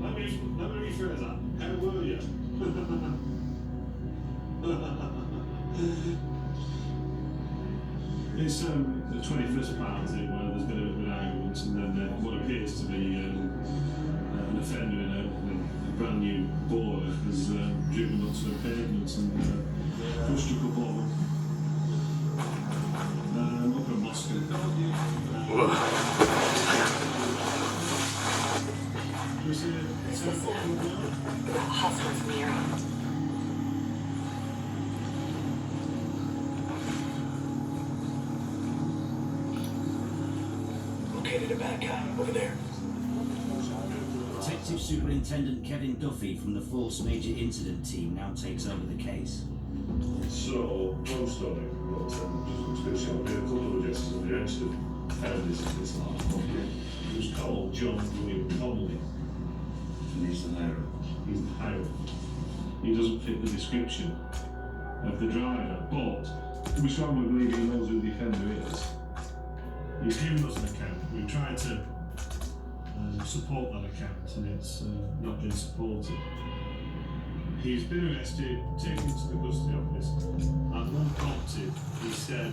Let me rephrase that. How were you? It's the 21st party where there's been a bit of an argument, and then what appears to be an offender in a brand new borer has driven onto the pavement and pushed a couple of them up in Moscow. Hustlers from the area. Located a bad guy over there. Detective Superintendent Kevin Duffy from the Force Major Incident Team now takes over the case. So, long story, but just to show me a couple of addresses on the incident. This large property. He was called John William Connolly. And he's the hirer. He's the hirer. He doesn't fit the description of the driver, but we strongly believe he knows who the offender is. He's given us an account. We've tried to support that account, and it's not been supported. He's been arrested, taken to the custody office, and unprompted, he said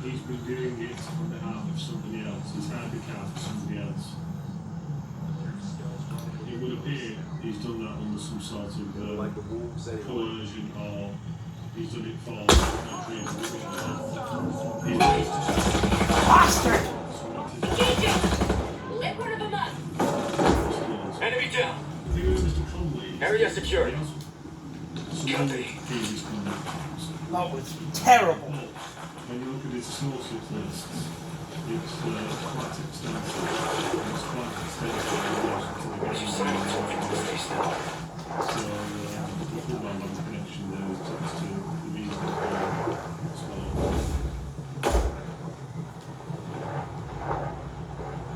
he's been doing it on behalf of somebody else. He's hired the car for somebody else. It would appear he's done that under some sort of coercion, or he's done it for Bastard! Engage him! Let one of them up! Enemy down. Area secured. Copy. That was terrible. When you look at his sources list, it's quite extensive. It's quite extensive in relation to the game. So, the full band on the connection there is to the music as well.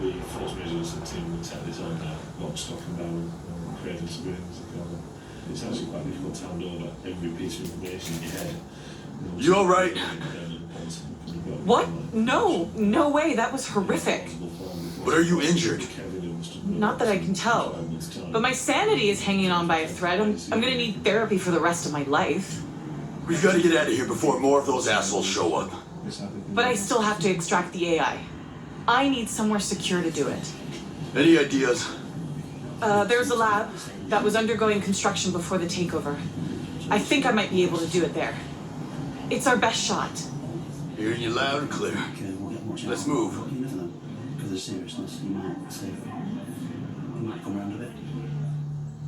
The Force Measures team will take this on now, lock, stock and barrel, creating surveillance. It's actually quite difficult to hand over every piece of information in your head. You alright? What? No way, that was horrific. But are you injured? Not that I can tell. But my sanity is hanging on by a thread. I'm gonna need therapy for the rest of my life. We've got to get out of here before more of those assholes show up. But I still have to extract the AI. I need somewhere secure to do it. Any ideas? There's a lab that was undergoing construction before the takeover. I think I might be able to do it there. It's our best shot. Hearing you loud and clear. Let's move. You never know. Because of the seriousness, you might save it. You might come around a bit.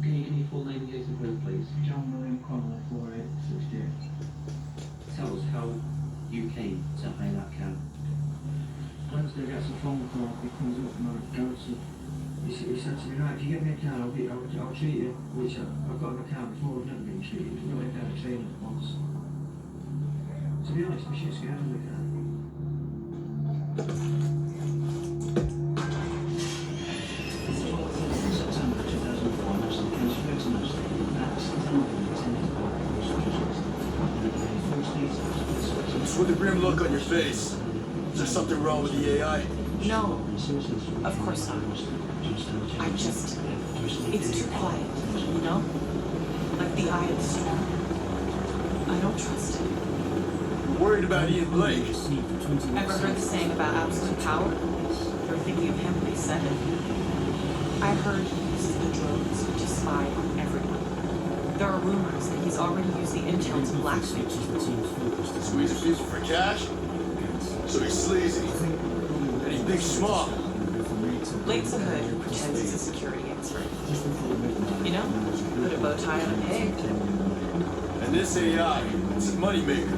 Can you give me full name and date of birth, please? John William Connolly, 4868. Tell us how you came to hire that car. Wednesday gets a phone call, he comes up from our garage. He said to me, right, if you get me a car, I'll treat you, which I've got in my car before, I've never been treated. We went down to training once. To be honest, I'm shit scared of the car. September 2004, National Cancer Awareness Day. That's What's with the grim look on your face? Is there something wrong with the AI? No, of course not. It's too quiet, you know? Like the eye of the storm. I don't trust it. You're worried about Ian Blake. Ever heard the saying about absolute power? You're thinking of him when they said it. I heard he uses the drones to spy on everyone. There are rumors that he's already used the intel to blackmail people. Squeezing people for cash? So he's sleazy. And he thinks small. Blake's a hood who pretends he's a security expert. You know? Put a bow tie on a pig. And this AI, it's a moneymaker.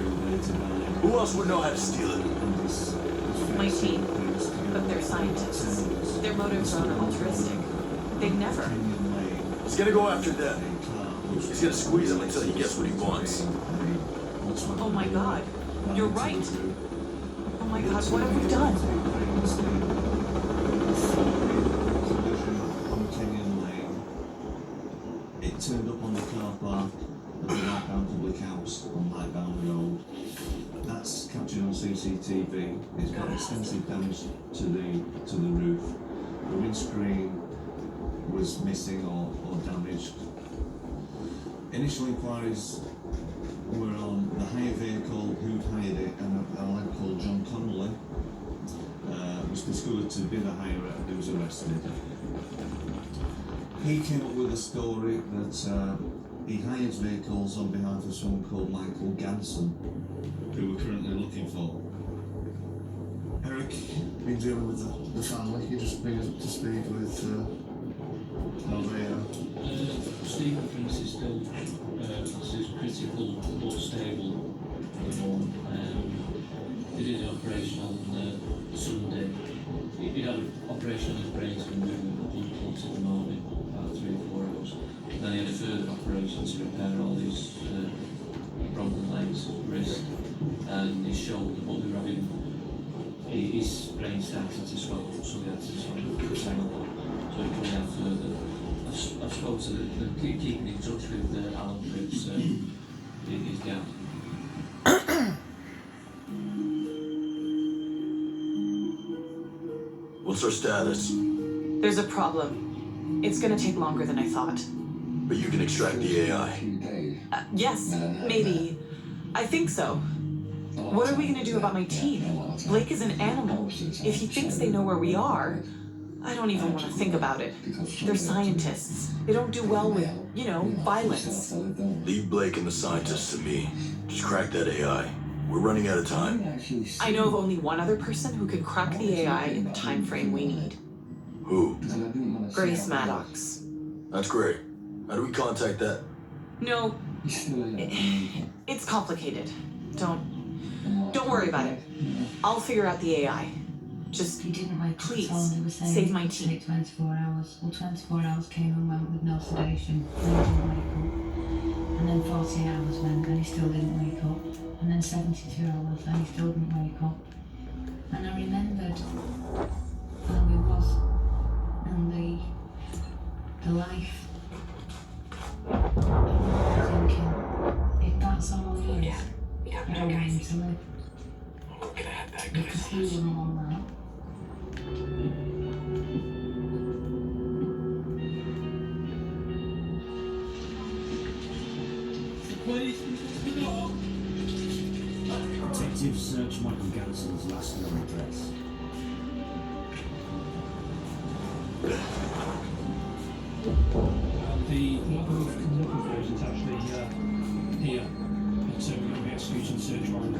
Who else would know how to steal it? My team. But they're scientists. Their motives are altruistic. They'd never. He's gonna go after them. He's gonna squeeze him until he gets what he wants. Oh my god. You're right. Oh my god, what have we done? It turned up on the car park at the Lightbound Public House on Lightbound Road. That's captured on CCTV. It's got extensive damage to the roof. The windscreen was missing or damaged. Initial inquiries were on the hire vehicle, who'd hired it, and a lad called John Connolly was discovered to be the hirer who was arrested. He came up with a story that he hires vehicles on behalf of someone called Michael Ganson, who we're currently looking for. Eric, been dealing with the family. You just bring us up to speed with how they are. Stephen thinks he's still is critical but stable at the moment. He did an operation on Sunday. He had an operation on his brain to remove the blood clots in the morning, about 3 or 4 hours. Then he had a further operation to repair all his broken legs, wrist, and his shoulder. But they were having his brain started to swell up, so they had to sort of repair that. So he probably have further. I've spoken to them, keeping in touch with Alan Cripps, his dad. What's our status? There's a problem. It's gonna take longer than I thought. But you can extract the AI. Yes, maybe. I think so. What are we gonna do about my team? Blake is an animal. If he thinks they know where we are, I don't even want to think about it. They're scientists. They don't do well with, violence. Leave Blake and the scientists to me. Just crack that AI. We're running out of time. I know of only one other person who could crack the AI in the time frame we need. Who? Grace Maddox. That's great. How do we contact that? No, it's complicated. Don't worry about it. I'll figure out the AI. Just He didn't wake up please at all. They were saying save it my would team. take 24 hours. Well, 24 hours came and went with no sedation. And he didn't wake up. And then 40 hours went and he still didn't wake up. And then 72 hours and he still didn't wake up. And I remembered how he was and the life. I'm thinking, if that's all he is, I don't want him to live. Because he wouldn't want that. Detectives search Michael Ganson's last known address. The what we're looking for is actually here. And so we're going to be executing search warrant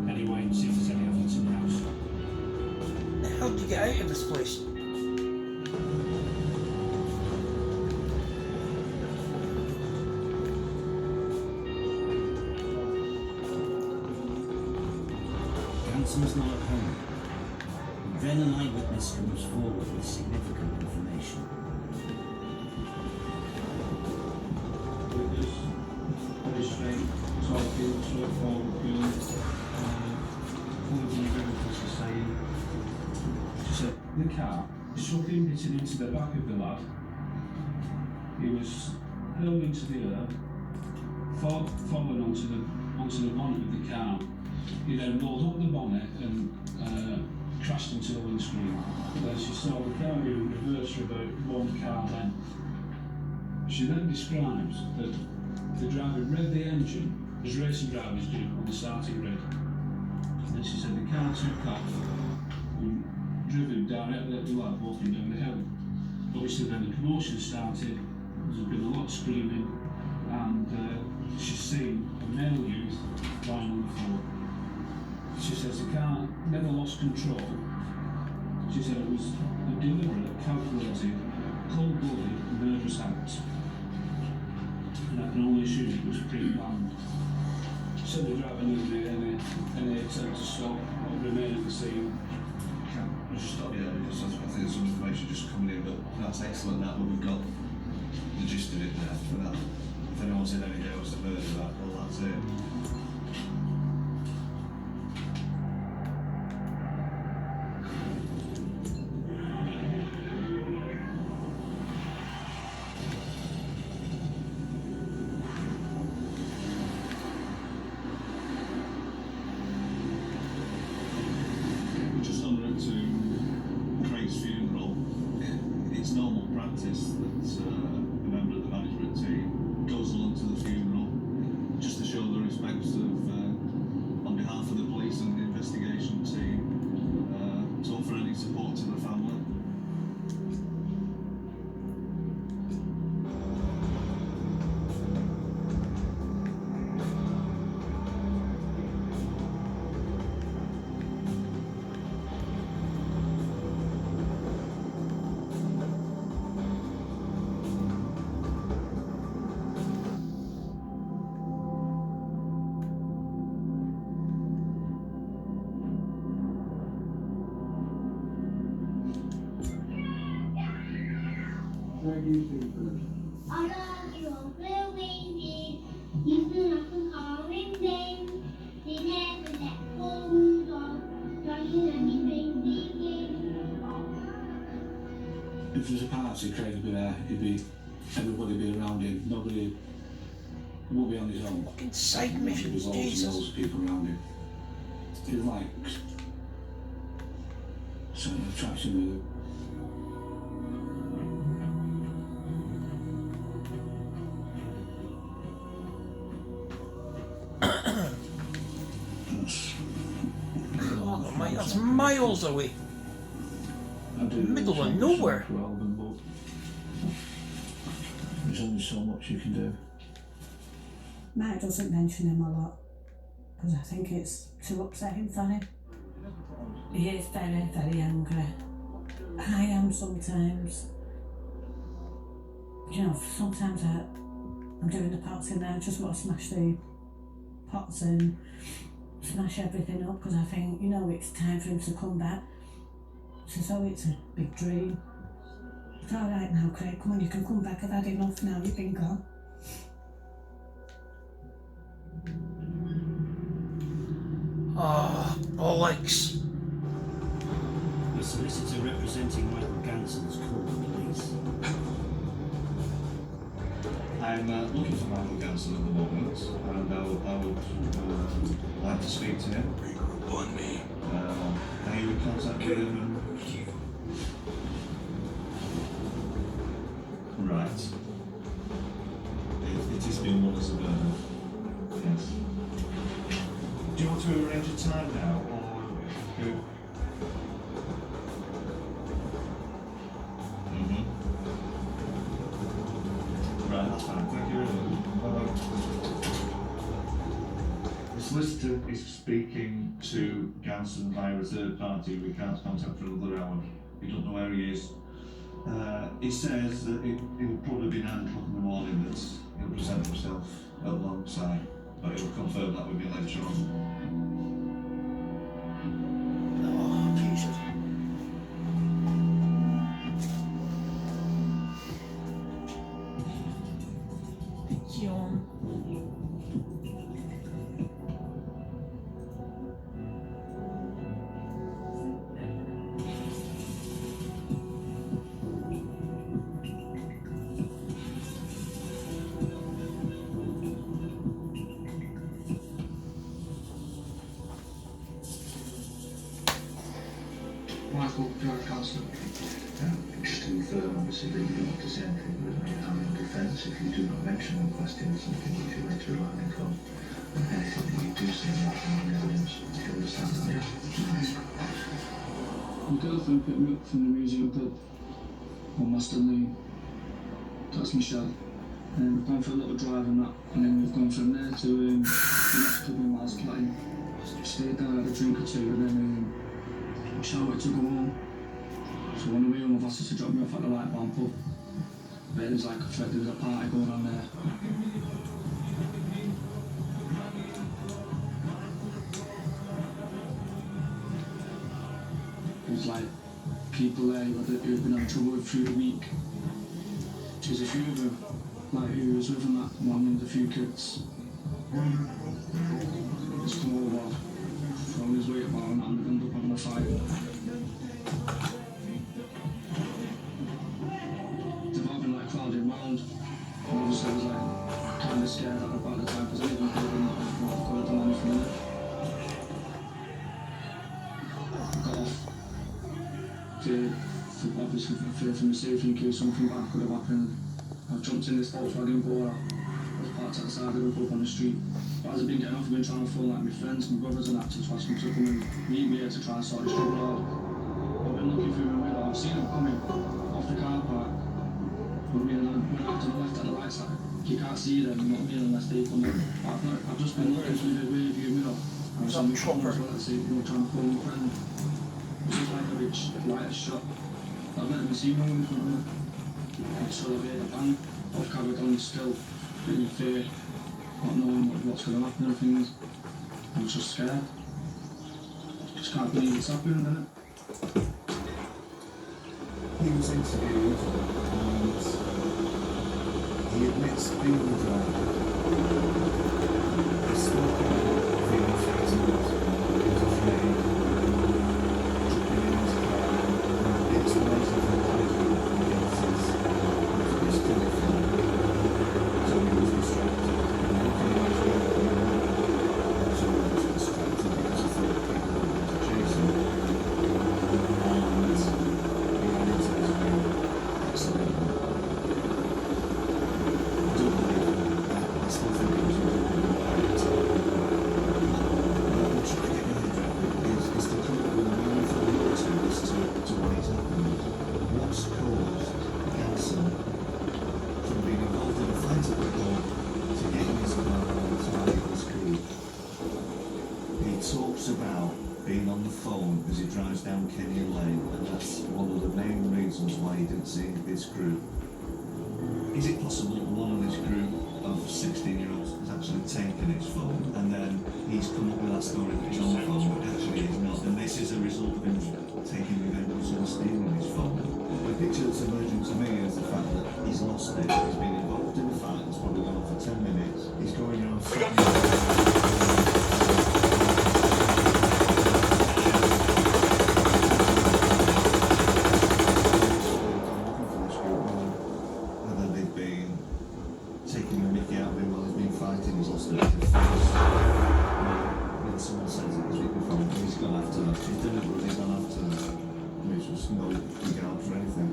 anyway and see if there's any evidence in the house. How did you get out of this place? Ganson is not at home. Then an eyewitness comes forward with significant information. Witness, very straight, tall build, straightforward build, fully delivered, as she's saying. She said, the car, something hitting into the back of the lad. He was hurled into the earth, fallen onto the bonnet of the car. He then rolled up the bonnet and crashed into the windscreen. Then she saw the car in reverse for about 1 car length. She then describes that the driver read the engine, as racing drivers do on the starting grid. Then she said the car took off and driven directly at the lad walking down the hill. Obviously then the commotion started, there's been a lot of screaming, and she's seen a male youth lying on the floor. She says the car never lost control. She said it was a deliberate, calculated, cold-blooded, murderous act. And I can only assume it was pre-planned. She said the driver never made any attempt to stop or remain at the scene. We'll just stop here because I think there's some information just coming in, but that's excellent that we've got the gist of it there. For that, if anyone's in any doubt as to murder that, well, that's it. We're just en route to Craig's funeral. it's normal practice that a member of the management team goes along to the funeral just to show the respects of, on behalf of the police and the investigation team, to offer any support to the family. If there's a party, Craig would be there. Everybody would be around him. Nobody won't be on his own. Fucking side There'll be missions, loads and Jesus. loads of people around him. He's like certain attraction with him. Oh, mate, that's miles away. Middle of nowhere. Relevant, but there's only so much you can do. Matt doesn't mention him a lot because I think it's too upsetting for him. He is very, very angry. I am sometimes. You know, sometimes I'm doing the pots in there, I just want to smash the pots and smash everything up because I think, you know, it's time for him to come back. So it's a big dream. It's alright now, Craig, come on, you can come back, I've had enough now, you've been gone. Oh, bollocks. The solicitor representing Michael Ganson's called the police. I'm looking for Michael Ganson at the moment, and I would like to speak to him. Regroup on me. Are you in contact with him? Right. It has been months of yes. Do you want to arrange a time now, or who? Right, that's fine. Thank you very much. The solicitor is speaking to Ganson via a third party. We can't contact for another hour. We don't know where he is. He says that it will probably be 9 o'clock in the morning that he'll present himself alongside, but he'll confirm that with me later on. Oh, Jesus. John. Michael, George Gansson. Just to confirm, obviously, that you don't have to say anything with me in defence if you do not mention the question or something which you later rely on come. And anything that you do say about the evidence, do you understand that? Yeah. My girlfriend picked me up from the museum club on Masterley. That's Michelle. And we've gone for a little drive and that, and then we've gone from there to the next club in Miles Platin. Stayed there, had a drink or two, and then showered to go home. So on the way home, I've asked her to drop me off at the Light Barn pub. But there was like there was a party going on there. There was like people there who'd been having trouble through the week. There's a few of them, like who was with them, that one with a few kids. Just come over, thrown his weight about and we ended up having a fight. They've all been like crowding round, and obviously I was like kind of scared about the time because I didn't know what got the money from there. I got off to obviously for my safety in case something bad could have happened. I've jumped in this Volkswagen Bora. I was parked outside the pub on the street. But as I've been getting off, I've been trying to phone like my friends, my brothers and that to ask them to come and meet me here to try and sort this trouble out. I've been looking through my window, I've seen them coming off the car park. But when I to the left and the right side, you can't see them, you know what I mean, unless they come in. I've just been looking through the rear view mirror. And I've seen my phone as well, that's it, you know, trying to phone my friend. It was like a rich lighter shot. I've never seen one in front of me. And so I've heard a bang. I've carried on still, in fear, not knowing what's going to happen and things. I was just scared. Just can't believe it's happening, innit? He was interviewed and he admits being the driver. He spoke about feeling threatened, he was afraid, jumping in his car, and the explanation for the driver against his telephone. So he was distracted. And looking at his vehicle, so he was distracted because he thought people were going to chase him. And he ran into his wheel accidentally. I don't believe that. I still think it was really right. What I'm trying to get my head around is to come up with a meaningful answer as to why it's happened. What's caused Ganson from being involved in a fight at the pub to getting his car entirely unscrewed? He talks about being on the phone as he drives down Kenyon Lane, and that's one of the main reasons why he didn't see his group. Is it possible that one of this group of 16-year-olds has actually taken his phone, and then he's come up with that story that he's on the phone, but actually he's not, and this is a result of him taking revenge and stealing his phone? The picture that's emerging to me is the fact that he's lost it, he's been involved in the fight, it's probably gone on for 10 minutes, he's going around whether they've been taking the mickey out of him while he's been fighting, he's lost it. When someone says it, he's gone after her. She's deliberately gone after her. There's just no regard for anything.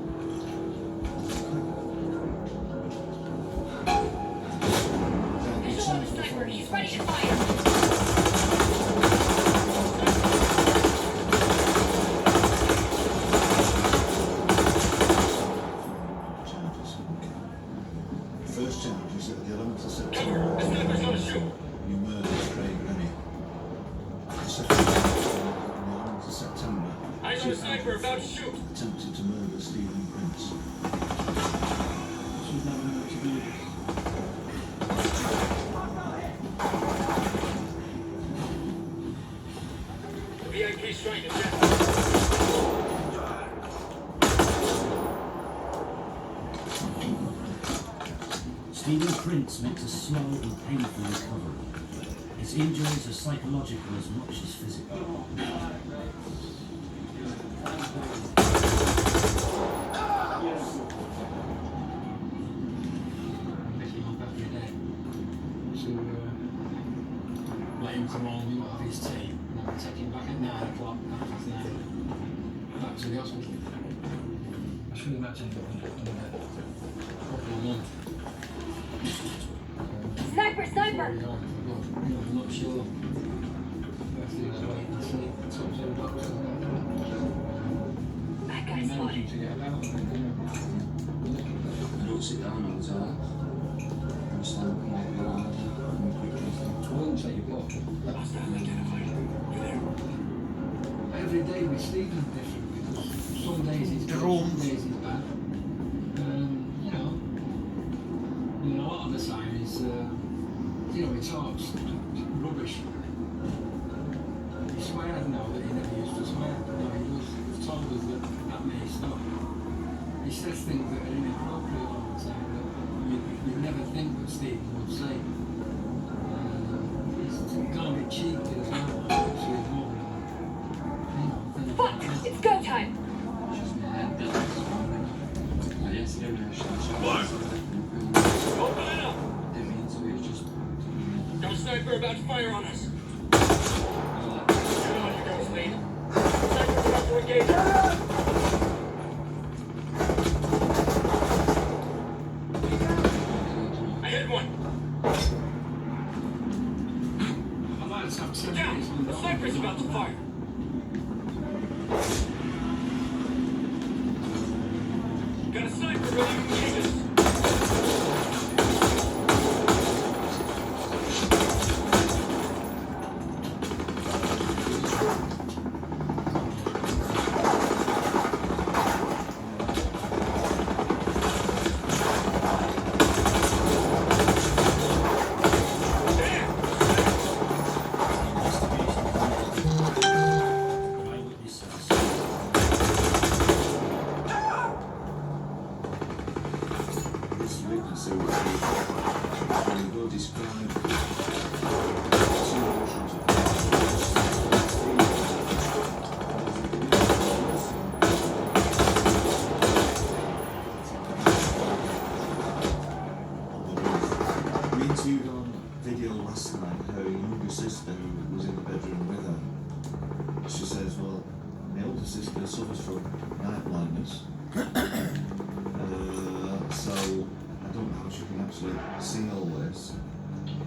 He's ready to fire! First charge is at the 11th of September. You murdered Craig Rennie. The second charge on the 11th of September. I know a sniper about to shoot. Attempted to murder Stephen Prince. She's never meant to do this. VIP strike is down. Stephen Prince makes a slow and painful recovery. His injuries are psychological as much as physical. Let him come home with his team and then take him back at 9 o'clock, 9:30, back to the hospital. I should imagine probably a month. Sniper, sniper! I'm not sure. Wait and see. Talk to the doctor. That guy's I'm spotted. managing to get about. I don't sit down all the time. I'm stand up and walk around. I wouldn't say you walk. Every day with Stephen's different because some days he's good, some days he's bad. A lot of the time is, he talks rubbish. He swears now that he never used to swear. No, he was told us that may stop. He says things that are inappropriate all the time that you'd never think that Stephen would say. He's gonna be cheeky as well, so he's more Fuck! It's go time! Open it up! No sniper about to fire on us. Get on, you ghost lead. Sniper's about to engage. sniper's about to fire. Got a sniper ready to engage us. Interviewed on video last night her younger sister who was in the bedroom with her. She says, well, my older sister suffers from night blindness. So I don't know how she can actually see all this.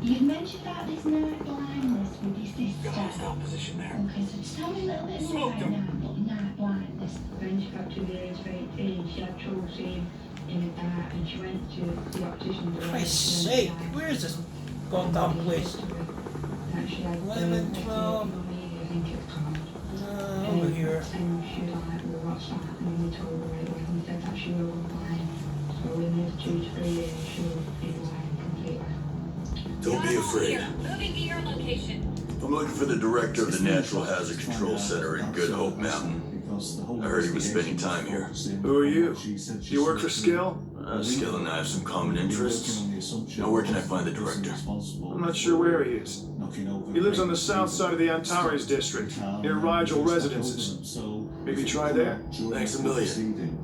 You mentioned about this night blindness with your sister. Got a hostile position there. Okay, so just tell me a little bit more about night blindness. When she got to the age of 18, she had trouble seeing in the dark, and she went to the optician. For Christ's sake, where is this goddamn place? 11, 12. Over here. And she was like, well, what's that? And then we told her where it was, and said that she will go blind. So in those 2 to 3 years, she will be blind completely. Don't be afraid. Moving to your location. I'm looking for the director of the Natural Hazard Control Center in Good Hope Mountain. I heard he was spending time here. Who are you? You work for Skill? Skill and I have some common interests. Now where can I find the director? I'm not sure where he is. He lives on the south side of the Antares district, near Rigel Residences. Maybe try there? Thanks a million.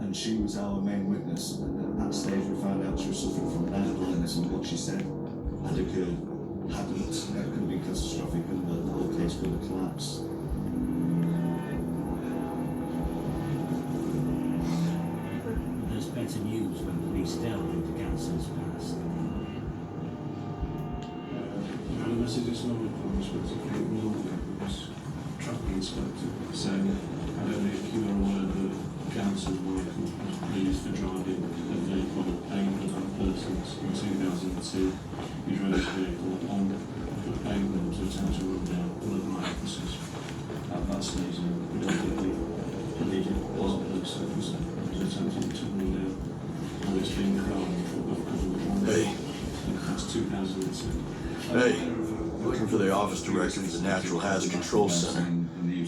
And she was our main witness. And at that stage we found out she was suffering from night blindness, and what she said had occurred hadn't. That could be catastrophic, and the whole case could have collapsed. There's better news when police delve into Ganson's past. The message this morning from Inspector Kate Morgan was traffic inspector saying, I don't know if you are aware that Ganson's wife was released for driving a vehicle aimed at other persons in 2002. He drove his vehicle on the pavement to attempt to run down 11 officers. At that stage, we don't believe it was a police officer who was attempting to run down, and it's been crime because of the Hey. That's 2002. Hey, looking for the office director for the Natural Hazard Control Center. You,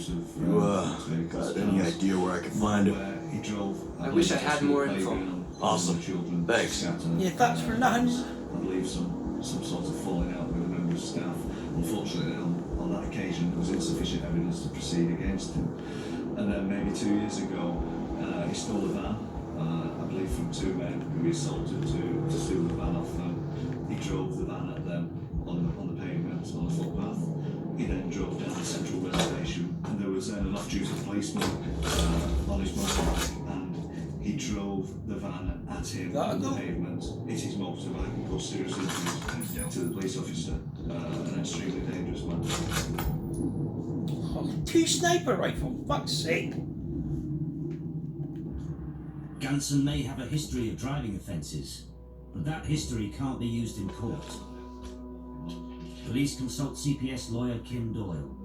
got any idea where I can find him? I wish I had more info. Awesome. Thanks. Yeah, thanks for nothing. I believe some sort of falling out with a member of staff. Unfortunately, on that occasion, there was insufficient evidence to proceed against him. And then maybe 2 years ago, he stole a van, I believe from 2 men who he assaulted to steal the van off them. He drove the van at them on the pavement, on the footpath. He then drove down the central reservation, and there was an off-duty policeman on his motorbike, and he drove the van at him on the pavement, hit his motorbike and caused serious injuries to the police officer, an extremely dangerous man. Oh, 2 sniper rifle, fuck's sake. Ganson may have a history of driving offences, but that history can't be used in court. Police consult CPS lawyer Kim Doyle.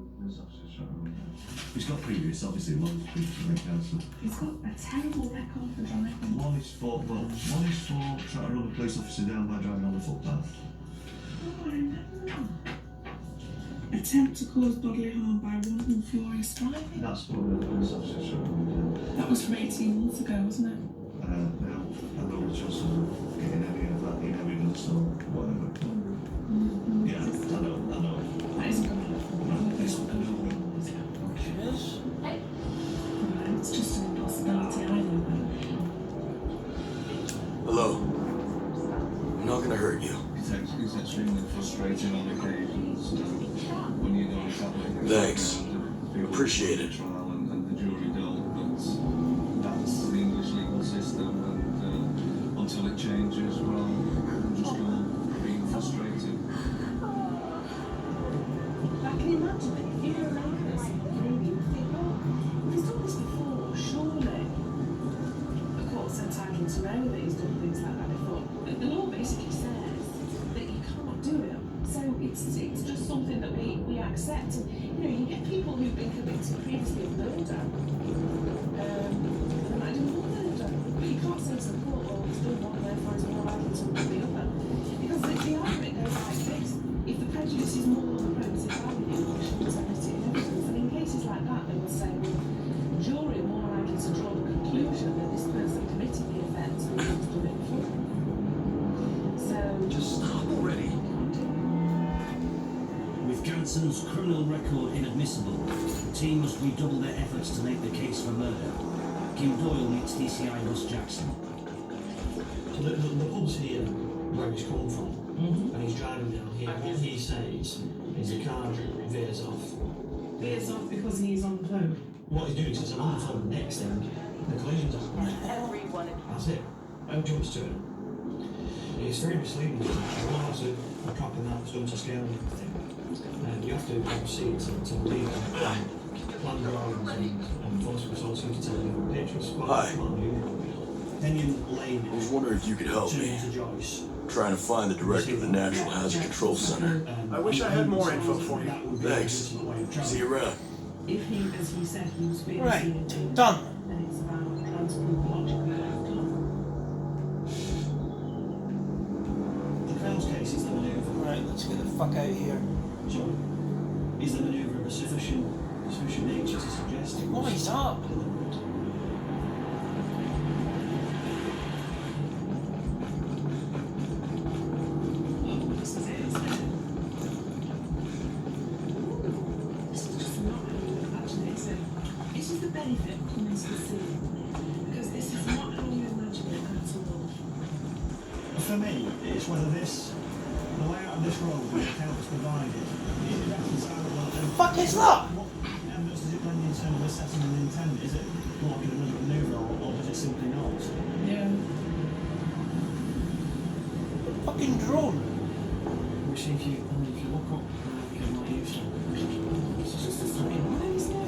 He's got previous, obviously, a lot of previous Ganson. He's got a terrible record for driving. One is for trying to run a police officer down by driving on the footpath. Attempt to cause bodily harm by wanton furious driving. That's what the police officer showed. That was from 18 months ago, wasn't it? I know the chances of getting any of that in evidence or whatever. Yeah, I know. That isn't good enough. Cheers. It's just an impossibility, I know. Hello. I'm not gonna hurt you. It's extremely frustrating on occasions when you know exactly. Thanks. Appreciate it. Trial and the jury don't, but that's the English legal system, and until it changes, well, I'm just going to be frustrated. I can imagine people to know that he's done things like that before. But the law basically says that you can't do it. So it's just something that we accept. And, you know, you get people who've been convicted previously of murder. They might do more murder. But you can't say to the court, well, he's done one, therefore he's more likely to do the other. Because the argument goes like this. If the prejudice is more than the probative value, you shouldn't admit it in evidence. And in cases like that, they will say, well, the jury are more likely to draw the conclusion that this person committed the offence because he's done it before. So... Just stop already. With Ganson's criminal record inadmissible, the team must redouble their efforts to make the case for murder. Kim Doyle meets DCI Russ Jackson. So the pub's here, where he's come from, and he's driving down here. What he says is the car veers off. Veers off because he's on the phone. What he's doing is I'm on the phone next end, the collision's happening. Everyone. That's it. No jumps to it. It's very misleading. Everyone has a cop in that stuff to scale and everything. You have to see it to believe it. Plan drawings and photograph all seem to tell you the pictures. Hi. Denyon Lane. I was wondering if you could help me. Trying to find the director of the Natural Hazard Control Center. I wish I had more info for you. Thanks. See you around. If he, as he said, he was being Right, seen, done. then it's about trying to prove logically outcome. The Crown's case is the manoeuvre. Right, let's get the fuck out of here. So, is the manoeuvre of a sufficient nature to suggest it was... What is up? This is it, isn't it? This is just not how you imagine it, is it? This is the benefit of coming to the scene. Because this is not how you imagine it at all. For me, it's whether the layout of this road with the account that's provided, is it reconcilable? Fuck is that? What evidence does it lend in terms of assessing an intent? Is it blocking another manoeuvre or does it simply not? Yeah. Fucking drone. Which if you look up, you can not use it. It's just a fucking... Why is that?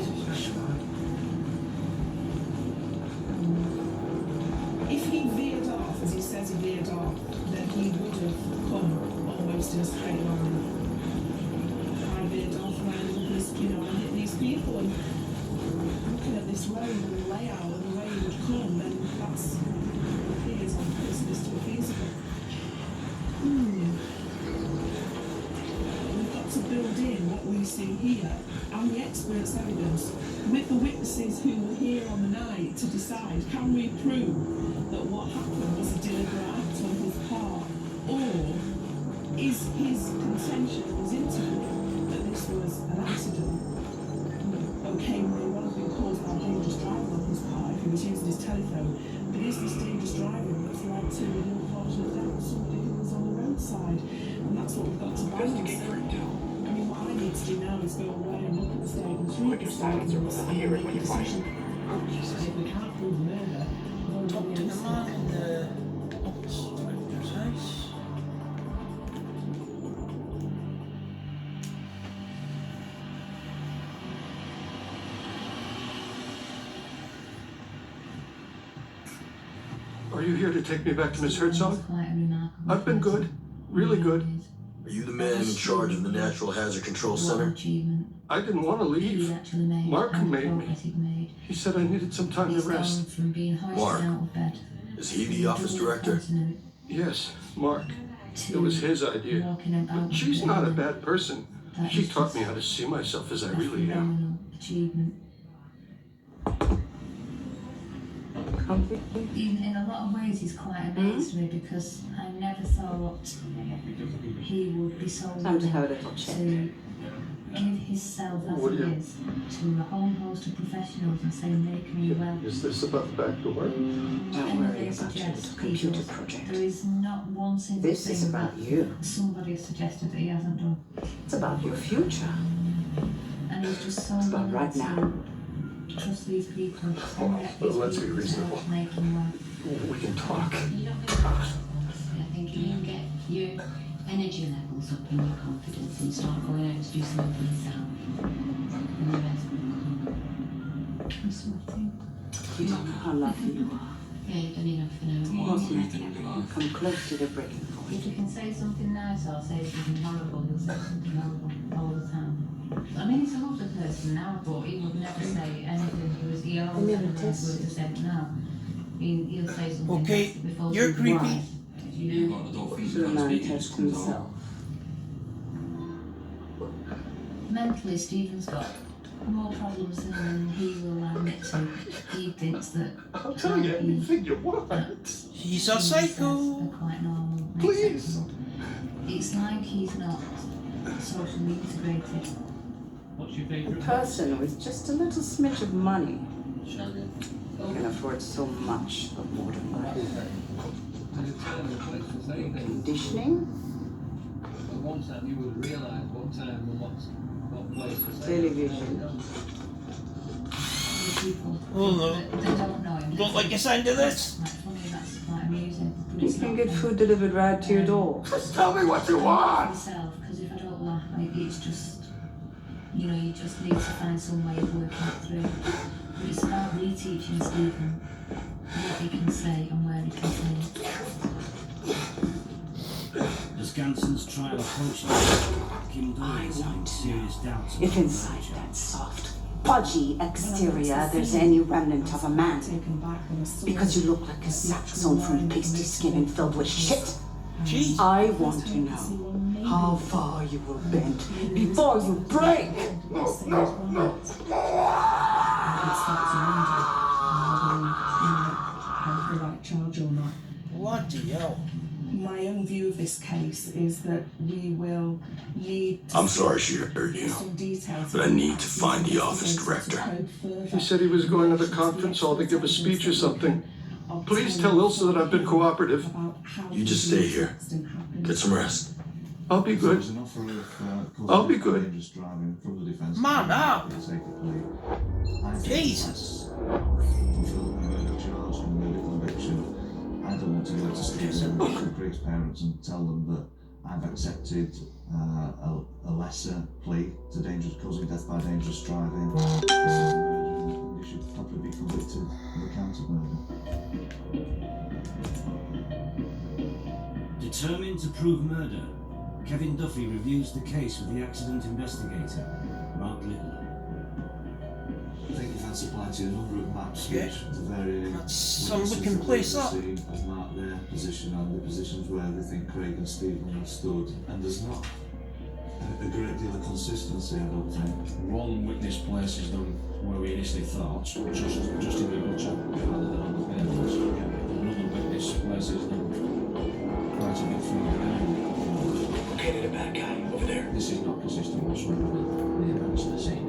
If he veered off, as he says he veered off, then he would have come almost in a straight line. I veered off around this, you know, and hit these people, and looking at this road and the layout and the way he would come, then that's appears on paper to be feasible. We've got to build in what we see here and the expert's evidence with the witnesses who were here on the night to decide, can we prove that what happened was a deliberate act on his part, or is his contention, his interview, that this was an accident? Okay, may well have been caused by dangerous driving on his part if he was using his telephone, but is this dangerous driving that's led to an unfortunate death of somebody who was on the roadside? And that's what we've got to balance. I mean, what I need to do now is go away and look at the statements, read the statements, and make a decision. If we can't prove murder, Talk to the man in the office director's house. Are you here to take me back to Miss Herzog? Quite a remarkable I've been good. Really good. Are you the man in charge of the Natural Hazard Control Center? I didn't want to leave. Mark made me. He said I needed some time to rest. Mark. Is he the office director? Yes, Mark. It was his idea. But she's not a bad person. She taught me how to see myself as I really am. In a lot of ways, he's quite amazed me because I never thought he would be so willing to give himself as he is to a whole host of professionals and say, make me well. Is this about the back door? Don't worry about your little computer project. There is not one single This is thing about that you. somebody has suggested that he hasn't done. It's about your future. And he's just so It's about willing right to now. trust these people. But let's be reasonable. Make him well. We can talk. I think you get your energy levels up and your confidence and start going out to do something for yourself. And the rest will come. I'm sweating. You don't know how lucky you are. Yeah, you've done enough for now. Come close to the breaking point. If you can say something nice or say something horrible, he'll say something horrible all the time. I mean, he's a lovely person now, but he would never say anything. He always had a nice word to say, but now he'll say something Okay, nasty before you're something creepy. right. The man tests himself. Mentally, Stephen's got more problems than he will admit to. He thinks that I'll tell you anything you want. He's a psycho. are quite normal. and Please. acceptable. It's like he's not socially integrated. What's your A favourite? person with just a little smidge of money can afford so much of mortifying. Conditioning, At one time you would realise what time and what place was there. television, Oh no. They don't know him. Don't like the sound of this? That's funny, that's quite amusing. But you it's can not get fun. food delivered right to your door. Just tell me what you want. Myself, because if I don't laugh, it's just, you just need to find some way of working it through. But it's about reteaching Stephen what he can say and where he can say it. As Ganson's trial approached, Kim Doyle was having serious doubts If about inside Murder. that soft, pudgy exterior there's any remnant of a man, because you look like a sack sewn from pasty skin and filled with shit, Jeez. I want to know how far you will bend before you break. It starts to wonder whether he might have the right charge or not. Bloody hell. My own view of this case is that we will need to I'm sorry she hurt you, some details, but I need to find the office director. He said he was going to the conference hall to give a speech or something. Please tell Ilsa that I've been cooperative. You just stay here. Get some rest. I'll be good. I'll be good. Man up. Jesus. I don't want to go to Stephen and Craig's parents and tell them that I've accepted a lesser plea to causing death by dangerous driving. They should probably be convicted of the count of murder. Determined to prove murder, Kevin Duffy reviews the case with the accident investigator, Mark Little. I think you've had supply to a number of maps Yeah. which the varying That's some witnesses looking that place we've up. seen have marked their position and the positions where they think Craig and Stephen have stood, and there's not a great deal of consistency, I don't think. One witness places them where we initially thought, just in the butcher, rather than on the parents. Another witness places them quite a bit further down. Located a bad guy over there. This is not consistent whatsoever with the events of the scene.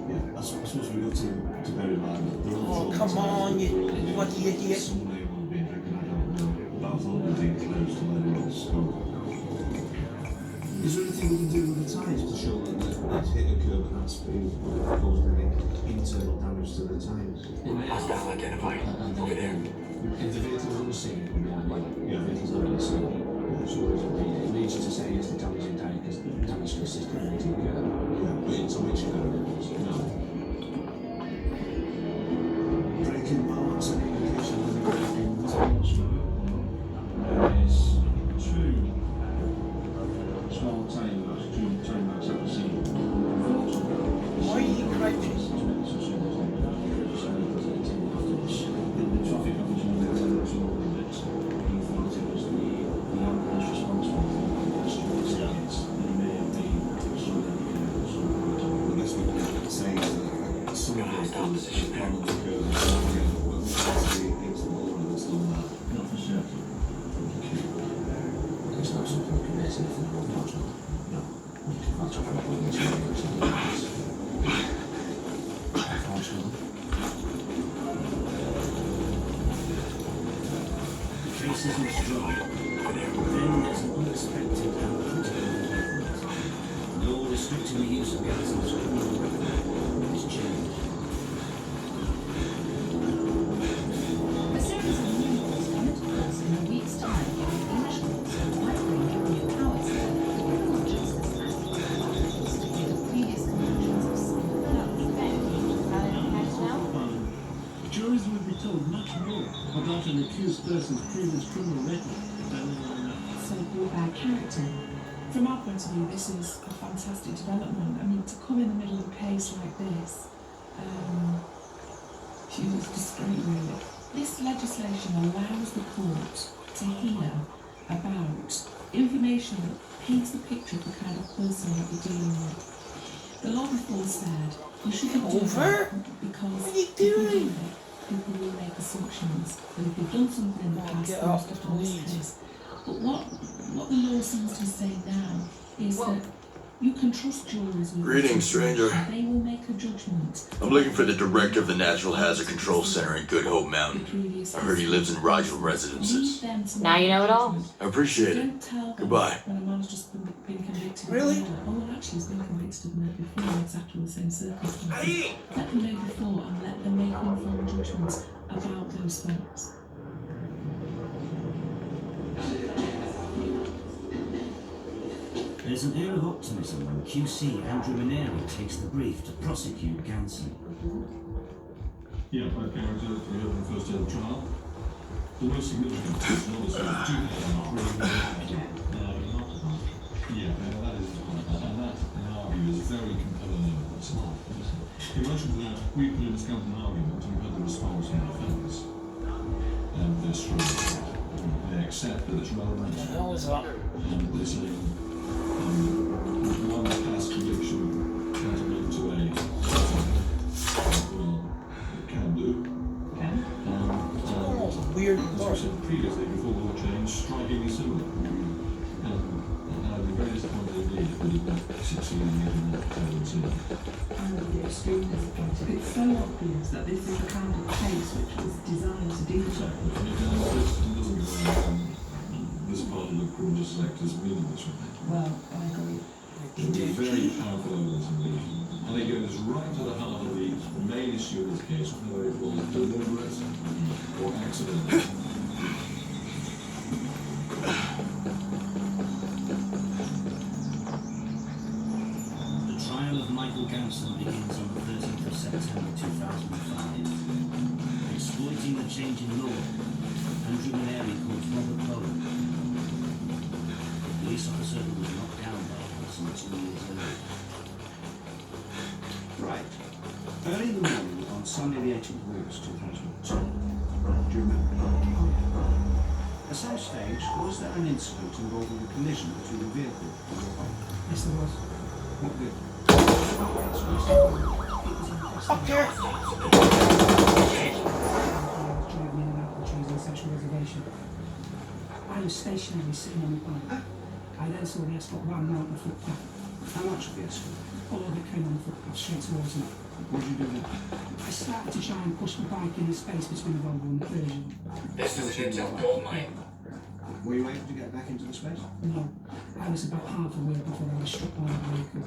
Yeah, I suppose we got to bear in mind that they're all Oh, come on, you bloody idiot. Some may well have been drinking, I don't know, but I thought we'd been close to letting it stop. Is there anything we can do with the tyres to show that that hit a curb at that speed caused any internal damage to the tyres? Hostile identified. Over there. If the vehicle's on the scene, yeah, vehicle's not on the scene. It leads you to say yes, the damage in time because damage consistent with the curb. Yeah, but into which curb? No. Breaking parts, any indication of the breaking? There is two small time marks at the scene. Why are you crouching? The traffic officer on the small limits, he thought it was the ambulance responsible for the street tickets. They may have been slowed down the curve. I guess we can say that some of those problems occur in the area, but it's the motor that's done that. Not for certain. It's not something we can base anything on, unfortunately. No. I'll talk about what it's unfortunately. The case isn't strong. Then there's an unexpected and critical development. The law restricting the use of Ganson's criminal record is changed. A series of new laws come into force in a week's time, giving English courts widely new powers over criminal justice and to hear the previous conclusions of some. Valid on cash now? Juries will be told much more or got an accused person's previous criminal record. So you're a bad character. From our point of view, this is a fantastic development. I mean, to come in the middle of a case like this, she was just great, really. This legislation allows the court to hear about information that paints the picture of the kind of person that you're dealing with. The law before said you shouldn't do that because if you do it, people will make assumptions. But if you've done something in the past, then you've got to this case. But what the law seems to be saying now is that you can trust juries with Greetings, stranger. They will make a judgment. I'm looking for the director of the Natural Hazard Control Center in Good Hope Mountain. I heard he lives in Rigel Residences. Now you know it all. I appreciate it. Don't tell them Goodbye. when a man's just been convicted. Really? Of murder. Oh, well, actually, he's been convicted of murder before in exactly the same circumstances. Let them know before and let them make informed judgments about those facts. There's an air of optimism when QC Andrew Maneri takes the brief to prosecute Ganson. Yeah, both characters were here on the first day of the trial. The most significant is obviously the Duke Yeah, that is, and that, in our view, is very compelling evidence. In relation to that, we put in a skeleton argument and we've had the response from the defence. And they're strong. They accept that it's relevant. And they say, one past conviction tantamount to a well, it can do. Weird. As I said previously, before the law changed, strikingly similar. And I'd be very disappointed indeed if we did not succeed in getting that evidence in. I would be extremely disappointed. It's so obvious that this is the kind of case which was designed to deal with. This part of the criminal sector's meaning this one. Well, I agree. It's a very powerful evidence indeed. And it goes right to the heart of the main issue of this case, whether it was deliberate or accidental. The trial of Michael Ganson begins on the 13th of September 2005. Exploiting the change in law, Andrew Maneri calls Robert Cohen, a police officer who was knocked down by Ganson 2 years earlier. Right. Early in the morning on Sunday the 18th of August 2002, do you remember? At some stage, was there an incident involving a collision between a vehicle and your home? Yes, there was. What vehicle? Up here. Driving in and out of the trees on Central Reservation. I was stationary sitting on the bike. I then saw the escort ran out the footpath. How much of the escort? All of it came on the footpath straight towards me. What did you do then? I started to try and push the bike in the space between the Volvo and the Persian. This is an intel gold mine. Were you able to get back into the space? No, I was about half away before I was struck by the vehicle.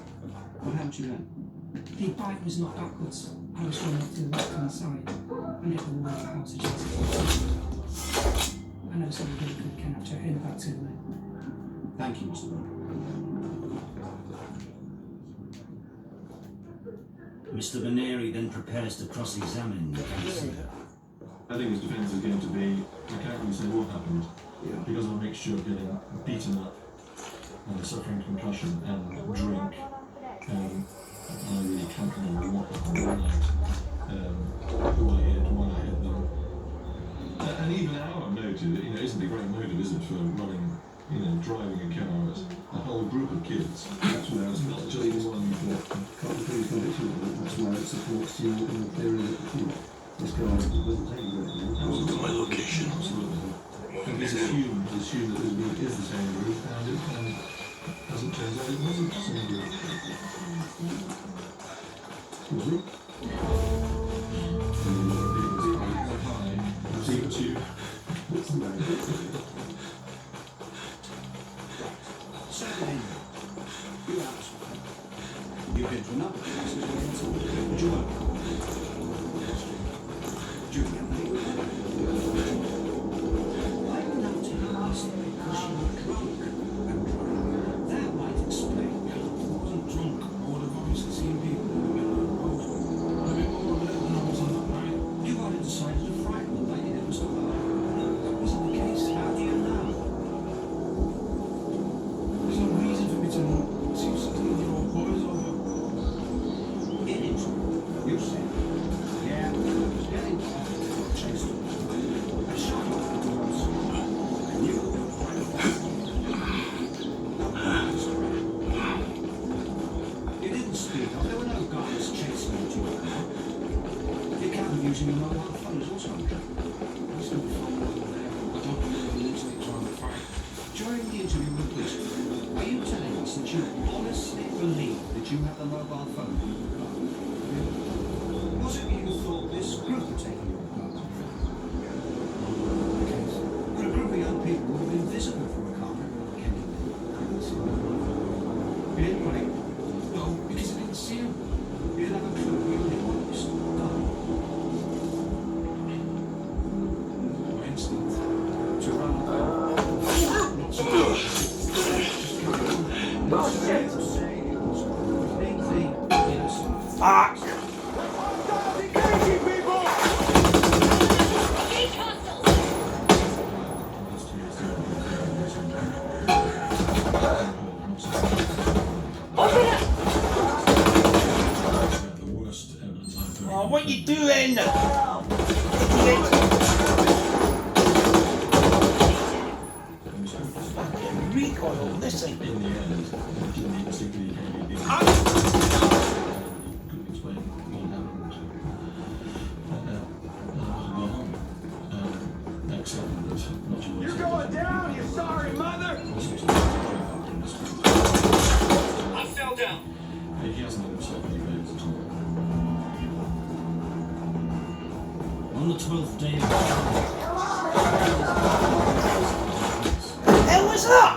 What happened to you then? The bike was knocked backwards. I was going up to the left-hand side and hit the wall of the house adjacent. I know somebody really could capture in about 2 minutes. Thank you, Mr. Rowe. Mr. Maneri then prepares to cross-examine Ganson. I think his defence is going to be, I can't really say what happened, because of a mixture of getting beaten up and suffering concussion and drink. I really can't remember what happened, who I hit, when I hit them. And even our motive, isn't a great motive, is it, for running, driving a car as a whole group of kids. That's where it's not just one that can't be pretty conviction of it. That's why it supports you in the theory that this guy doesn't take you very Move to my location. Absolutely. And it's assumed that this group is the same group, and as it turns out, it wasn't the same group. Was it? Saturday, you out. You've been to another place as well. Would you work? Do you remember? I went out to her last night because you were drunk. That might explain. I wasn't drunk. I would have obviously seen people who were on the road. I'd have been more alert than I was on that night. You hadn't decided to frighten them like you did Mr. Did you have the mobile phone in your car? Was it you thought this group had taken your car? A group of young people would have been visible from a car. You didn't put it? No, because I didn't see him. You didn't have a clue who it was? No. For instance, to run not so Fuck! Oh, what you doing? Fucking Recon, listen. You're going down, you sorry mother! I fell down. He hasn't got himself any veins at all. On the 12th day of Hell was that?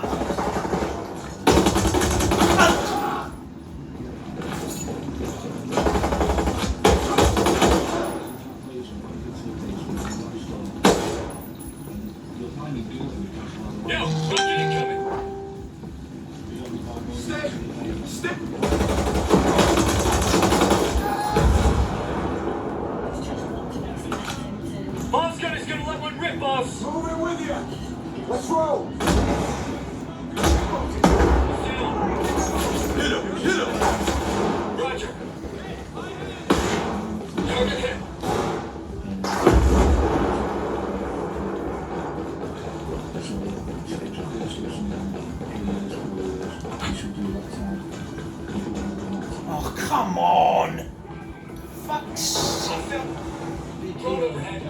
Yo, get incoming. Stay. Mom's gunner's gonna let one rip, boss. Moving with you. Let's roll. Hit him. Roger. Target hit. Oh, come on! Fuck's sake. Roll overhead.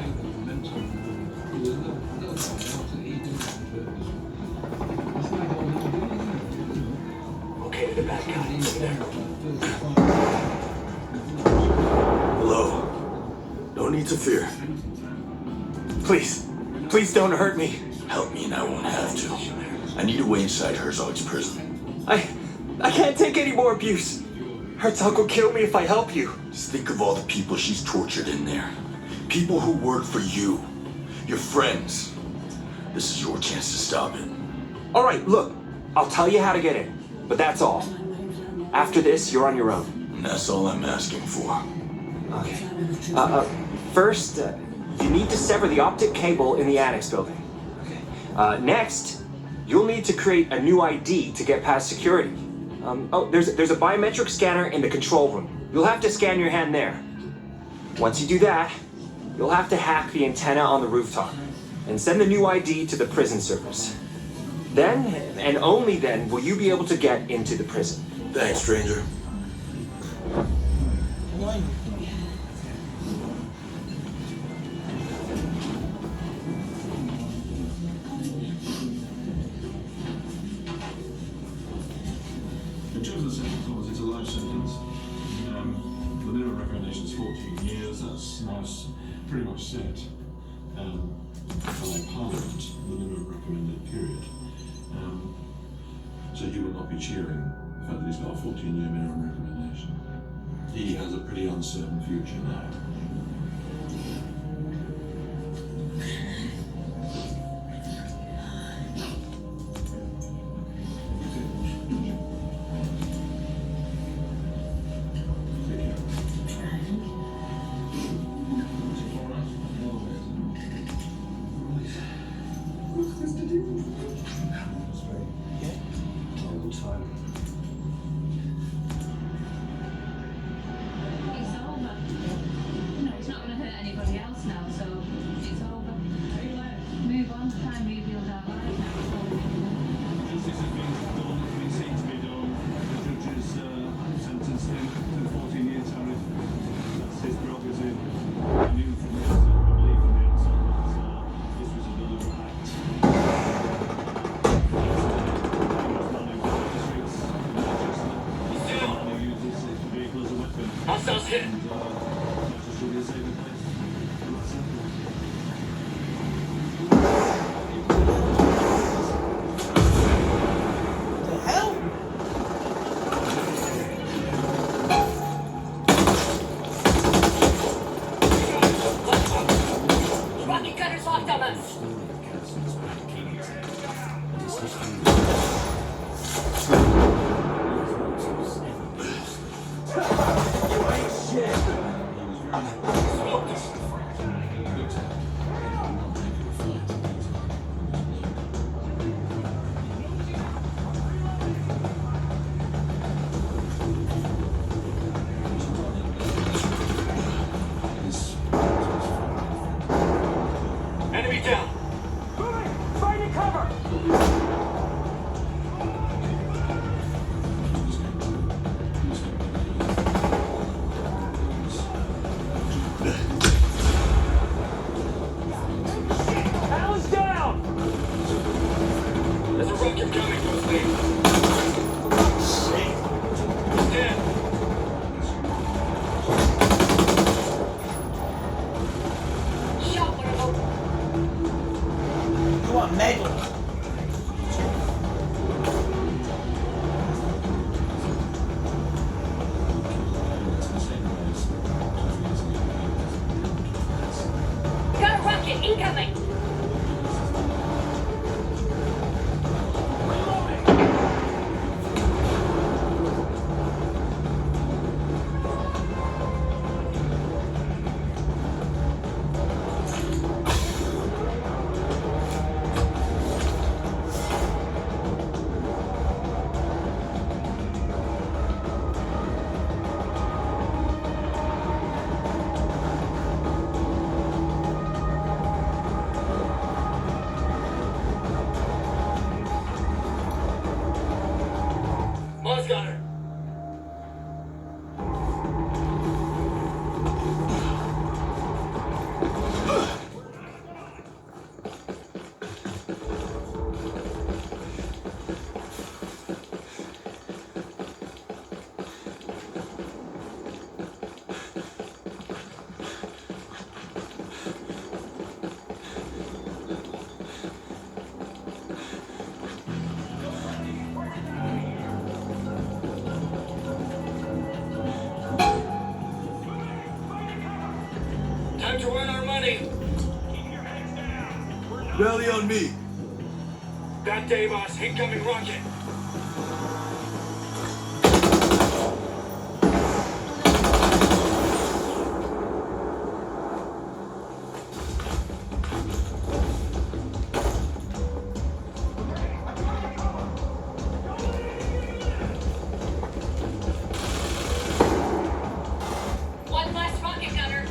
Okay, the bad guy. Hello. No need to fear. Please don't hurt me. Help me and I won't have to. I need a way inside Herzog's prison. I can't take any more abuse. Herzog will kill me if I help you. Just think of all the people she's tortured in there. People who work for you. Your friends. This is your chance to stop it. All right, look. I'll tell you how to get in. But that's all. After this, you're on your own. And that's all I'm asking for. Okay. First, you need to sever the optic cable in the annex building. Okay. Next, you'll need to create a new ID to get past security. There's a biometric scanner in the control room. You'll have to scan your hand there. Once you do that, you'll have to hack the antenna on the rooftop and send the new ID to the prison servers. Then, and only then, will you be able to get into the prison. Thanks, stranger. In terms of the sentence, of course, it's a life sentence. The minimum recommendation is 14 years. That's pretty much set by Parliament, the minimum recommended period. So you will not be cheering the fact that he's got a 14-year minimum recommendation. He has a pretty uncertain future now. And not just really a saving place. And that's happened. The hell? Rocket cutters locked on us. Enemy down. Moving! Finding cover! Alan's down! There's a rocket coming from space. He's dead. Shot one of them. You want medal? Got a rocket incoming! Mars gunner! Time to earn our money! Belly on me. That day, boss. Incoming rocket. One last rocket gunner.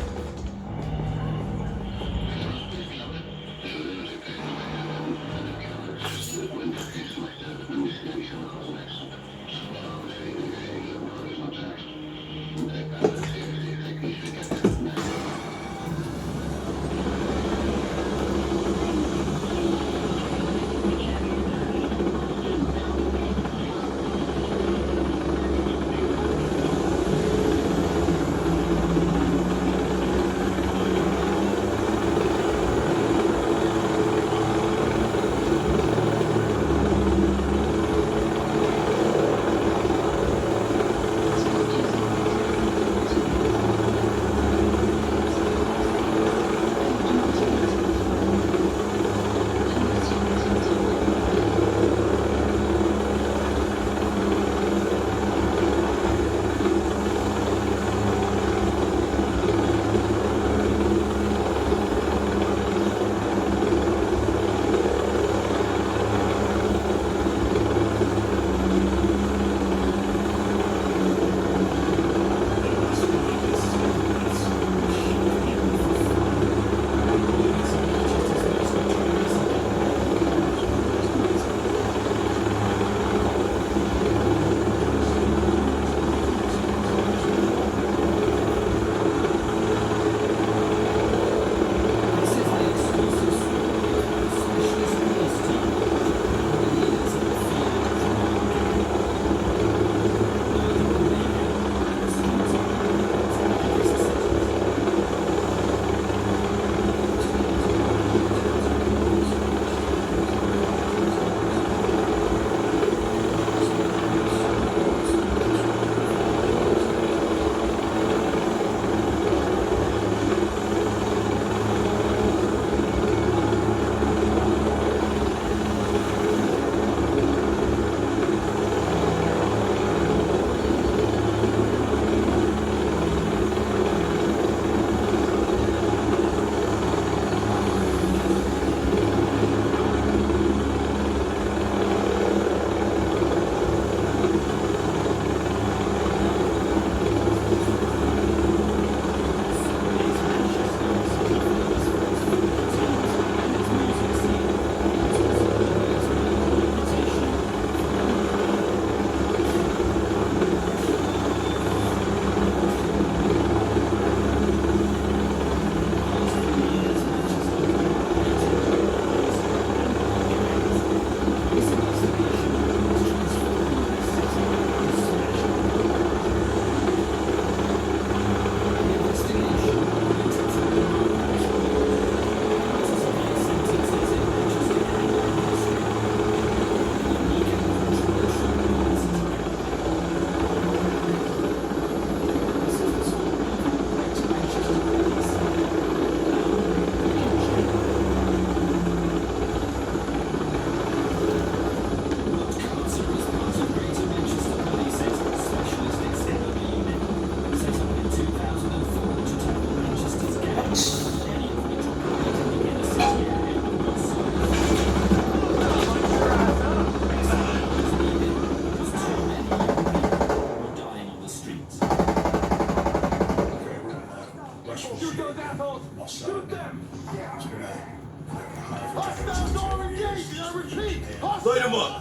Light him up.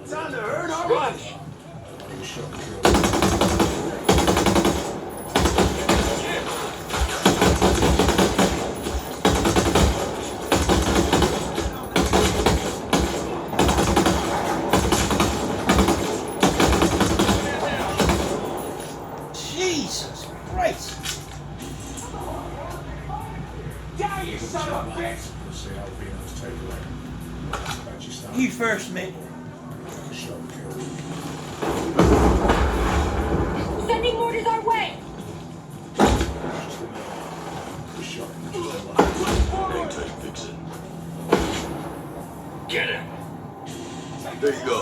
Time to earn our money. Jesus Christ! Die, you son of a bitch! You first, mate. Sending mortars our way! Hang tight, fix it. Get him. There you go.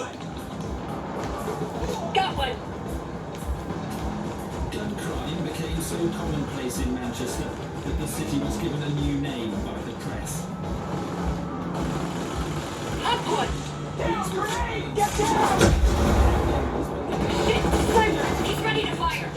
Got one! Gun crime became so commonplace in Manchester that the city was given a new name by the press. Up one! Down, grenade! Get down! Shit! Sniper! He's ready to fire!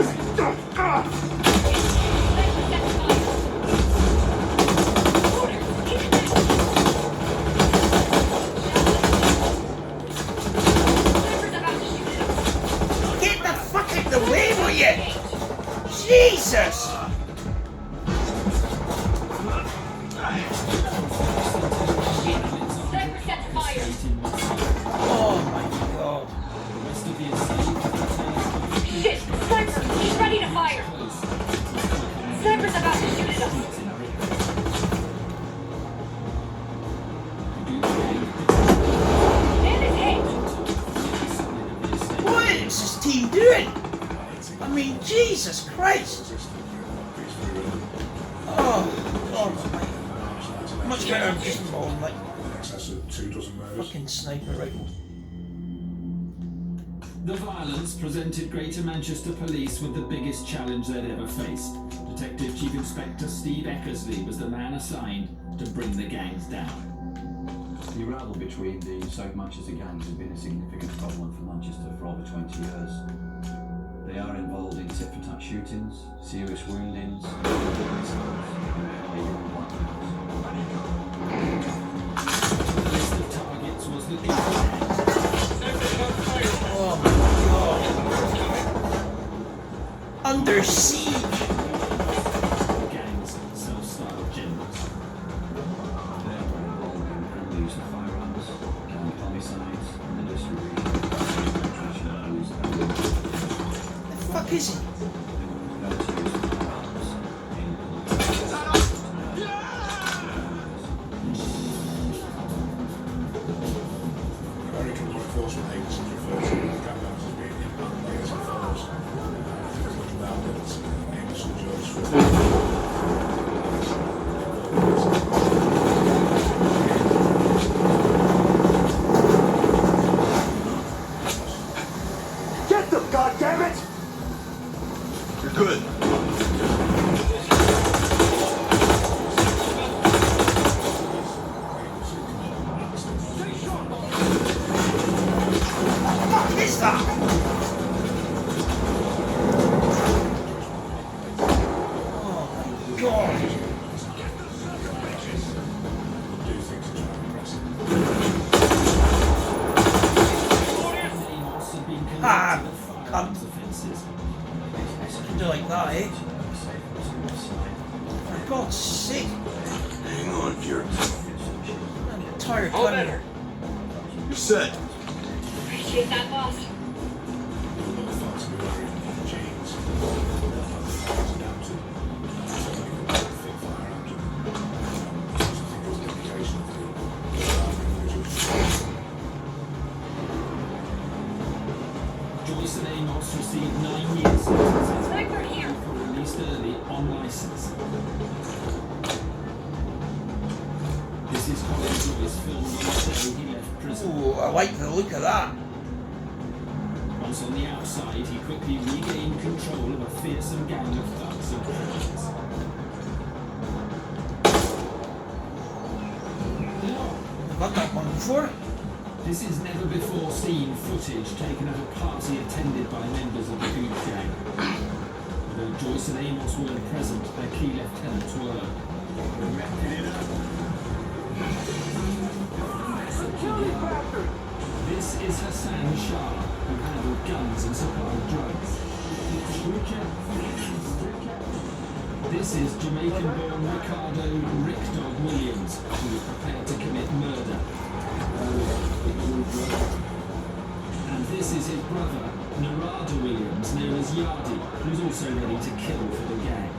Get the fuck out the way, will you? Jesus! Sniper set to fire! Oh my god. Shit! Sniper! He's ready to fire! Sniper's about to shoot at us! Man is hit! What is this team doing? I mean, Jesus Christ! Oh, God, mate. Much better than just involved, like fucking sniper rifle. The violence presented Greater Manchester Police with the biggest challenge they'd ever faced. Detective Chief Inspector Steve Eckersley was the man assigned to bring the gangs down. The rivalry between the South Manchester gangs has been a significant problem for Manchester for over 20 years. They are involved in tit-for-tat shootings, serious woundings, Oh my god. Under siege. Gangs and self-styled generals. They are involved in criminal use of firearms, gang homicides, and the distribution of The fuck is he? American law enforcement agencies refer to gang members as being impacted by as follows. There's about it, Amos and George Get them, goddammit! You're good. What is that? Oh my god. Ah, cunt. Do like that, eh? For God's sake. Hang on, Fury. I'm tired Hold coming it. here. You're set. Appreciate that, boss. Joyce and Amos received 9 years sentences Sniper here! for released early on license. This is Colin Joyce filmed on the day he left prison. Ooh, I like the look of that. Once on the outside, he quickly regained control of a fearsome gang of thugs and criminals. I've got that one before. This is never before seen footage taken at a party attended by members of the Goop Gang. Though Joyce and Amos weren't present, their key lieutenants were. is Hassan Shah, who handled guns and supplied drugs. This is Jamaican-born Ricardo Rick Dog Williams, who was prepared to commit murder. And this is his brother, Narada Williams, known as Yardi, who's also ready to kill for the gang.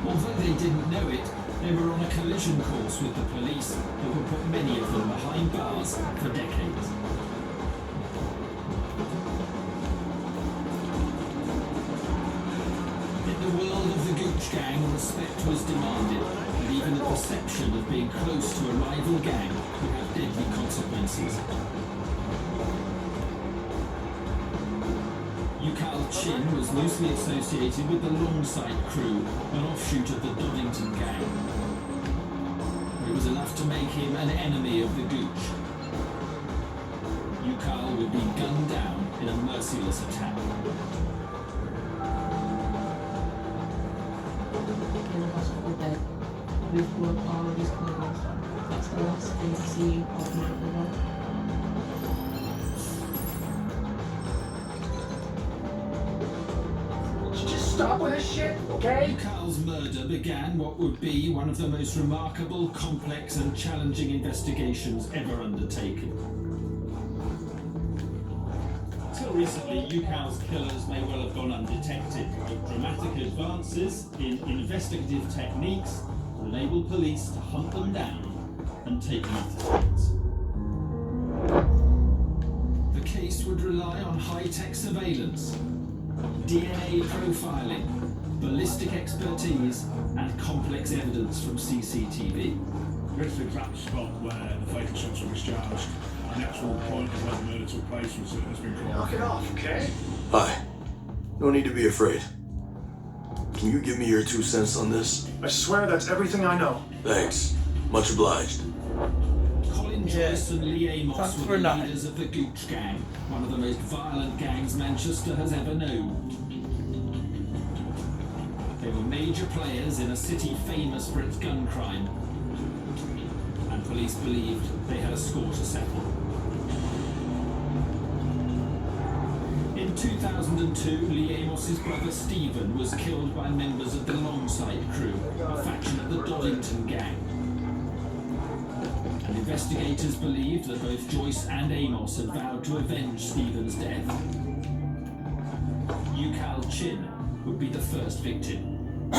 Although they didn't know it, they were on a collision course with the police that would put many of them behind bars for decades. In the world of the Gooch Gang, respect was demanded, and even the perception of being close to a rival gang could have deadly consequences. Yukal Chin was loosely associated with the Longside crew, an offshoot of the Doddington gang. But it was enough to make him an enemy of the Gooch. Yukal would be gunned down in a merciless attack. In the hospital bed, with blood all over his clothes. That's the last thing seen of him. Stop with this shit, okay? Yukal's murder began what would be one of the most remarkable, complex and challenging investigations ever undertaken. Until recently, Yukal's killers may well have gone undetected, but dramatic advances in investigative techniques will enable police to hunt them down and take them to task. The case would rely on high-tech surveillance, DNA profiling, ballistic expertise, and complex evidence from CCTV. This is the exact spot where the fatal shots were discharged, and the actual point of where the murder took place has been called. Knock it off, okay? Hi. No need to be afraid. Can you give me your 2 cents on this? I swear that's everything I know. Thanks. Much obliged. Joyce and Lee Amos were the leaders of the Gooch Gang, one of the most violent gangs Manchester has ever known. They were major players in a city famous for its gun crime, and police believed they had a score to settle. In 2002, Lee Amos's brother Stephen was killed by members of the Longside crew, a faction of the Doddington Gang. And investigators believed that both Joyce and Amos had vowed to avenge Stephen's death. Yukal Chin would be the first victim.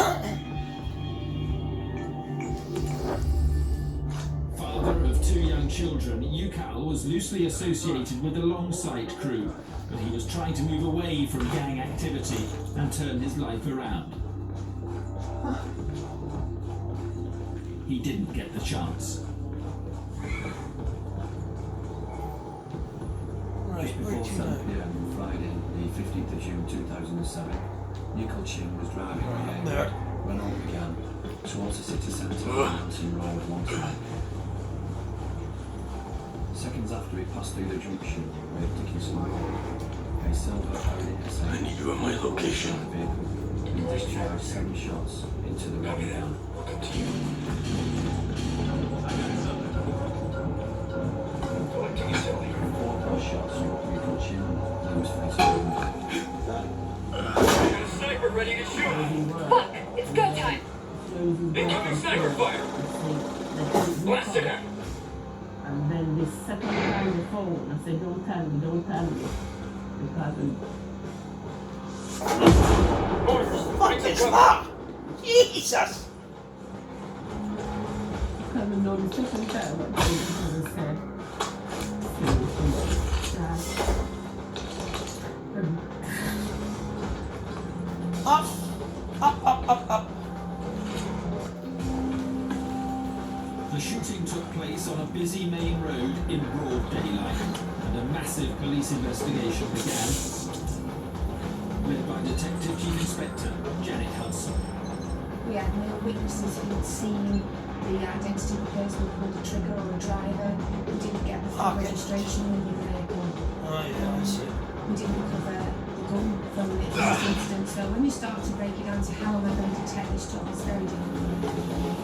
Father of 2 young children, Yukal was loosely associated with the Longside crew, but he was trying to move away from gang activity and turn his life around. He didn't get the chance. Just before 7 p.m. on Friday, the 15th of June 2007, Yukal Chin was driving when all began towards the city centre on Mountain Road Longside. Seconds after he passed through the junction with Dickinson Road, a silver Audi S8 I need you at my location. He discharged 7 shots into the road down. Shots from Yukal Chin, he was facing Got a sniper ready to shoot. Fuck! It's go time! Incoming sniper fire! Blast it out! And then the second time the phone, I said, don't tell me. Orders! What is that? Jesus! Because I know the second time what they said. Up. The shooting took place on a busy main road in broad daylight, and a massive police investigation began, led by Detective Chief Inspector Janet Hudson. We had no witnesses who'd seen the identity of the person who pulled the trigger or the driver. We didn't get the full registration in the vehicle. Oh yeah, I see. We didn't recover the gun from this incident. So when you start to break it down to how am I going to detect this job, it's very difficult.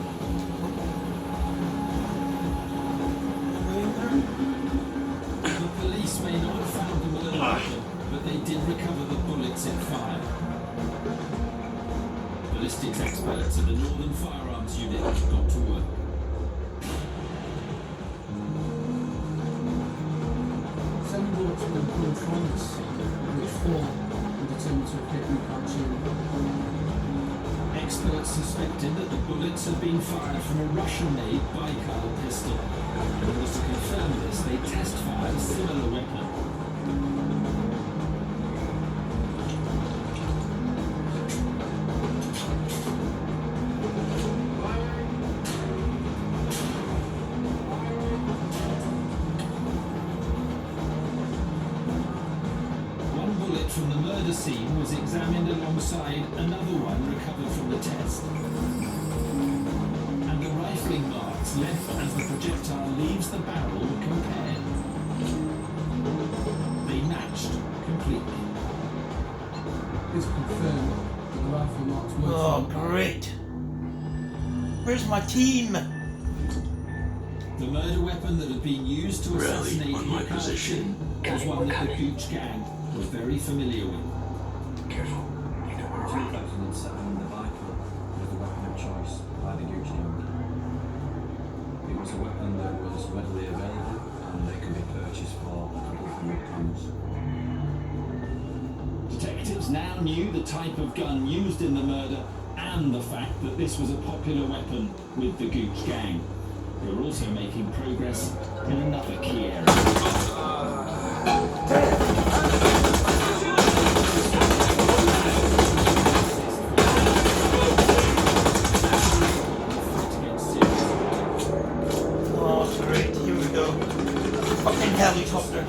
ballistics experts at the Northern Firearms Unit got to work. Seven bullets were pulled from the scene, which 4 were determined to have hit Recon 2. Experts suspected that the bullets had been fired from a Russian-made Baikal pistol. In order to confirm this, they test-fired a similar weapon. One bullet from the murder scene was examined alongside another one recovered from the test. And the rifling marks left as the projectile leaves the barrel were compared. They matched completely. It's confirmed that the rifle marks were Oh, from great. Where's my team? The murder weapon that had been used to assassinate Recon was one that the Gooch gang was very familiar with. Careful. In 2007, the Viper was the weapon of choice by the Gooch gang. It was a weapon that was readily available and they could be purchased for £200. Detectives now knew the type of gun used in the murder and the fact that this was a popular weapon with the Gooch gang. They were also making progress in another key area. Oh, great. Here we go. Fucking helicopter.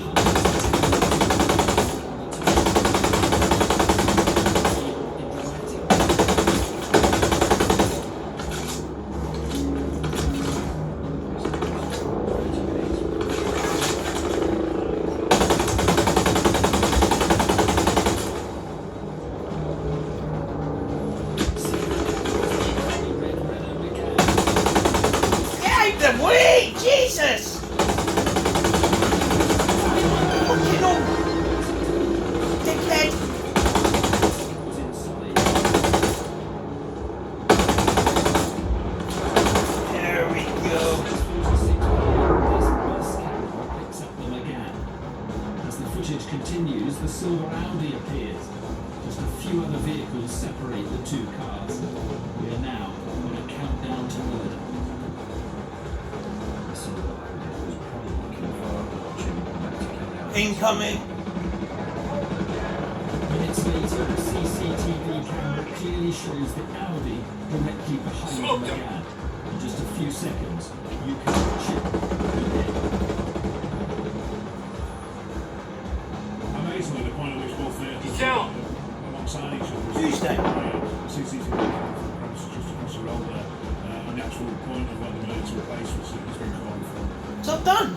Get out the way! Jesus! Fucking hell! Dickhead! There we go. Picks up them again. As the footage continues, the silver Audi appears. Just a few other vehicles separate the two cars. We are now on a countdown to murder. The silver Audi was probably looking for Jim back to carry out. Incoming. Minutes later, the CCTV camera clearly shows the Audi directly behind the McGann. In just a few seconds, you can chip the dead. Amazingly, the point at which both vehicles were alongside each other. Tuesday. CCTV cameras just across the road there, and the actual point of where the murder took place has been called from. It's all done.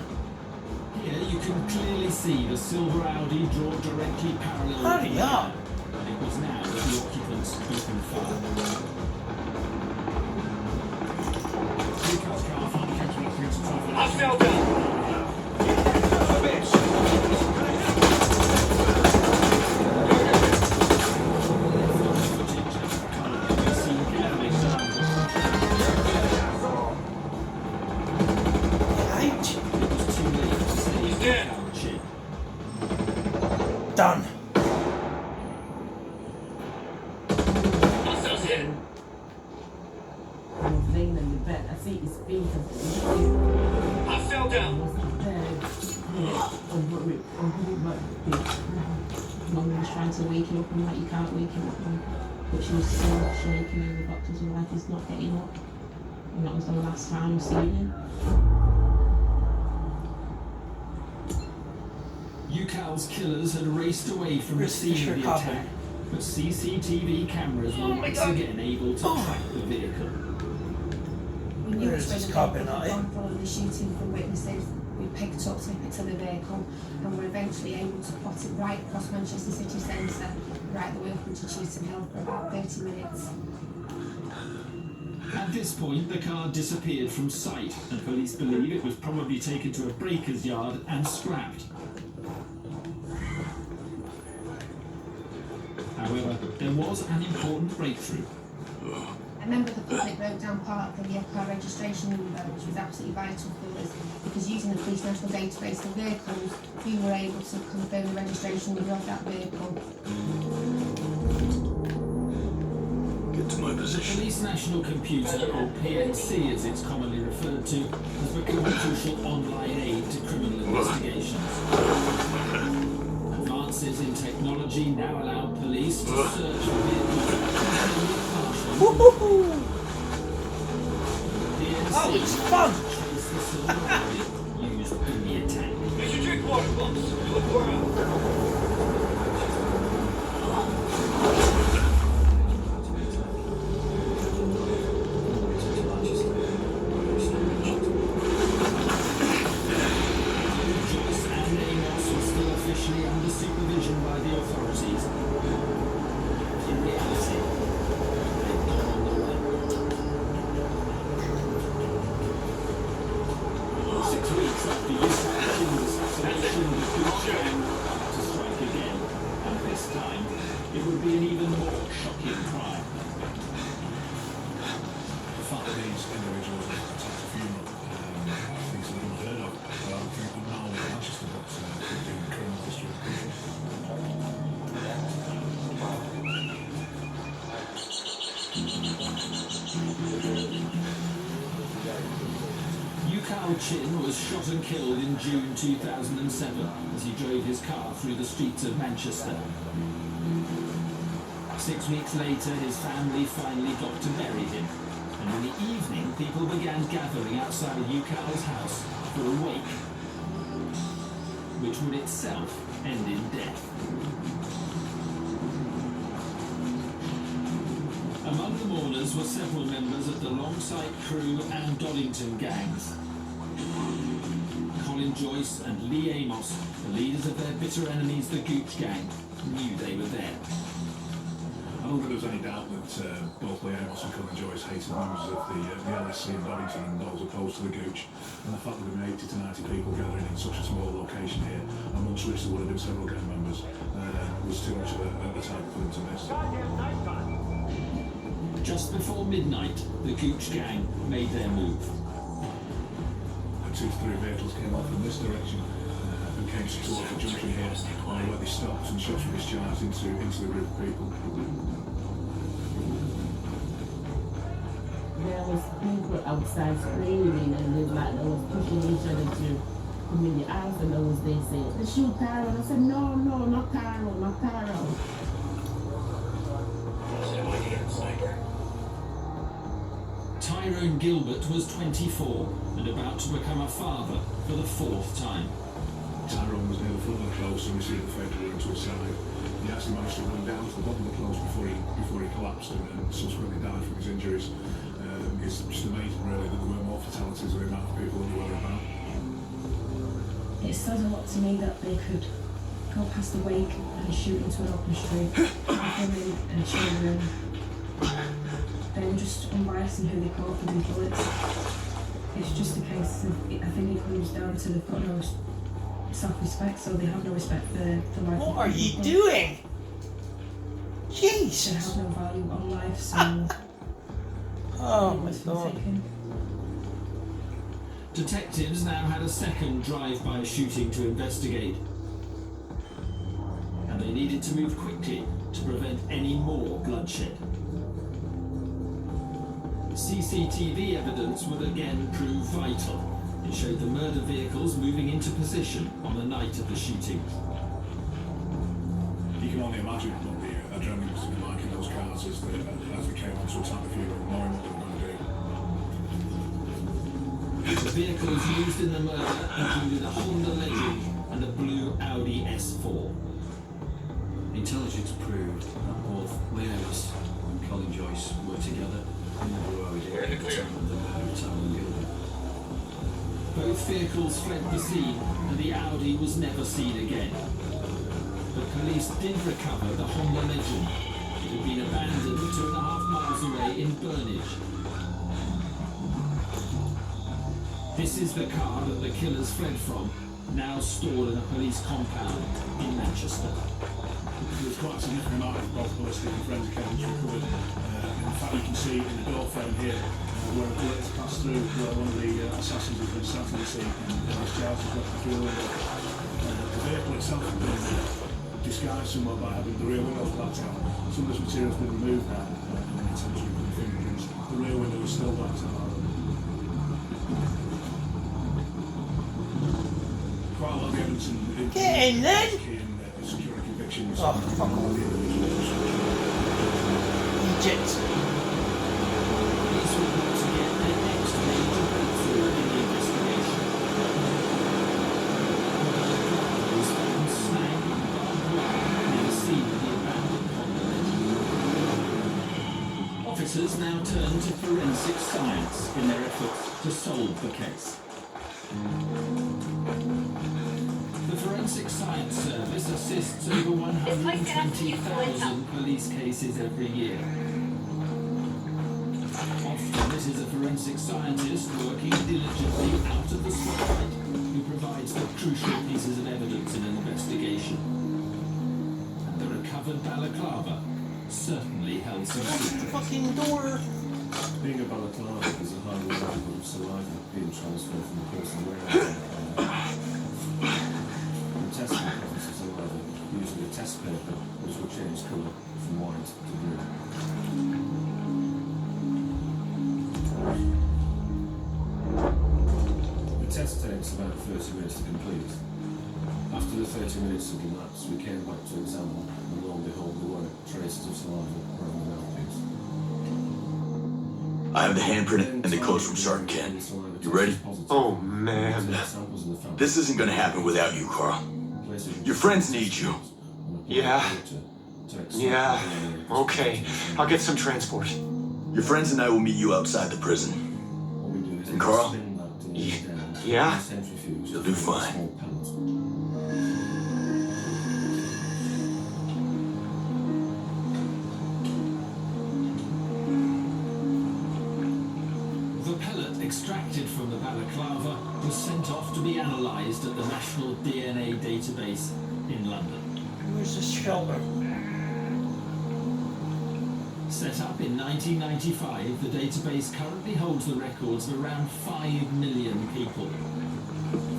Here you can clearly see the silver Audi draw directly parallel with Hurry the up. McGann. And it was now that the occupants opened fire. Recon's car finally came to an appearance of traffic. Hostile down. Done. Hostiles hit. I think it's been Hostile down. Mum was trying to wake him up and like you can't wake him up, but she was still shaking and the doctors were like he's not getting up, and that was the last time seeing him. UCAL's killers had raced away from the scene of the attack, but CCTV cameras were once again able to track the vehicle. We knew Where is which way this the car vehicle been had at, gone following the shooting from witnesses. We picked up snippets of the vehicle and were eventually able to plot it right across Manchester city centre, right the way up into Cheetham Hill for about 30 minutes. At this point, the car disappeared from sight, and police believe it was probably taken to a breaker's yard and scrapped. However, there was an important breakthrough. A member of the public wrote down part of the car registration number, which was absolutely vital for us, because using the police national database for vehicles, we were able to confirm the registration number of that vehicle. Get to my position. Police National Computer, or PNC as it's commonly referred to, has become a crucial online aid to criminal investigations. Advances in technology now allow police to search for vehicles. Oh, it's fun! Used in the attack. It's your drink water pumps. Look around. Under supervision by the authorities. In reality, they've gone on the run. 6 weeks after Yusu's assassination, the Gooch gang were about to strike again, and this time it would be an even more shocking crime. The fact that these individuals attacked a funeral, things that we've heard of, but I don't think that now in Manchester that's in criminal history of the country. Yukao Chin was shot and killed in June 2007 as he drove his car through the streets of Manchester. 6 weeks later, his family finally got to bury him, and in the evening, people began gathering outside Yukao's house for a wake, which would itself end in death. Among the mourners were several members of the Longsight Crew and Doddington gangs. Colin Joyce and Lee Amos, the leaders of their bitter enemies, the Gooch gang, knew they were there. I don't think there was any doubt that both Lee Amos and Colin Joyce hated members of the LSC in Doddington and those opposed to the Gooch. And the fact that there were 80 to 90 people gathering in such a small location here, amongst which there would have been several gang members, was too much of a target for them to miss. Just before midnight, the Gooch gang made their move. 2 to 3 vehicles came off in this direction and came towards the junction here, where they stopped and shots were discharged into the group of people. There was people outside screaming and they was pushing each other to come in the house, and they said, "They shoot Tyrone." I said, "No, not Tyrone, not Tyrone." Tyrone Gilbert was 24 and about to become a father for the 4th time. Tyrone was near the front of the close and received the fatal wound to his side. He actually managed to run down to the bottom of the close before he collapsed and subsequently died from his injuries. It's just amazing really that there weren't more fatalities or the amount of people that were about. It says a lot to me that they could go past the wake and shoot into an open street, women and children. They were just unbiased in who they caught for these bullets. It's just a case of, I think it comes down to they've got no self-respect, so they have no respect for life. What are you doing? Jesus! They have no value on life, so... Oh my God. Detectives now had a second drive-by shooting to investigate. And they needed to move quickly to prevent any more bloodshed. CCTV evidence would again prove vital. It showed the murder vehicles moving into position on the night of the shooting. You can only imagine what the adrenaline must have been like in those cars as they came on to attack the funeral, knowing what they were going to do. The vehicles used in the murder included a Honda Legend and a blue Audi S4. Intelligence proved that both Lee Amos and Colin Joyce were together in the blue Audi at the time of the murder of Tyrone Gilbert. Both vehicles fled the scene and the Audi was never seen again. But police did recover the Honda Legend. It had been abandoned 2.5 miles away in Burnage. This is the car that the killers fled from, now stored in a police compound in Manchester. There was quite a significant amount of both ballistic and forensic evidence recovered in the fact, you can see in the door frame here where a bullet has passed through, where one of the assassins has been sat on the seat and his trousers left through the window. The vehicle itself has been disguised somewhat by having the rear windows blacked out. Some of this material has been removed now in terms of the fingerprints. The rear window is still blacked out. Quite a lot of the evidence in Get in then! security convictions. Oh, fuck off. Egypt. Police were about to get their next major breakthrough in the investigation. The was found snagged in barbed wire near the scene of the abandoned Honda. Officers now turn to forensic science in their efforts to solve the case. The Forensic Science Service assists over 120,000 police cases every year. Often this is a forensic scientist working diligently out of the spotlight who provides the crucial pieces of evidence in an investigation. And the recovered balaclava certainly held some secrets. Fucking door! Being a balaclava is a high level of saliva being transferred from the person wearing it. The testing process of saliva using a test paper which will change colour from white to blue. The test takes about 30 minutes to complete. After the 30 minutes had elapsed, we came back to examine, and lo and behold, there were traces of saliva around the mouthpiece. I have the handprint and the codes from Sergeant Kent. You ready? Oh, man. This isn't gonna happen without you, Carl. Your friends need you. Yeah. Yeah. Okay. I'll get some transport. Your friends and I will meet you outside the prison. And Carl? Yeah? You'll do fine. Extracted from the balaclava was sent off to be analysed at the National DNA Database in London. Where's the shelter? Set up in 1995, the database currently holds the records of around 5 million people.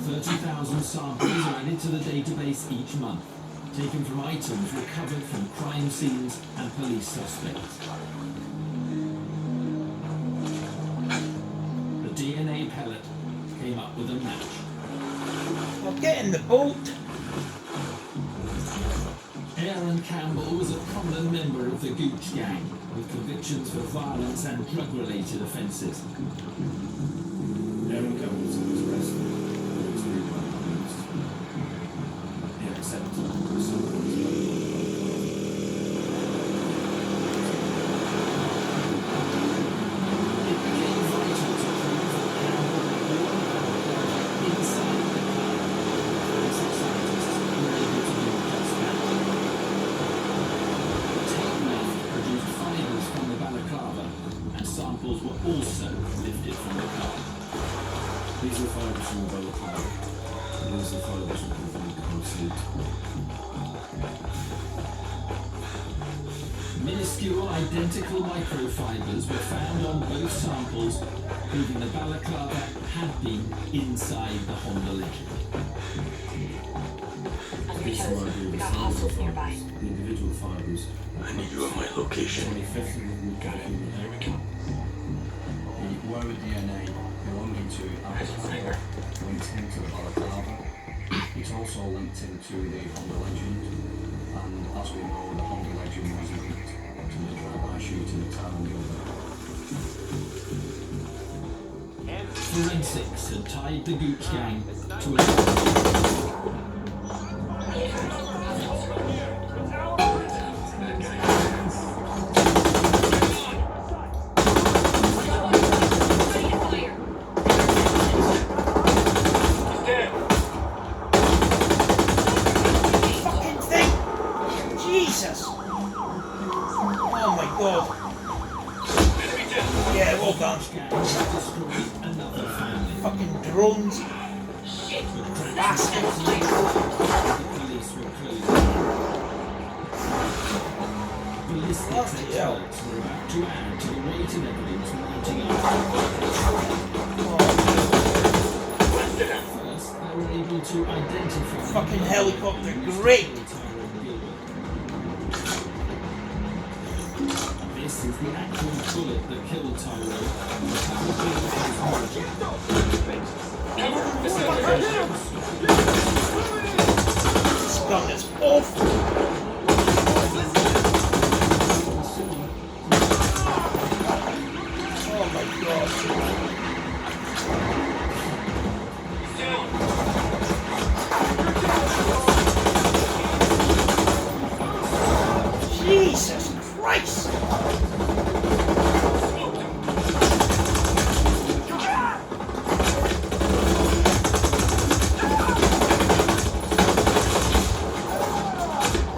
30,000 samples are added to the database each month, taken from items recovered from crime scenes and police suspects. DNA pellet came up with a match. Well, get in the boat! Aaron Campbell was a prominent member of the Gooch Gang, with convictions for violence and drug-related offences. Aaron Campbell was arrested. He was released. He accepted the sum also lifted from the car. These are fibers from the balaclava, and these are fibers from the car seat. Minuscule identical microfibers were found on both samples, proving the balaclava had been inside the Honda Legend. These are the hostels nearby. The individual fibers. I need you at my location. Here we go. The wire DNA belonging to Alexander linked into the balaclava. It's also linked into the Honda Legend, and as we know, the Honda Legend was linked to the drive-by shooting at Forensics had tied the Gooch Gang to a... Fucking drones. Bastards. ballistics experts were about to add to the weight of evidence mounting up. First, they were able to identify fucking helicopter, great! This is the actual bullet that killed Tyrone. This gun is awful! Oh my god. Jesus Christ!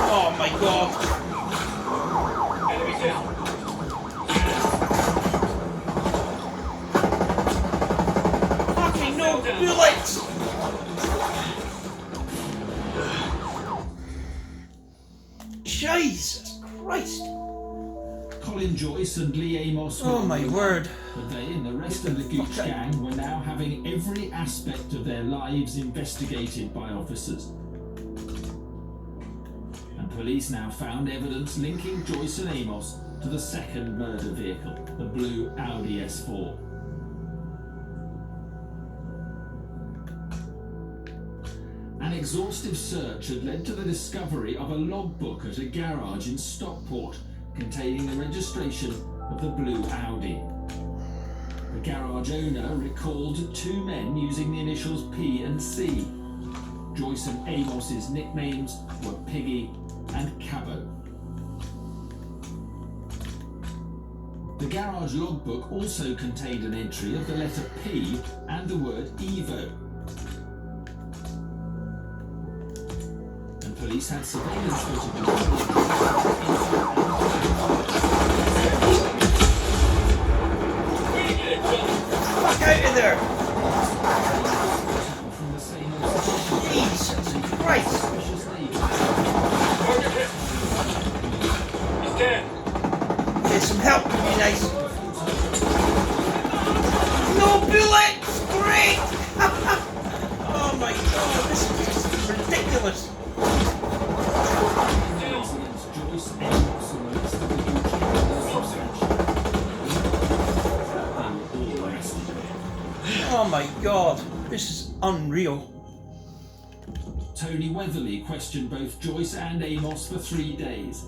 Oh my god! Fucking no bullets! Jesus Christ! Colin Joyce and Lee Amos were Oh my word! But they and the rest of the Gooch gang were now having every aspect of their lives investigated by officers. And police now found evidence linking Joyce and Amos to the second murder vehicle, the blue Audi S4. An exhaustive search had led to the discovery of a logbook at a garage in Stockport containing the registration of the blue Audi. The garage owner recalled two men using the initials P and C. Joyce and Amos's nicknames were Piggy and Cabo. The garage logbook also contained an entry of the letter P and the word Evo. And police had surveillance footage of Fuck out of there! Jesus Christ! He's dead. Get some help would be nice. No bullets! Great! Oh my god, this is just ridiculous. Oh my god, this is unreal. Tony Weatherly questioned both Joyce and Amos for 3 days.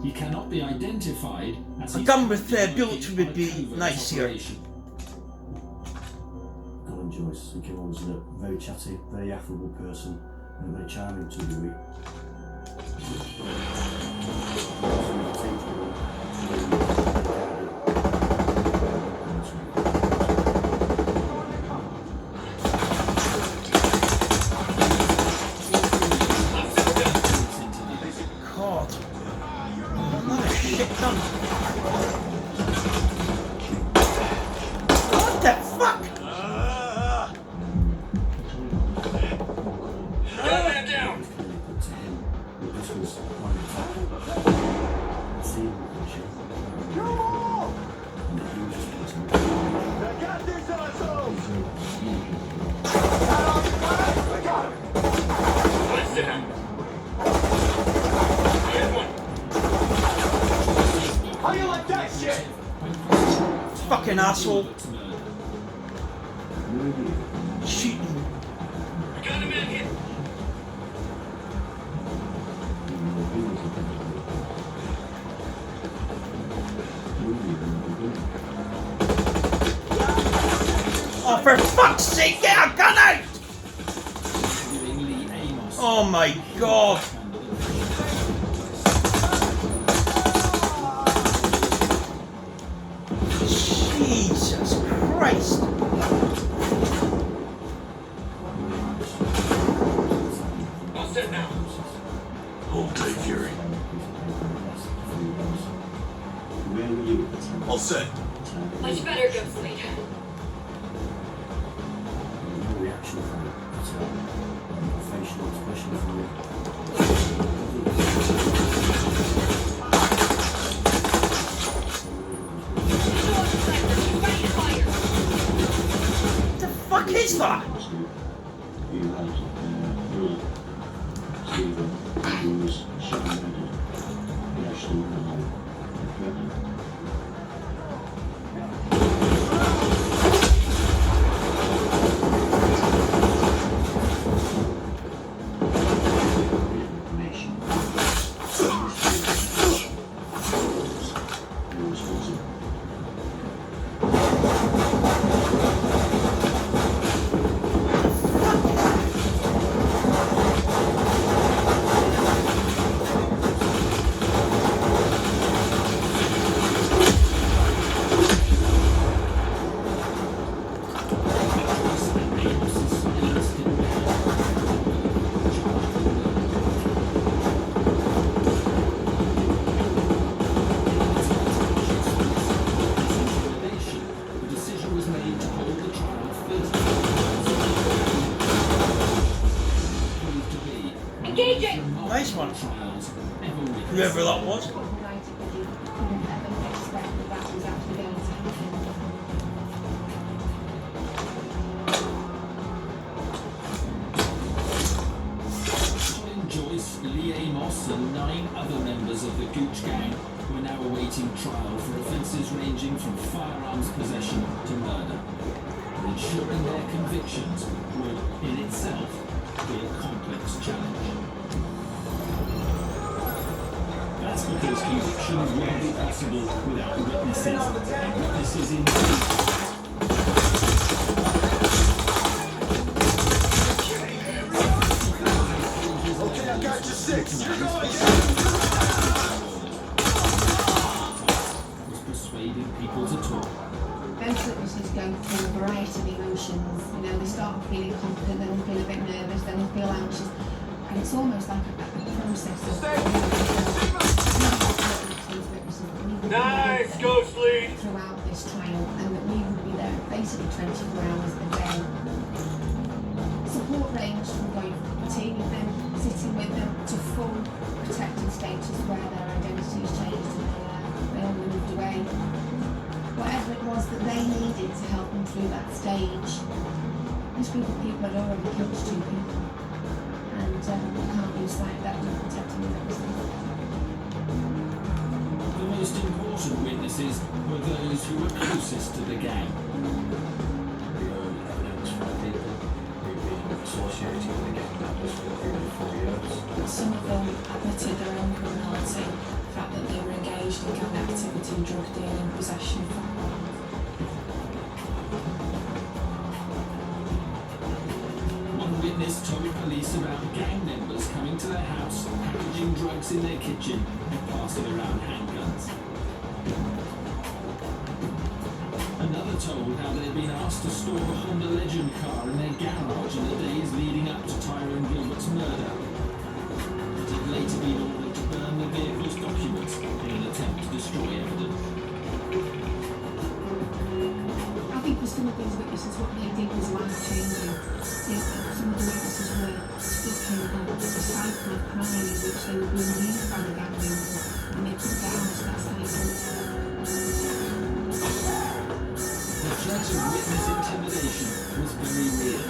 He cannot be identified as A gun with bullets would be nice here. Colin Joyce, he came on as a very chatty, very affable person and very charming to be with. God. Another shit gun. What the fuck? Man down. I got this asshole! I got him! Let's sit down. How you like that shit? Fucking asshole. Shooting. I got him in here. Oh, for fuck's sake, get a gun out! Oh my god. Jesus Christ. I'll sit now. Hold tight, Fury. All set. Much better, Ghost Leader. No reaction from it at all. No facial expression from it. fuck is that? He had brother, Stephen, who was shot and murdered. He actually went home. Nice one. Whoever that was. Joyce, Lee Amos and 9 other members of the Gooch gang were now awaiting trial for offences ranging from firearms possession to murder. And ensuring their convictions would, in itself, be a complex challenge. That's because convictions won't be possible without witnesses, and witnesses indeed. Okay, I got you 6. You're going was persuading people to talk. Those witnesses go through a variety of emotions. You know, they start feeling confident, then they feel a bit nervous, then they feel anxious. And it's almost like a process of... Nice, Ghost Lead! ...throughout this trial, and that we would be there basically 24 hours a day. Support ranged from going for tea with them, sitting with them, to full protected status where their identities changed and they all moved away. Whatever it was that they needed to help them through that stage. This group of people had already killed 2 people. And we can't lose sight of that and protect them with everything. The most important witnesses were those who were closest to the gang. We heard evidence from people who've been associated with the gang members for a period of 4 years. Some of them admitted their own criminality, the fact that they were engaged in gang activity, drug dealing, possession of firearms. One witness told police about gang members coming to their house, packaging drugs in their kitchen and passing around handguns. Another told how they had been asked to store a Honda Legend car in their garage in the days leading up to Tyrone Gilbert's murder. It had later been ordered to burn the vehicle's documents in an attempt to destroy evidence. I think for some of these witnesses, what they did was life-changing. Some of the witnesses were stuck in a cycle of crime in which they were being used by the gang members and they couldn't get out of that cycle. The threat of witness intimidation was very real.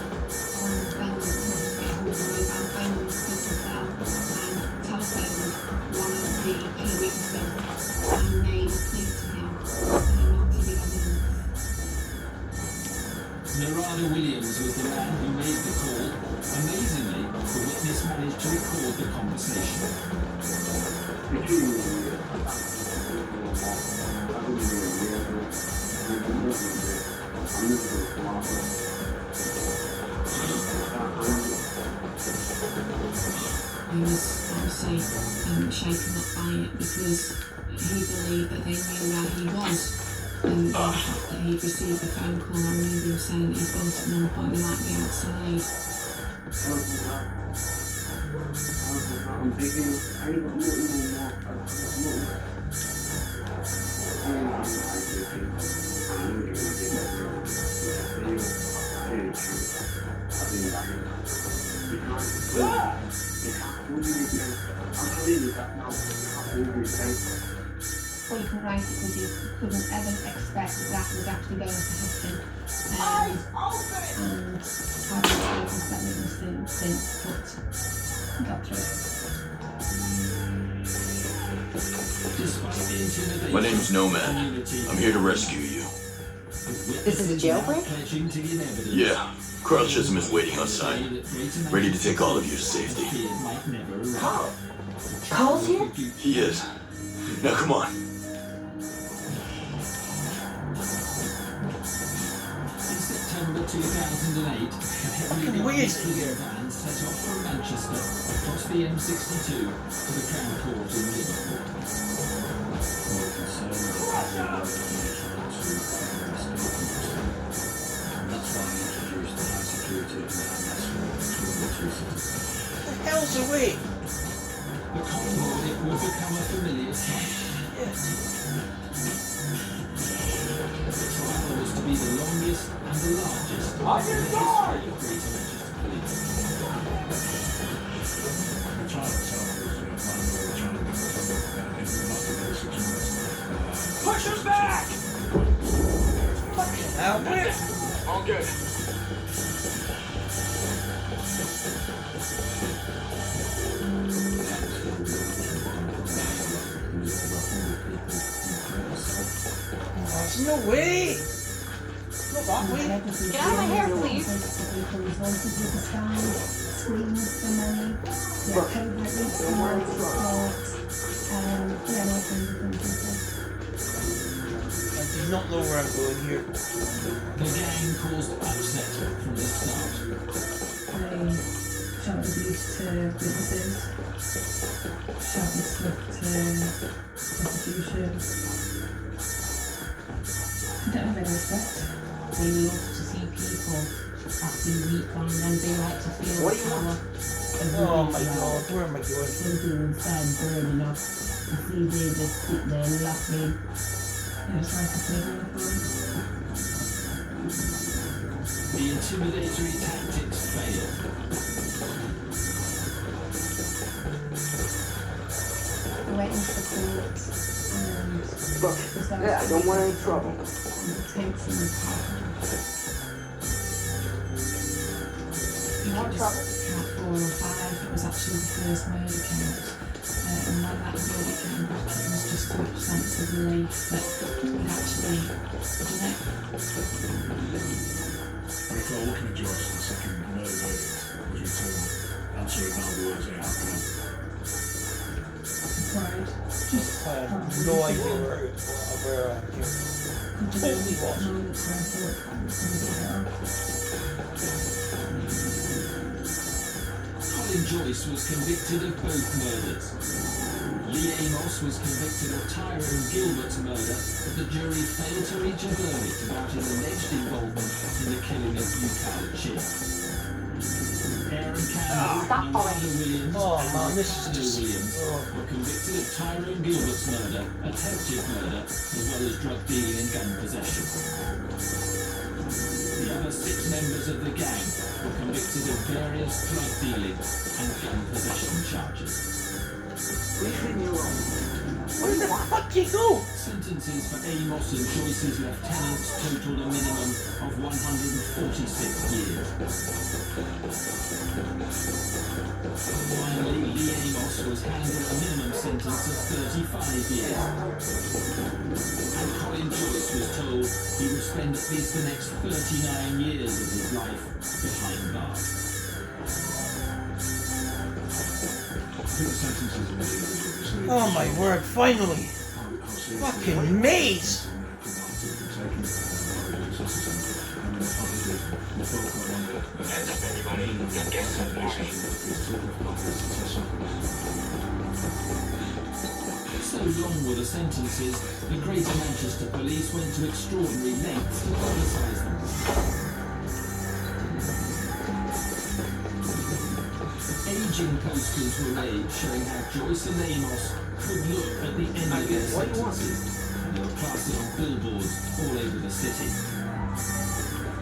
Narada Williams was the man who made the call. Amazingly, the witness managed to record the conversation. He was obviously shaken up by it because he believed that they knew where he was. And the fact that he'd received a phone call, I remember him saying he thought at one point we might be outside. I'm thinking, I don't know. Well, you can write it because you couldn't ever expect that that was actually going to happen. since, but I got through it. My name's Nomad. I'm here to rescue you. This is a jailbreak? Yeah. Carl Chisholm is waiting outside, ready to take all of you to safety. Carl? Carl's here? He is. Now come on. September 2008, a heavily guarded prison van set off from Manchester across the M62 to the Crown Court in Liverpool. That's why I introduced the high security and What the hell's away? The convoy will become a familiar sight. The trial was to be the longest and the largest in the history of Greater Manchester Police. The trial itself was Push him back! Now where? All good. There's no way! Not that way. Get out of my hair, please. I do not know where I'm going here. The gang caused upset from the start. They shouted abuse to witnesses, shouted stuff to prosecution. I don't have any respect. They love to see people acting weak on them. They like to feel What the power. Oh my god, where am I going? Something inside burning up. You see they just sit there laughing. It was like a playground for them. The intimidatory tactics failed. I went into the court Look, I don't want any trouble. and the tension was happening. You want trouble? Count 4 or 5, it was actually the first murder count. And when that verdict came back, it was just a sense of relief that we'd actually done it. I recall looking at Joyce the second murder verdict was returned, answering now the words I have now. Pride. I have no idea where I'm here. Totally lost. Moments where I thought I was going to get it off. Colin Joyce was convicted of both murders. Lee Amos was convicted of Tyrone Gilbert's murder, but the jury failed to reach a verdict about his alleged involvement in the killing of Buchanan Chin. Aaron Campbell, Amanda Williams, and Ricardo Williams were convicted of Tyrone Gilbert's murder, attempted murder, as well as drug dealing and gun possession. The other 6 members of the gang were convicted of various drug dealing and gun possession charges. Please leave me alone. Where the fuck you go? Sentences for Amos and Joyce's lieutenants totaled a minimum of 146 years. Finally, Lee Amos was handed a minimum sentence of 35 years. And Colin Joyce was told he would spend at least the next 39 years of his life behind bars. Oh my word, finally! Fucking maze! So long were the sentences, the Greater Manchester Police went to extraordinary lengths to publicise them. Aging posters were made showing how Joyce and Amos could look at the end of their sentences, and they were plastered on billboards all over the city.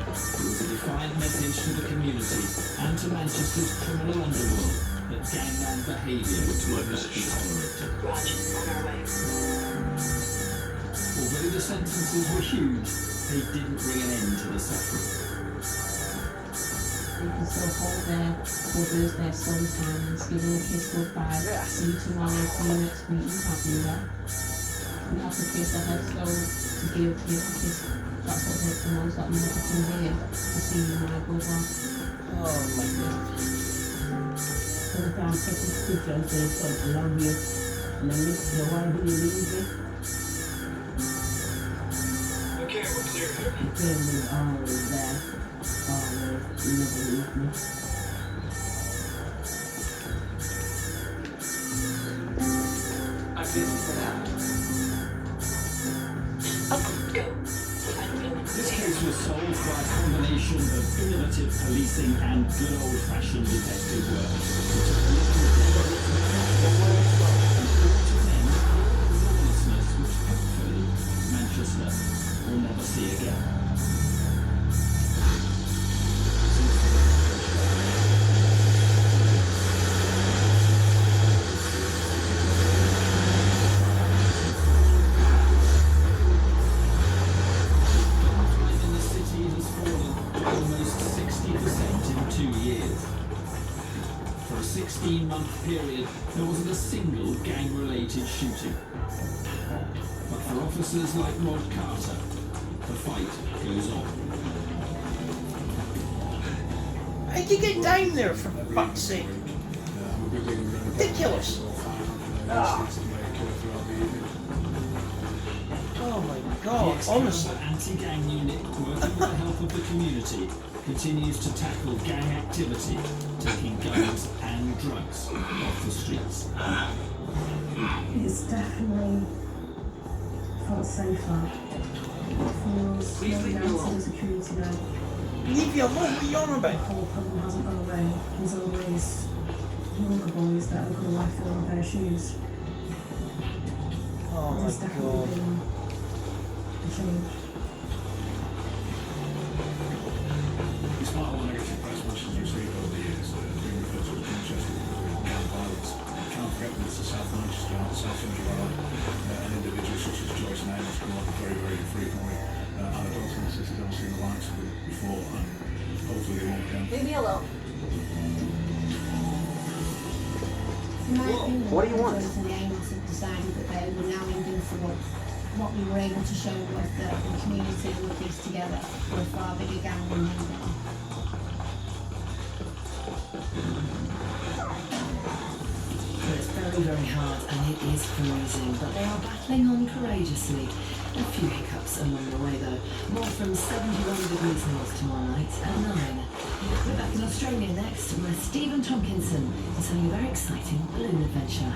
It was a defiant message to the community and to Manchester's criminal underworld that gangland behaviour was not to be tolerated. Although the sentences were huge, they didn't bring an end to the suffering. still hold their brothers, their son's hands, giving a kiss goodbye. See you tomorrow, see you next week. You can't do that. You have to kiss a headstone to give a kiss. That's what hurts the most, that you have to come here to see my brother. Oh my God. Every time I take this picture and say, son, I love you. And then your wife really leaves me. Okay, we're clear here. The pain was always there. Always. You never leave me. I'm busy for now. This case was solved by a combination of innovative policing and good old-fashioned detective work. It took a little lawlessness, which hopefully Manchester will never see again. For a 16-month period, there wasn't a single gang-related shooting. But for officers like Rod Carter, the fight goes on. How'd you get down there, for fuck's sake? Ridiculous. Oh my God, honestly. The anti-gang unit, working with the help of the community, continues to tackle gang activity, taking guns and drugs off the streets. It's definitely felt safer. It feels slowing down to the security now. Leave you alone, what are you on The about? whole problem hasn't gone away. There's always younger boys that are going to wife fill on their shoes. Oh my There's definitely God. been a change. Despite all the negative press messages received over the years, being referred to as Manchester because of gang violence, I can't forget that it's the South Manchester and the South Central Valley, and individuals such as Joyce and Amos come up very, very frequently. And I don't think the city's ever seen the likes of them before, and hopefully they won't again. Leave me alone. What do you want? Joyce and Amos have decided that they were now invincible. What we were able to show was that the community would piece together for a far bigger gang than they were. It's very, very hard and it is freezing, but they are battling on courageously. A few hiccups along the way though. More from 71 degrees north tomorrow night at 9. We're back in Australia next with Stephen Tompkinson to tell you a very exciting balloon adventure.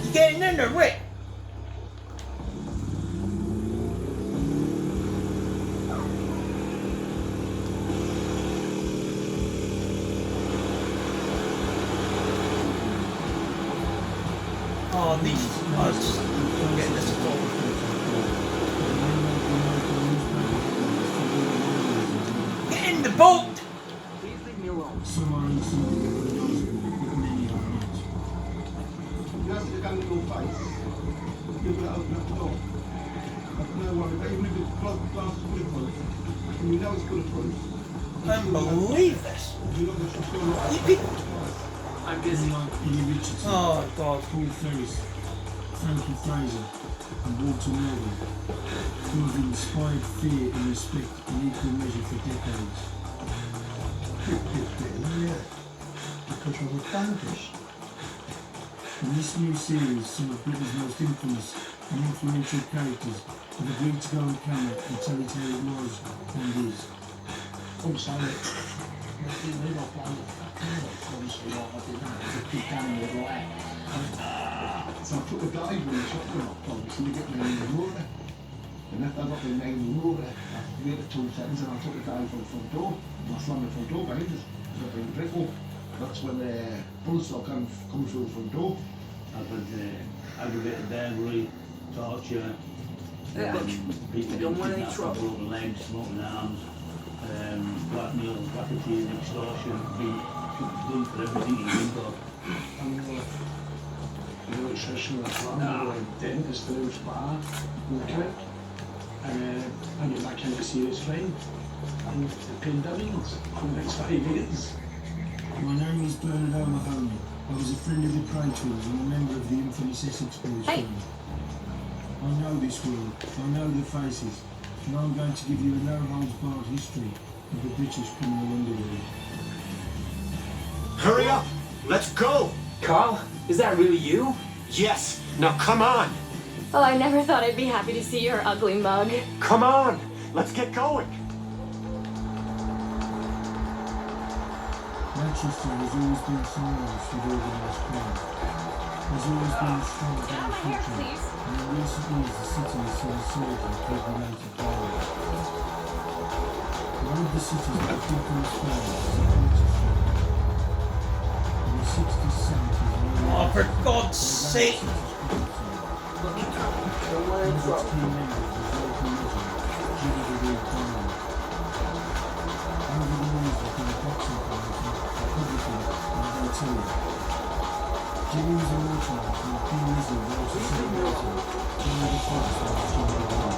You getting in there, Rick? Oh, these us getting this forward. Get in the boat! Please leave me alone. You have to go in your face. You're going to open up the door. No worry, but even if it's glass is bulletproof, and you know it's bulletproof. I can't believe this. You're not going to shut your light. You people. I'm busy. Oh God. Paul Ferris, Frankie Fraser, and Walter Morgan, who have inspired fear and respect in equal measure for decades. Yeah, because I was vanquish. In this new series, some of Britain's most infamous and influential characters have agreed to go on camera and tell it how it was and is. I'm sorry. So I took the dive with the shotgun up on so they get me in the water. And after I got me in the water, I waited 2 seconds and I took the dive from the front door. And I slammed the front door behind us. I got in the brick hole. That's when the bullets all come through the front door. I've had aggravated burglary, torture, people Don't want any kidnapped, trouble. broken legs, broken arms, blackmail, racketeering, extortion, been done for everything you think of. And you know, nutrition, like dentist, the spa, okay? And you're making a serious friend. And they're paying dividends for the next 5 years. My name is Bernard O'Mahony. I was a friend of the Praetors and a member of the infamous Essex Boys family. I know this world, I know the faces, and I'm going to give you a no-holds-barred history of the British criminal underworld. Hurry up! Let's go! Carl, is that really you? Yes! Now come on! Oh, I never thought I'd be happy to see your ugly mug. Come on! Let's get going! Manchester has always been synonymous with organised crime. There's always been a strong gang culture, and in recent years the city has seen a surge in drug-related violence. One of the city's most infamous crimes is the Clancy shooting. In the 60s, 70s, and early Oh, for God's sake! One of its key members was local legend, Recon. Over the years, there's been a boxing promoter, Republican, and Voteria. Jimmy was a waterman from the Queen Lizzie rose to celebrity. Jimmy the Fox was Jimmy the Dog.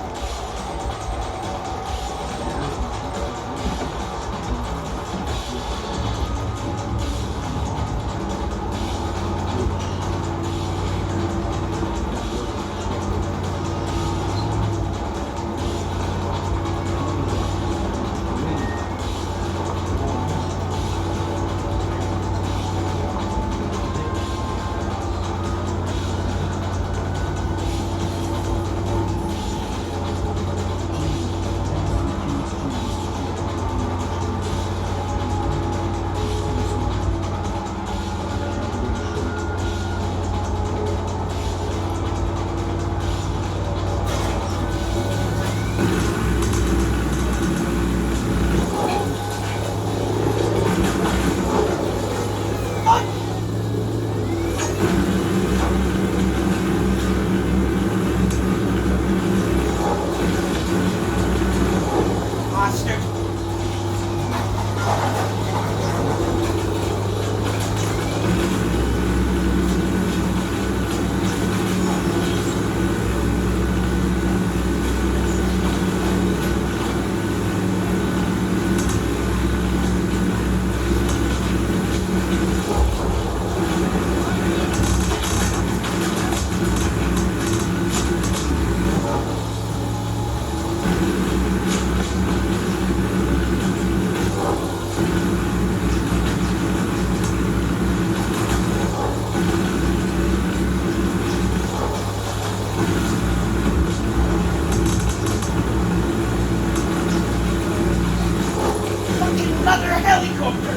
Another helicopter!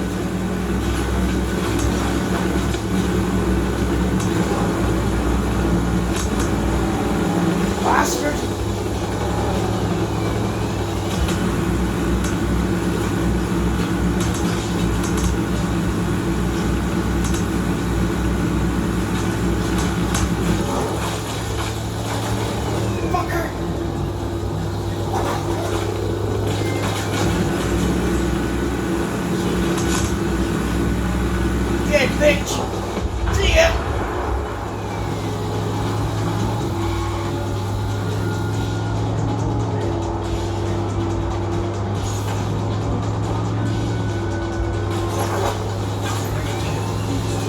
Bastard! Bitch! See ya!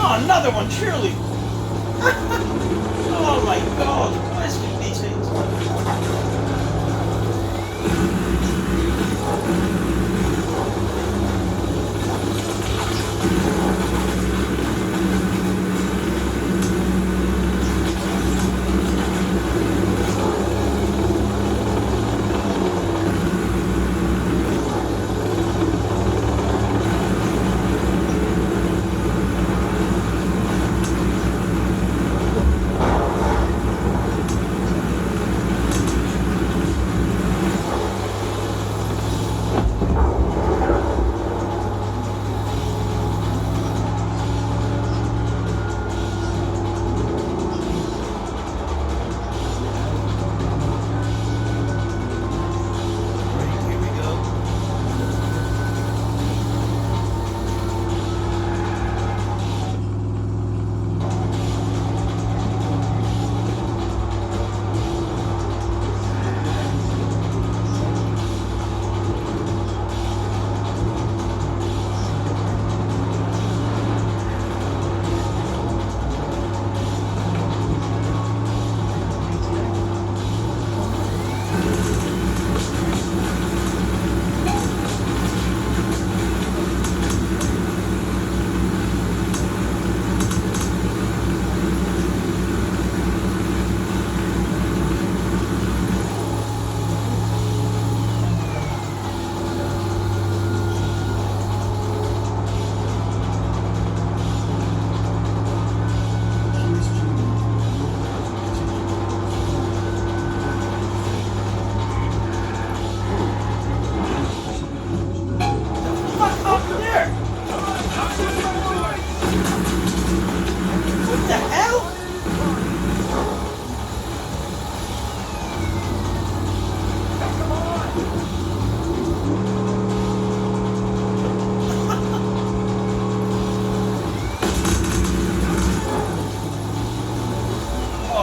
Oh, another one, surely! Oh my God! What is with these things?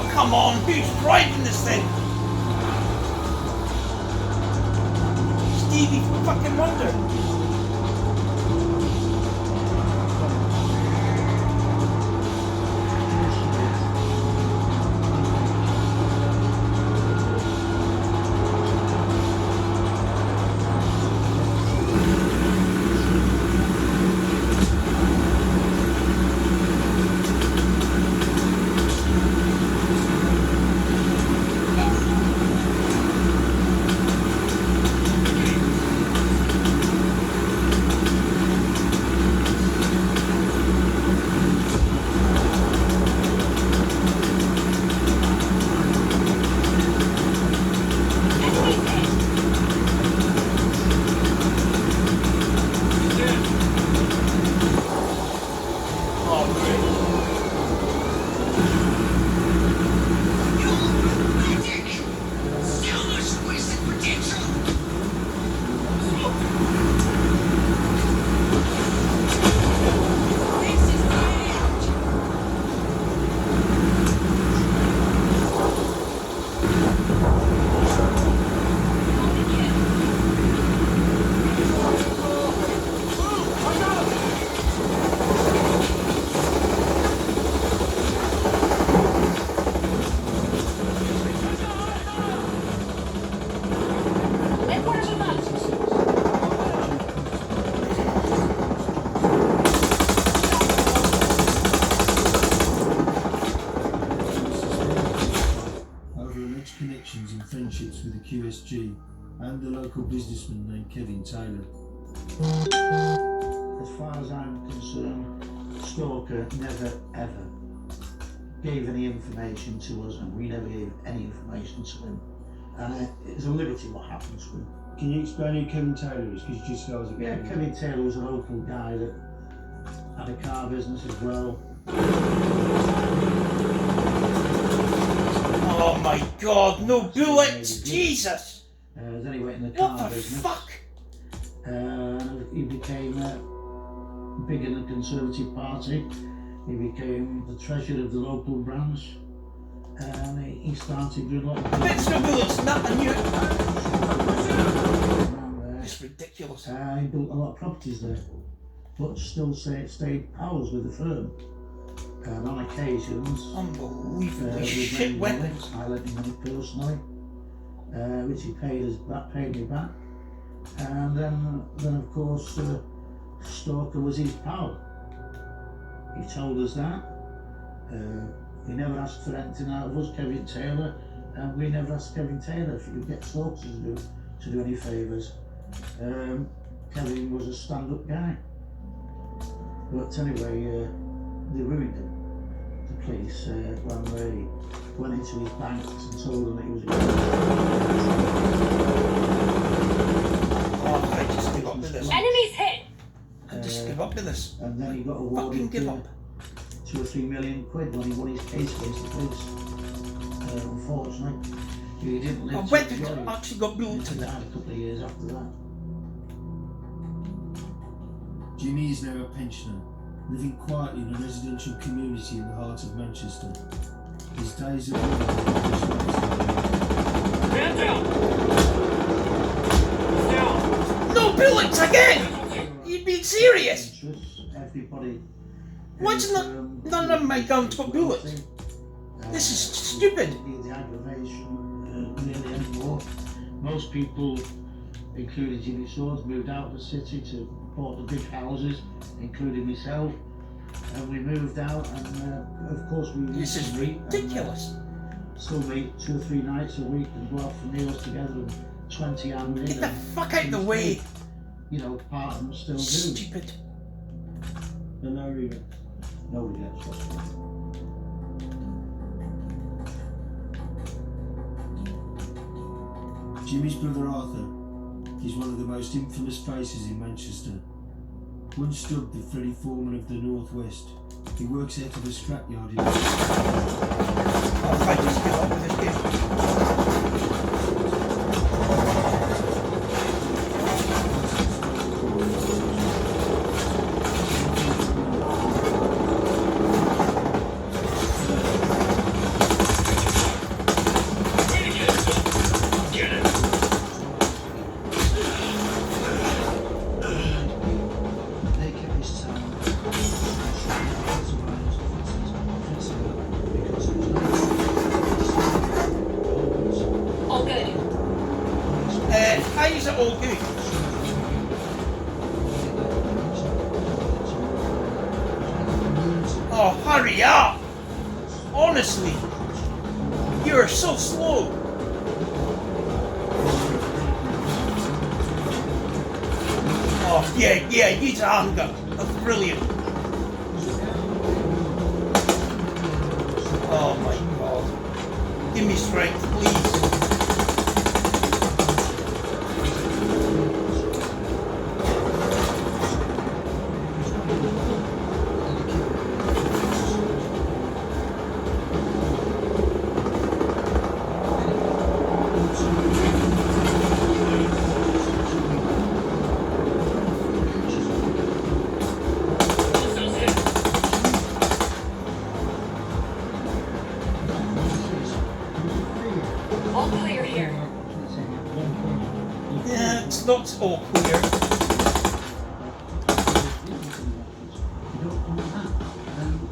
Oh, come on, who's driving this thing? Stevie fucking Wonder. Connections and friendships with the QSG and the local businessman named Kevin Taylor. As far as I'm concerned, Stalker never ever gave any information to us, and we never gave any information to him. And it's a liberty what happens to him. Can you explain who Kevin Taylor is? Because you just said Yeah, Kevin Taylor was a local guy that had a car business as well. Oh my god, no bullets! Jesus! Then he went in the car what the business. fuck? He became big in the Conservative Party. He became the treasurer of the local branch. And he started doing a lot of... It's no bullets, not I knew it. It's ridiculous. He built a lot of properties there, but still stayed powers with the firm. And on occasions, unbelievably shit weapons. I lent him money personally, which he paid me back. And then of course, Stalker was his pal. He told us that. He never asked for anything out of us, Kevin Taylor, and we never asked Kevin Taylor if he could get Stalker to do any favours. Kevin was a stand-up guy. But anyway, they ruined him, the police, when they went into his bank and told him that he was oh, I just give up with this. Enemies hit! I just give up with this. And then he got awarded 2 or 3 million quid when he won his case against the police. Unfortunately, he didn't live to enjoy it. Actually got built to that a couple of years after that. Jimmy is now a pensioner, living quietly in a residential community in the heart of Manchester. His days of work Hands down! No bullets again! You'd be serious! Everybody. Why's none of my guns got bullets? This is stupid. The aggravation really anymore. Most people, including Jimmy Swords, moved out of the city to bought the big houses, including myself, and we moved out, and of course we this is ridiculous. Still meet 2 or 3 nights a week and go out for meals together, and 20 and get the fuck out of the way. You know, part of them still do. Stupid. And no regrets. No regrets whatsoever. Jimmy's brother Arthur is one of the most infamous faces in Manchester. Once dubbed the Freddie Foreman of the Northwest, he works out of a scrapyard in I just give up with this game. all good? Oh, hurry up! Honestly, you're so slow. Oh, yeah, use anger. That's brilliant. Oh my god. Give me strength, please. All clear here. Yeah, it's not all clear.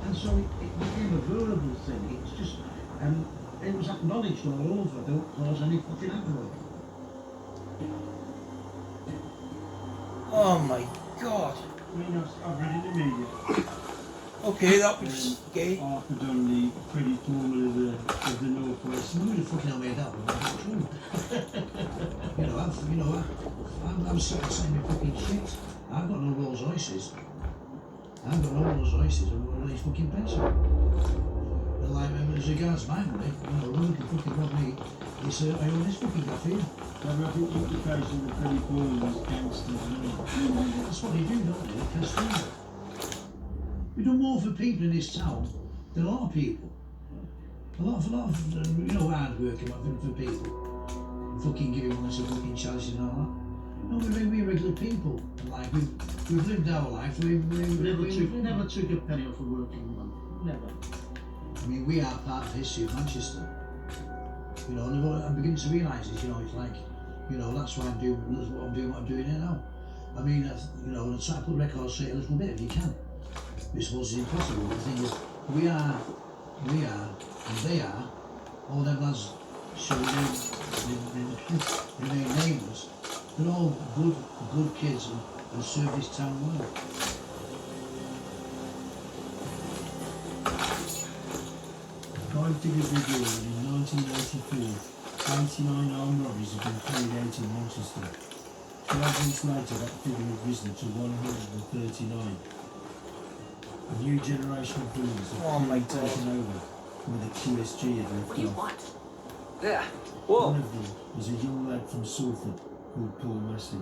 And so it became a verbal thing. It's just, it was acknowledged all over. Don't cause any fucking aggro. Oh my god. I mean, I've read it in the media. Okay, that was gay. Arthur Donnelly, pretty foreman of the Northwest. Who the fucking hell made that one? That's true. I'm sort of saying my fucking shit. I've got no Rolls Royces. I've got no Rolls Royces and one of these fucking pencils. And like, as regards my money, who can fucking rob me? It's I own this fucking gaff here. I think the implication of pretty foreman was gangsters. That's what they do, don't they? They can steal it. We do more for people in this town than a lot of people. A lot of hard working for people. And fucking giving one some fucking challenges and all that. No, we're regular people. And like we've lived our life. We never took a penny off a working man. Never. I mean, we are part of the history of Manchester. And I'm beginning to realise this. It's like, that's why I'm doing what I'm doing here now. I mean, and try to put records straight a little bit if you can. Which was impossible. The thing is, we are, and they are, all them lads shall remain nameless. They're all good kids and serve this town well. 5 figures revealed that in 1994, 99 armed robberies have been carried out in Manchester. 12 months later, that figure has risen to 139. A new generation of bullies have taken over with the QSG at left. What do you want? Yeah. Whoa. One of them was a young lad from Salford called Paul Massey.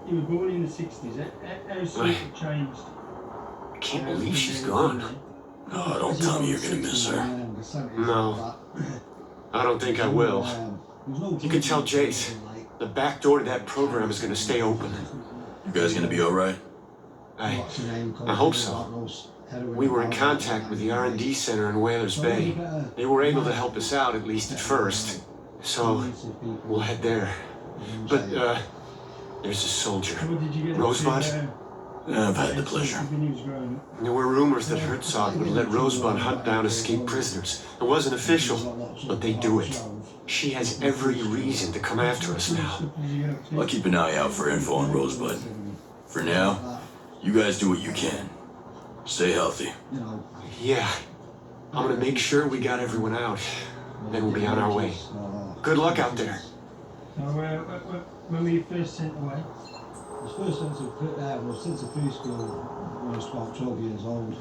He was born in the 60s. How Salford changed. I can't believe she's gone. Oh, don't tell me you're gonna miss her. No. I don't think I will. You can tell Jace. The back door to that program is gonna stay open. You guys gonna be alright? I hope so. We were in contact with the R&D center in Whalers Bay. They were able to help us out, at least at first. So, we'll head there. But, there's a soldier. Rosebud? I've had the pleasure. There were rumors that Herzog would let Rosebud hunt down escaped prisoners. It wasn't official, but they do it. She has every reason to come after us now. I'll keep an eye out for info on Rosebud. For now, you guys do what you can. Stay healthy. Yeah. I'm gonna make sure we got everyone out. Then we'll be on our way. Good luck out there. So, when we first sent away? I was first sent to preschool when I was about 12 years old.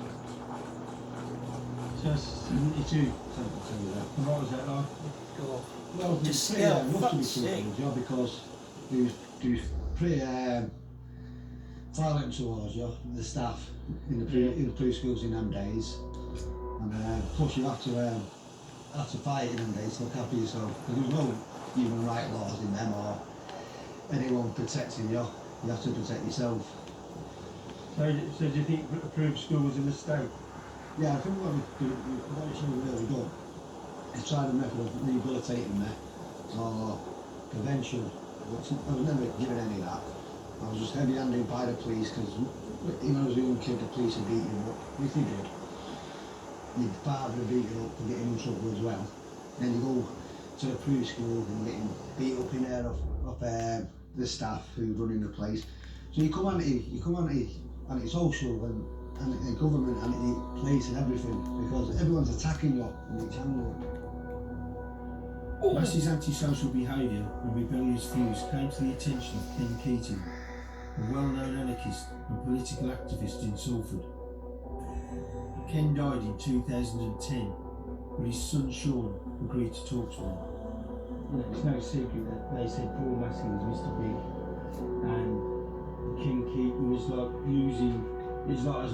So, 72. And what was that like? Well, just because he was pretty violent towards you, the staff in the preschools in them days, and plus you have to fight in them days to look after yourself. There was no human rights laws in them or anyone protecting you. You have to protect yourself. So do you think approved school was a mistake? Yeah, I think what we should have really done is try the method of rehabilitating me or prevention. I was never given any of that. I was just heavy-handed by the police because even as a young kid, the police would beat you up. If you did, your father would beat you up for getting in trouble as well. Then you go to the preschool and getting beat up in there of the staff who running the place. So you come on to and it's social and the government and the police and everything, because everyone's attacking you on each angle. Mass's antisocial behaviour and rebellious views came to the attention of Ken Keating, a well-known anarchist and political activist in Salford. Ken died in 2010, but his son Sean agreed to talk to him. It's no secret that they said Paul Massey was Mr. Big, and Ken Keating was like using, it's like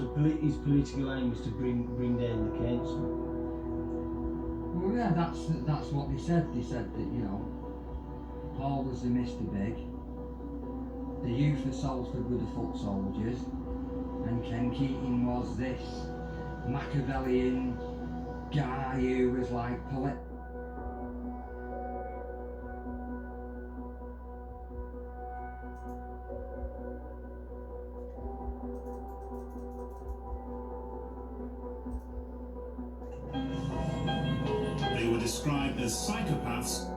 his political aim was to bring down the council. Well, yeah, that's what they said. They said that, you know, Paul was the Mr. Big, the youth of Salford were the foot soldiers, and Ken Keating was this Machiavellian guy who was like They were described as psychopaths.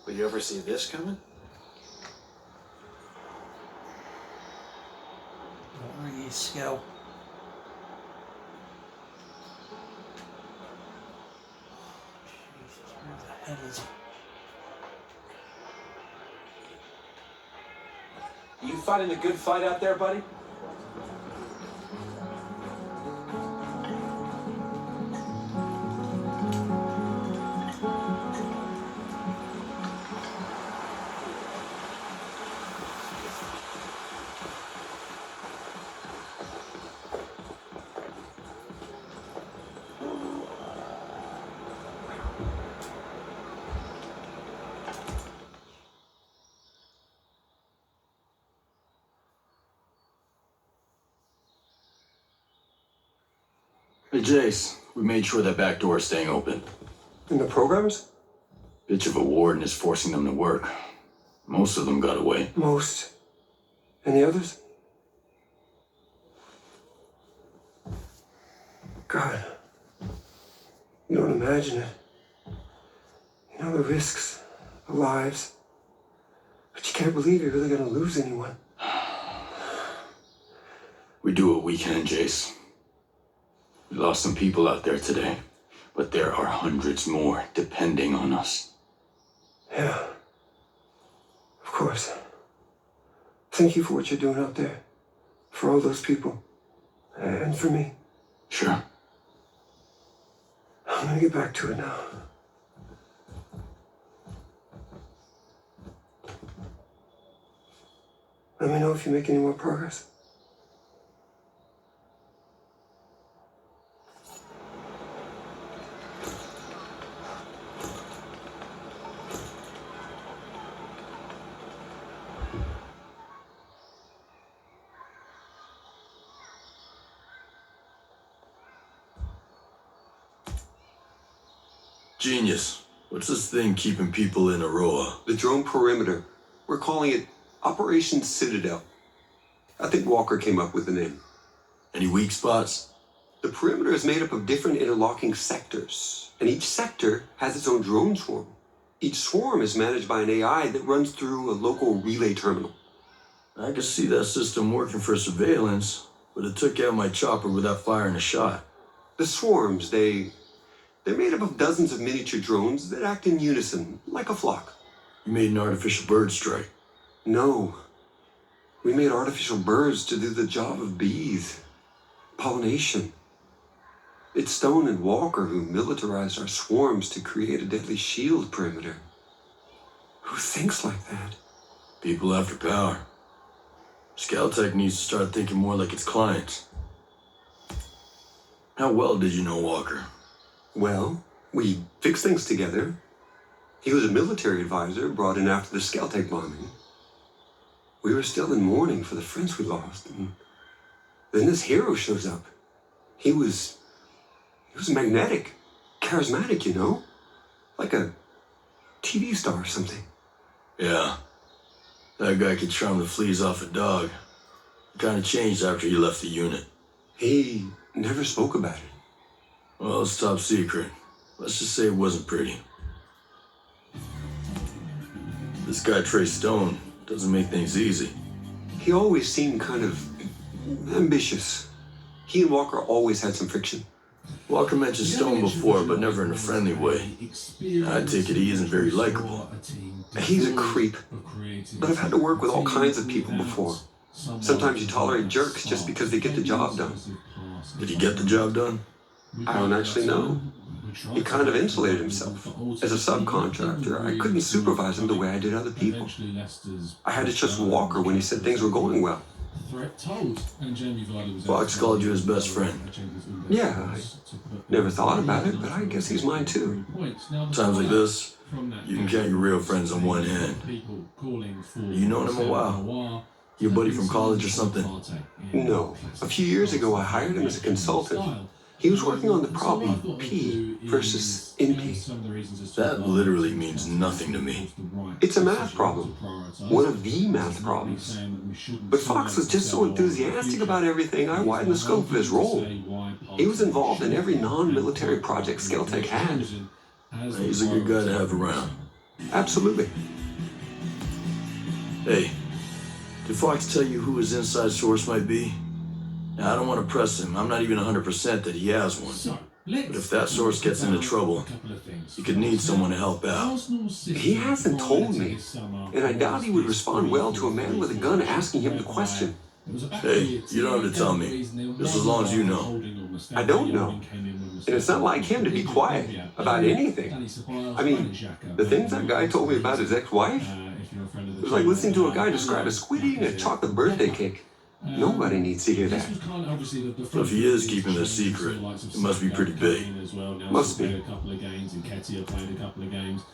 Will you ever see this coming? Look at his skill. Jesus, where the hell is he? You fighting a good fight out there, buddy? Hey, Jace, we made sure that back door is staying open. And the programmers? Bitch of a warden is forcing them to work. Most of them got away. Most. And the others? God. You don't imagine it. You know the risks, the lives. But you can't believe you're really gonna lose anyone. We do what we can, Jace. We lost some people out there today, but there are hundreds more depending on us. Yeah. Of course. Thank you for what you're doing out there. For all those people. And for me. Sure. I'm gonna get back to it now. Let me know if you make any more progress. Genius. What's this thing keeping people in Aroa? The drone perimeter. We're calling it Operation Citadel. I think Walker came up with the name. Any weak spots? The perimeter is made up of different interlocking sectors, and each sector has its own drone swarm. Each swarm is managed by an AI that runs through a local relay terminal. I could see that system working for surveillance, but it took out my chopper without firing a shot. The swarms, they're made up of dozens of miniature drones that act in unison, like a flock. You made an artificial bird strike. No. We made artificial birds to do the job of bees. Pollination. It's Stone and Walker who militarized our swarms to create a deadly shield perimeter. Who thinks like that? People after power. Scaltech needs to start thinking more like its clients. How well did you know Walker? Well, we fixed things together. He was a military advisor brought in after the Scaltech bombing. We were still in mourning for the friends we lost, and then this hero shows up. He was magnetic, charismatic, you know? Like a TV star or something. Yeah. That guy could charm the fleas off a dog. Kind of changed after he left the unit. He never spoke about it. Well, it's top secret. Let's just say it wasn't pretty. This guy, Trey Stone, doesn't make things easy. He always seemed kind of ambitious. He and Walker always had some friction. Walker mentioned Stone before, but never in a friendly way. I take it he isn't very likable. He's a creep. But I've had to work with all kinds of people before. Sometimes you tolerate jerks just because they get the job done. Did he get the job done? I don't actually know. He kind of insulated himself. As a subcontractor, I couldn't supervise him the way I did other people. I had to trust Walker when he said things were going well. Fox called you his best friend. Yeah, I never thought about it, but I guess he's mine too. Times like this, you can count your real friends on one hand. You known him a while? Your buddy from college or something? No. A few years ago, I hired him as a consultant. He was working on the problem P versus NP. That literally means nothing to me. It's a math problem. One of the math problems. But Fox was just so enthusiastic about everything, I widened the scope of his role. He was involved in every non-military project Skeltec had. He's a good guy to have around. Absolutely. Hey, did Fox tell you who his inside source might be? Now, I don't want to press him. I'm not even 100% that he has one. But if that source gets into trouble, he could need someone to help out. He hasn't told me, and I doubt he would respond well to a man with a gun asking him the question. Hey, you don't have to tell me, just as long as you know. I don't know. And it's not like him to be quiet about anything. I mean, the things that guy told me about his ex-wife, it was like listening to a guy describe a squid eating a chocolate birthday cake. Nobody needs to hear that. But if he is keeping it a secret, it must be pretty big. Must be.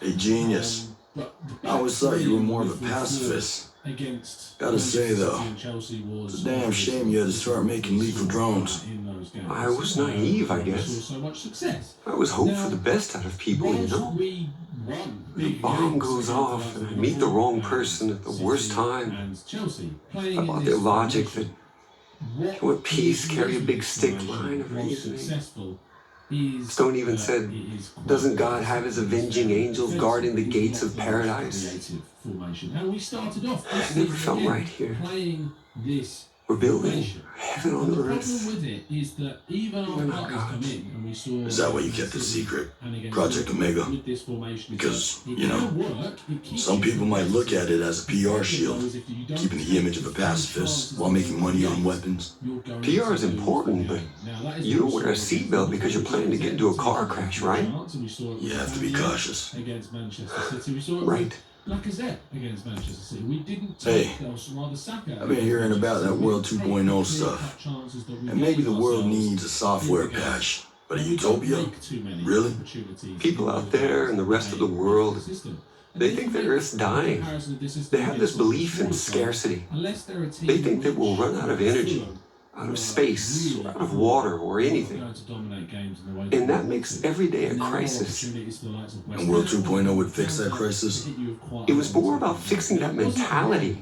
Hey, genius. I always thought you were more of a pacifist. Gotta say, though, it's a damn shame you had to start making lethal drones. I was naive, I guess. I was hoping for the best out of people, you know? The bomb goes off and I meet the wrong person at the worst time. I bought their logic that what peace carry a big stick line of reasoning. Stone even said, doesn't God have his avenging angels guarding the gates of paradise? I never felt right here. We're building heaven on earth. We're not God. Is that why you kept it secret? Project Omega? Because, you know, some people might look at it as a PR shield, keeping the image of a pacifist while making money on weapons. PR is important, but you don't wear a seatbelt because you're planning to get into a car crash, right? You have to be cautious. Right. Hey, I've been hearing about that World 2.0 stuff. And maybe the world needs a software patch. But a utopia? Really? People out there in the rest of the world, they think the Earth's dying. They have this belief in scarcity. They think that we'll run out of energy, out of space, or out of water, or anything. And that makes every day a crisis. And World 2.0 would fix that crisis? It was more about fixing that mentality.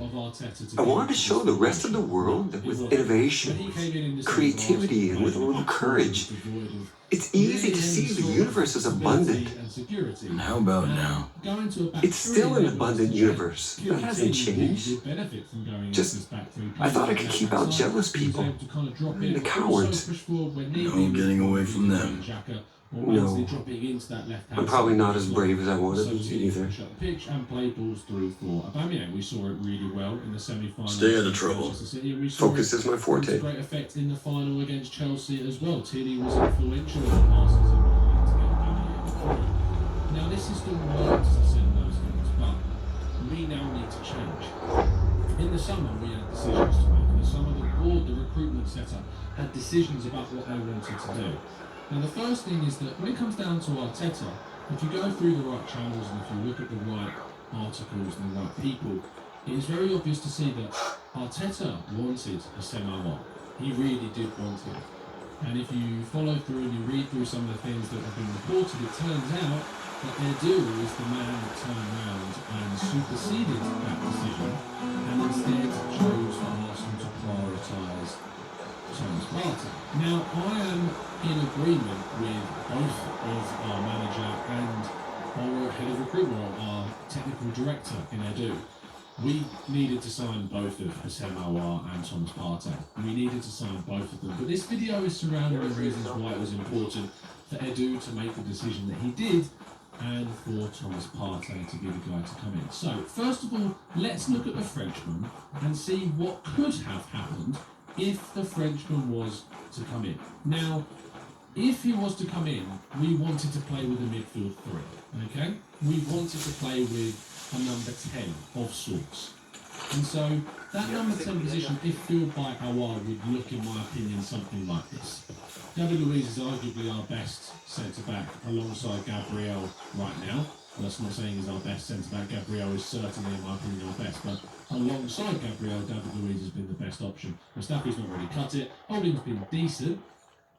I wanted to show the rest of the world that with innovation, with creativity, and with a little courage, it's easy to see the universe as abundant. And how about now? It's still an abundant universe. That hasn't changed. Just, I thought I could keep out jealous people. The cowards. No getting away from them. No. I'm probably not as brave as I wanted to be either. Stay out of trouble. Focus is my forte. Great effect in the final against Chelsea as well. Tierney was influential in the passes in behind to get Aubameyang. Now this is the work to send those things, but we now need to change. In the summer we had decisions to make. In the summer the board, the recruitment setup, had decisions about what they wanted to do. Now the first thing is that when it comes down to Arteta, if you go through the right channels and if you look at the right articles and the right people, it is very obvious to see that Arteta wanted a semi-one. He really did want it. And if you follow through and you read through some of the things that have been reported, it turns out But Edu is the man that turned around and superseded that decision and instead chose for Arsenal to prioritise Thomas Partey. Now, I am in agreement with both of our manager and our head of recruitment, our technical director in Edu. We needed to sign both of Houssem Aouar and Thomas Partey. We needed to sign both of them. But this video is surrounding the reasons why it was important for Edu to make the decision that he did and for Thomas Partey to be the guy to come in. So, first of all, let's look at the Frenchman and see what could have happened if the Frenchman was to come in. Now, if he was to come in, we wanted to play with a midfield three, okay? We wanted to play with a number 10 of sorts. And so, that number 10 position, if filled by Aouar, would look, in my opinion, something like this. David Luiz is arguably our best centre-back alongside Gabriel right now. That's not saying he's our best centre-back. Gabriel is certainly, in my opinion, our best. But alongside Gabriel, David Luiz has been the best option. Mustafi's not really cut it. Holding's been decent,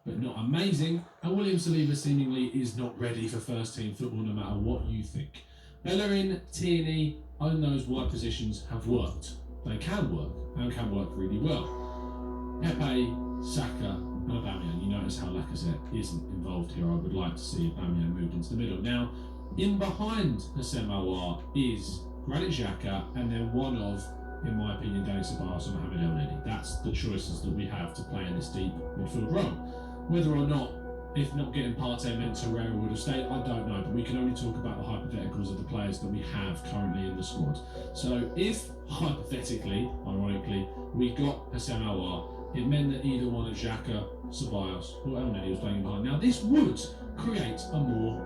but not amazing. And William Saliba seemingly is not ready for first-team football, no matter what you think. Bellerin, Tierney, on those wide positions have worked. They can work, and can work really well. Pepe, Saka, and Aubameyang. You notice how Lacazette isn't involved here. I would like to see Aubameyang moved into the middle. Now, in behind Houssem Aouar is Granit Xhaka, and then one of, in my opinion, Dani Ceballos and Mohamed El-Neni. That's the choices that we have to play in this deep midfield role. Whether or not, if not getting Partey meant Torreira would have stayed, I don't know, but we can only talk about the hypotheticals of the players that we have currently in the squad. So if, hypothetically, ironically, we got Houssem Aouar, it meant that either one of Xhaka, Ceballos, or El-Neni was playing behind. Now this would create a more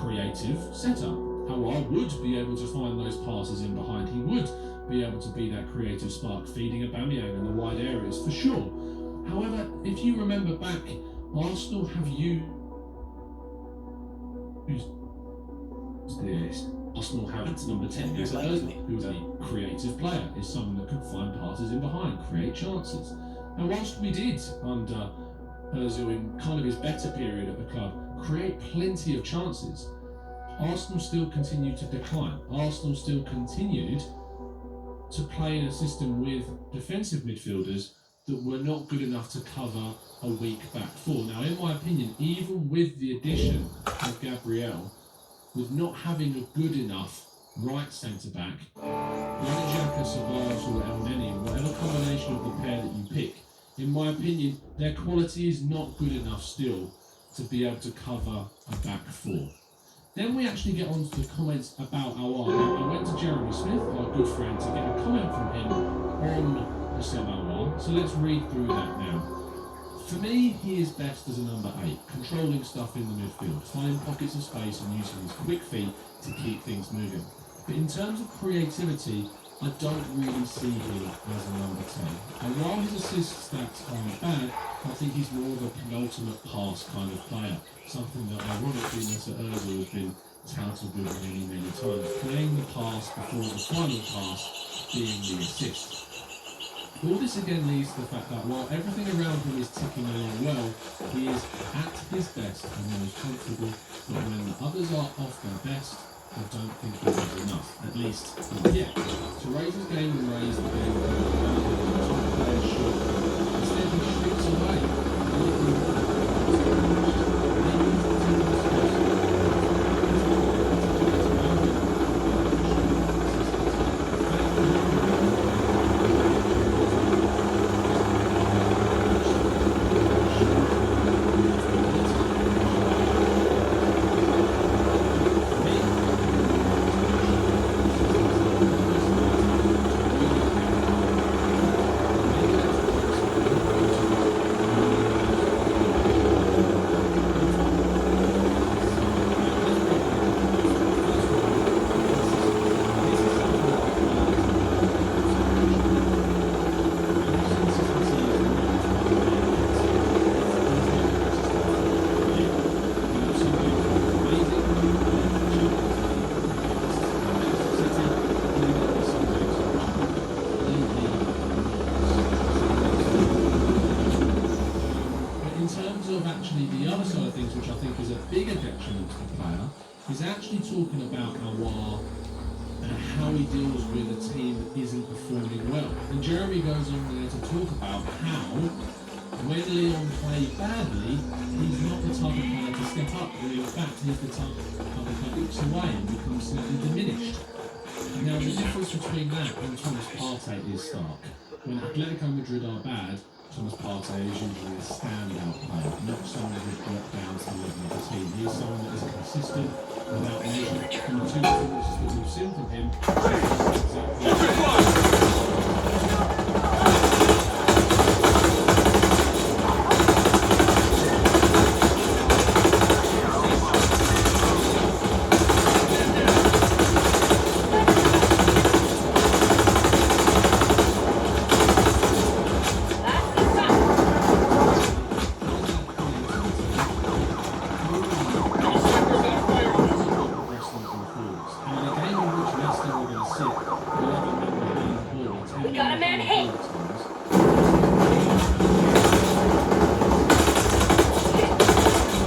creative setup. Aouar would be able to find those passes in behind. He would be able to be that creative spark, feeding Aubameyang in the wide areas, for sure. However, if you remember back, Arsenal have used this. Arsenal have number 10, who's a creative player, is someone that can find passes in behind, create chances. And whilst we did, under Ozil in kind of his better period at the club, create plenty of chances, Arsenal still continued to decline. Arsenal still continued to play in a system with defensive midfielders that were not good enough to cover a weak back four. Now, in my opinion, even with the addition of Gabriel, with not having a good enough right centre-back, Granit Xhaka, Ceballos or El-Neni, whatever combination of the pair that you pick, in my opinion, their quality is not good enough still to be able to cover a back four. Then we actually get on to the comments about Aouar. Now, I went to Jeremy Smith, our good friend, to get a comment from him on Houssem Aouar. So let's read through that now. For me, he is best as a number 8, controlling stuff in the midfield, finding pockets of space and using his quick feet to keep things moving. But in terms of creativity, I don't really see him as a number 10. And while his assist stats aren't bad, I think he's more of a penultimate pass kind of player. Something that ironically Mr. Ozil has been touted with many, many times. Playing the pass before the final pass being the assist. All this again leads to the fact that while everything around him is ticking along well, he is at his best and most comfortable, but when the others are off their best, I don't think he does enough, at least not yet, to raise his game and raise the game of top players should. Instead he shrinks away. He's actually talking about Awar and how he deals with a team that isn't performing well. And Jeremy goes on there to talk about how when Leon plays badly, he's not the type of player to step up. In fact, he's the type of player that looks away and becomes simply diminished. Now, the difference between that and Thomas Partey is stark. When Atletico Madrid are bad, Thomas Partey is usually a standout player, not someone who dropped down to the level of the team. He's someone that is consistent without measure. And the two performances that we've seen from him We got a man hit!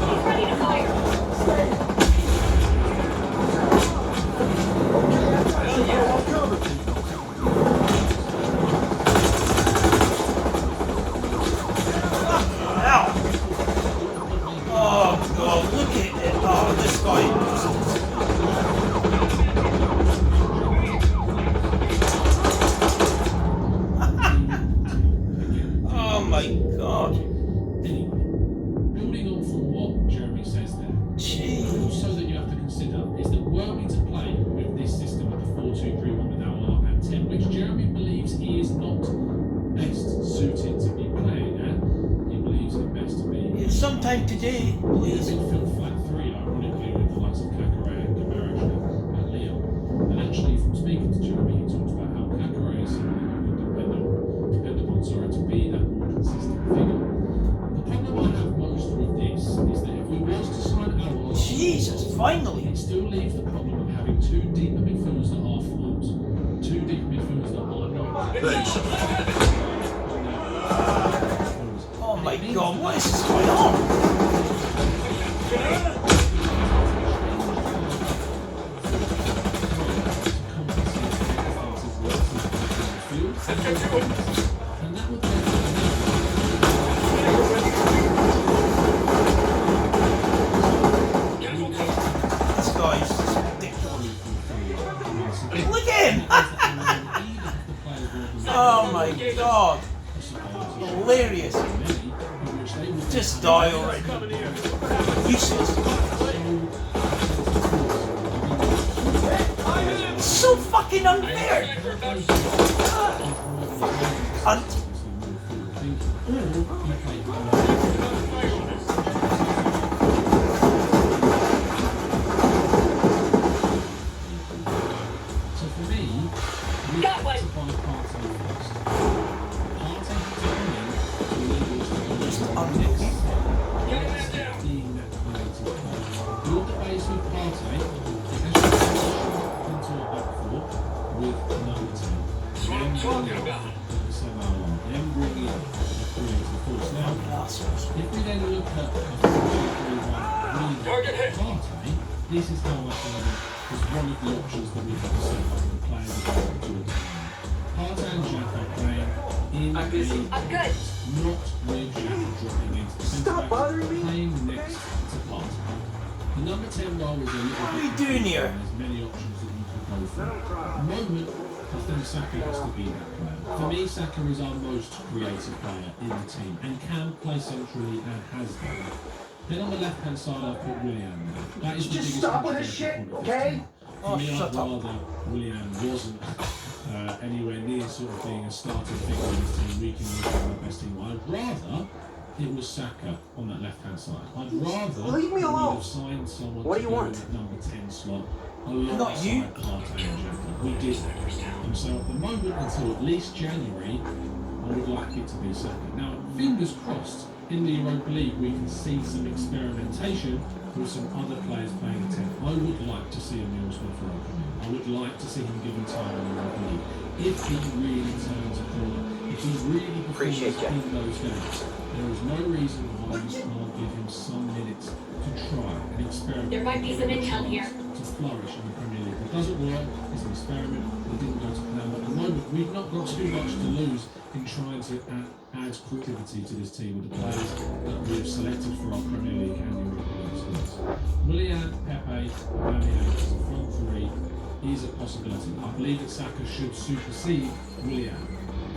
He's ready to fire! Oh god, look at it. Oh, this guy. Oh my god. Building on from what Jeremy says there, also that you have to consider is that were we to play with this system of the 4-2-3-1 with our at 10, which Jeremy believes he is not best suited to be playing at, he believes it best to be. It's sometime today, please. Midfield flat 3, ironically, with the likes of Kakare and Kamarash and Leo. And actually, from speaking to Jeremy, he talks about how Kakare is someone that you can depend upon, to be that more consistent figure. The problem I have most with this is that if we was to sign our Jesus, finally! it still leaves the problem of having two deeper midfielders that are forwards. Two deeper midfielders that are not. Oh my god, what is this going on? This guy's ridiculous. Look at him! Oh my god. Hilarious. Just die already. Useless. So fucking unfair. Cunt. So for me, we Got have one. to buy Partey first. Partey has to come in to enable us to go Just to the unbelievable. next step, being that creative player. Build the base with Partey, into a back four with number 10. That's what I'm talking about. Then bring in a creative force. Now, if we then look at a 4-2-3-1 Target hit. Partey, this is how I feel was one of the options that we have to set up the players available to us. Partey and Xhaka playing in I'm good. not with Xhaka dropping into the centre back, playing next to Partey. The number 10 role is a little What are bit we doing here? There's many options that you could go for. At the moment, I think Saka has to be that player. For me, Saka is our most creative player in the team and can play centrally and has done. Then on the left-hand side, I've put Willian. That is the biggest stop with this contribution shit, point of this okay? team. Oh, For me, I'd shut up. rather Willian wasn't anywhere near sort of being a starting figure in this team, week in, week out, our best team. I'd rather it was Saka on that left-hand side. I'd rather Leave me we alone. have signed someone What to do you go want? in that number 10 slot. Not you. Alongside Partey and Xhaka. We did that. And so at the moment, until at least January, I would like it to be Saka. Now, fingers crossed, in the Europa League we can see some experimentation with some other players playing a 10. I would like to see Emil Smith-Rowe come in. I would like to see him given time in the Europa League. If he really turns a corner, If he really Appreciate performs you. in those games, there is no reason why you can't give him some minutes to try and experiment. There might be some intel here. To flourish in the Premier League. If it doesn't work, it's an experiment. It didn't go to plan. But at the moment, we've not got too much to lose in trying to add creativity to this team with the players that we've selected for our Premier League and European teams. Willian, Pepe, Aubameyang as a front three is a possibility. I believe that Saka should supersede Willian,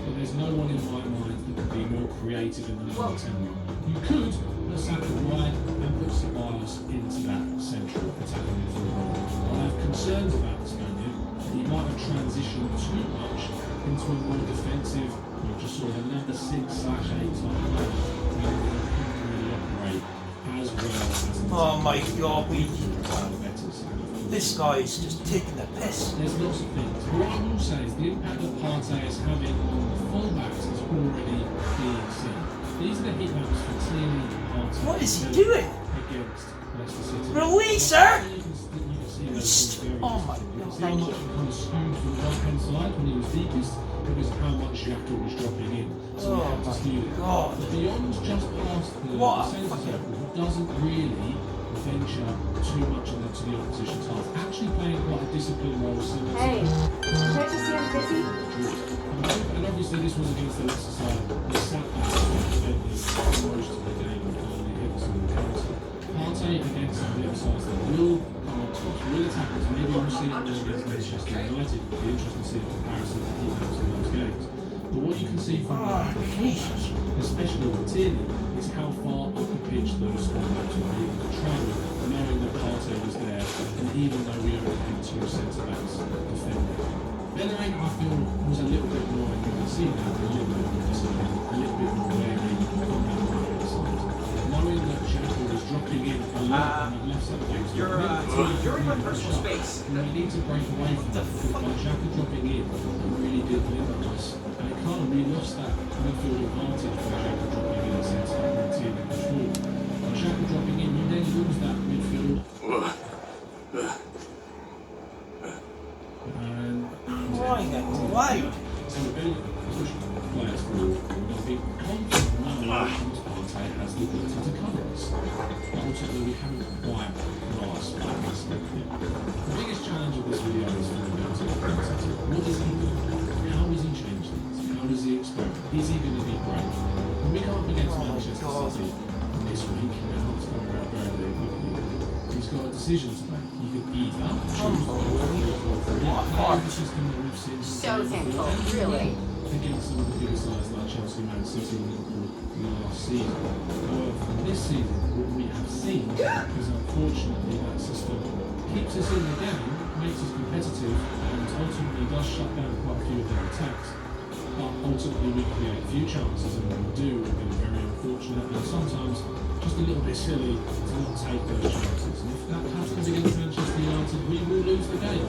but there's no one in my mind that could be more creative in the number 10 role. You could put Saka wide and put Ceballos into that central attacking midfield role. I have concerns about the Spaniard that he might have transitioned too much into a more defensive, or just sort of another 6/8 type player, where he couldn't really operate as well as Oh my god, this guy is just taking the piss. There's lots of things. What I will say is the impact that Partey is having on the fullbacks is already being seen. These are the heat maps for Tierney and Partey. What is he doing? Against Leicester City. Release her! Oh my god. Thank you. Kind of skewed from the left-hand side when he was deepest because of how much Xhaka was dropping in. So he had to skew it. God. But beyond just past the centre circle, he doesn't really venture too much into the opposition's half. Actually playing quite a disciplined role similar Hey, to... can't you see I'm busy? And obviously this was against the Leicester side. They sat back and defended most of the game with only Everton and Clancy. Partey against the other sides that will come up to us, real attackers. Maybe we'll see it more against Manchester United. It'll be interesting to see the comparison that he has in those games. But what you can see from especially with Tierney, is how far up the pitch those fullbacks were able to travel, knowing that Partey was there, and even though we only had two centre-backs defending. Bellerin, I feel, was a little bit more, you can see now, a little bit more disciplined, a little bit more wary on that right side. Knowing that Xhaka was dropping in a lot on the left side of the game. You're in my personal space. We need to break away from that, because by Xhaka dropping in, it really did limit us. And it kind of, we lost that midfield advantage by Xhaka dropping in a sense that we team in control. By Xhaka dropping in, you then lose that midfield. And why? So we're building push players forward. We've been confident now that Partey has the ability to cover us. But ultimately we haven't quite grasped that aspect yet. The biggest challenge of this video is for Partey. What does he do? How does he change things? How does he experiment? Is he going to be brave? When we come up against Manchester City this week, now it's coming around very quickly, he's got a decision to make. He could either choose the system that we've seen So thankful, really. against some of the bigger sides like Chelsea, Man City, and Liverpool last season. However, from this season, what we have seen is unfortunately that system keeps us in the game, makes us competitive, and ultimately does shut down quite a few of their attacks. But ultimately we create few chances, and when we do, we've been very unfortunate and sometimes just a little bit silly to not take those chances. And if that happens against Manchester United, we will lose the game.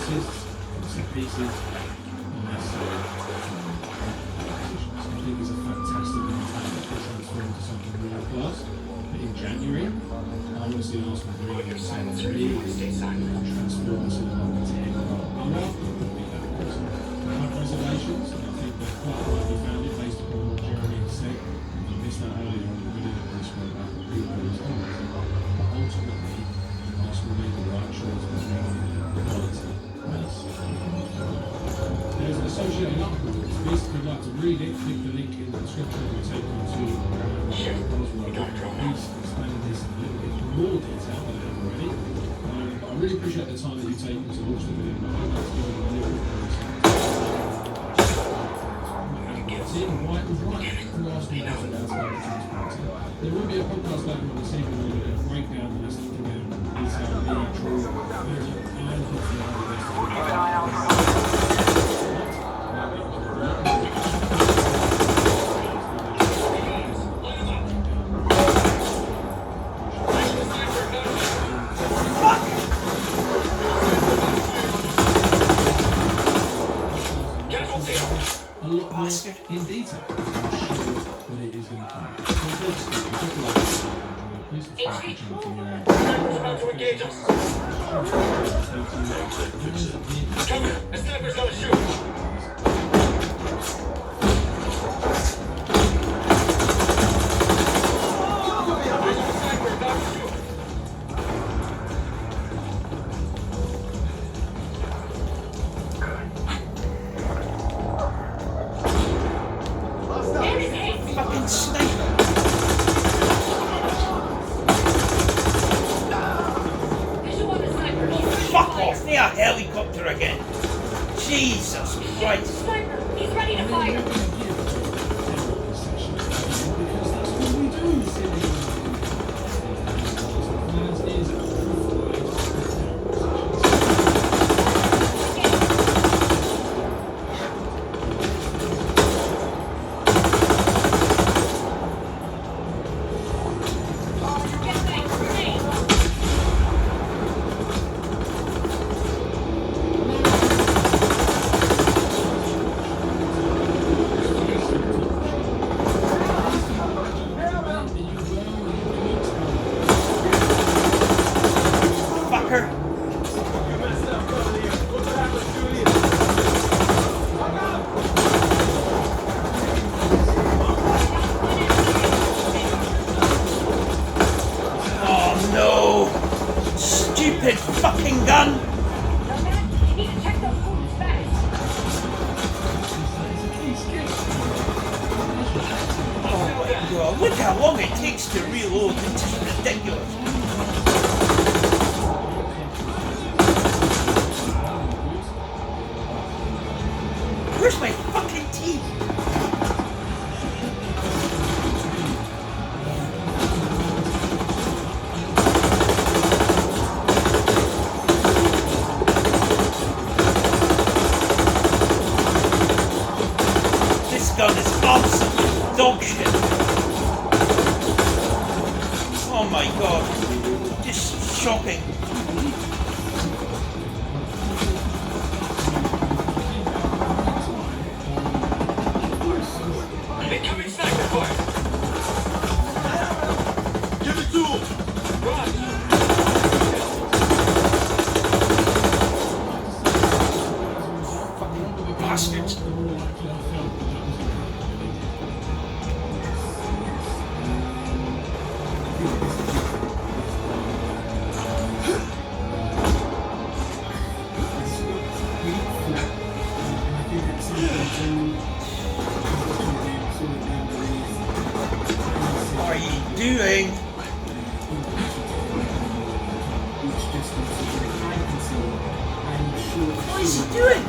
assists, set pieces, and also I think he's a fantastic young talent to transform into something world class. But in January, I want to see Arsenal bring in some really transform us in a number 10 role. I'm not going to be that person. I have reservations, and I think they're quite rightly founded based upon what Jeremy has said. I missed that earlier on the video that we spoke about the previous comments. But ultimately, Arsenal made the right choice by bringing in a quality base. There's an associated article with this. If you'd like to read it, click the link in the description and take you to He's explaining this in a little bit more detail than I have already. But I really appreciate the time that you've taken to watch the video. I hope that's given you a little bit more insight. Why to ask me about transparency. There will be a podcast later on this evening where we're going to break down the list of the game, detail, league, draw, and hopefully all the rest of it. Keep an eye out for a lot more in detail. I'm sure that it is going to come. Please subscribe to the channel for more. A sniper's gonna shoot. Fucking sniper! Fuck off! They are helicopter again! Jesus Christ! Sniper, he's ready to fire! Stupid fucking gun! Oh my god, look how long it takes to reload, it's just ridiculous. Where's my fucking team? Gun is absolute dog shit. Oh my god, just shocking. Incoming sniper fire! Give it to him! Run! Bastards! What are you doing? What is he doing?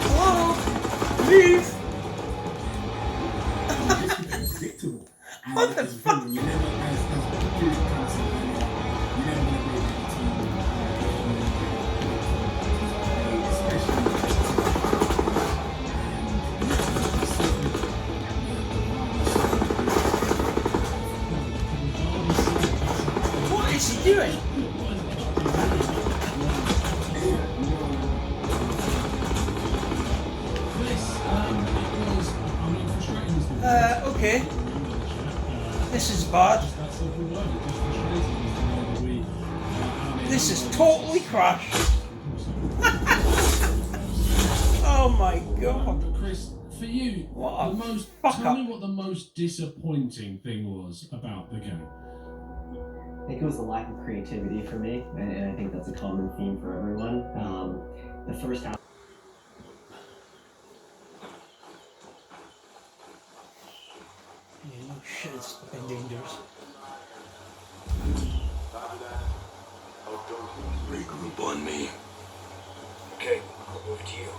Hello? Move! What the fuck? What is he doing? Okay. This is bad. This is totally crashed. Oh my god. Chris, for you, what the most tell me what the most disappointing thing was about the game. I think it was the lack of creativity for me, and I think that's a common theme for everyone. The first half. Yeah, no shit, it's been dangerous. Regroup on me. Okay, I'll move to you.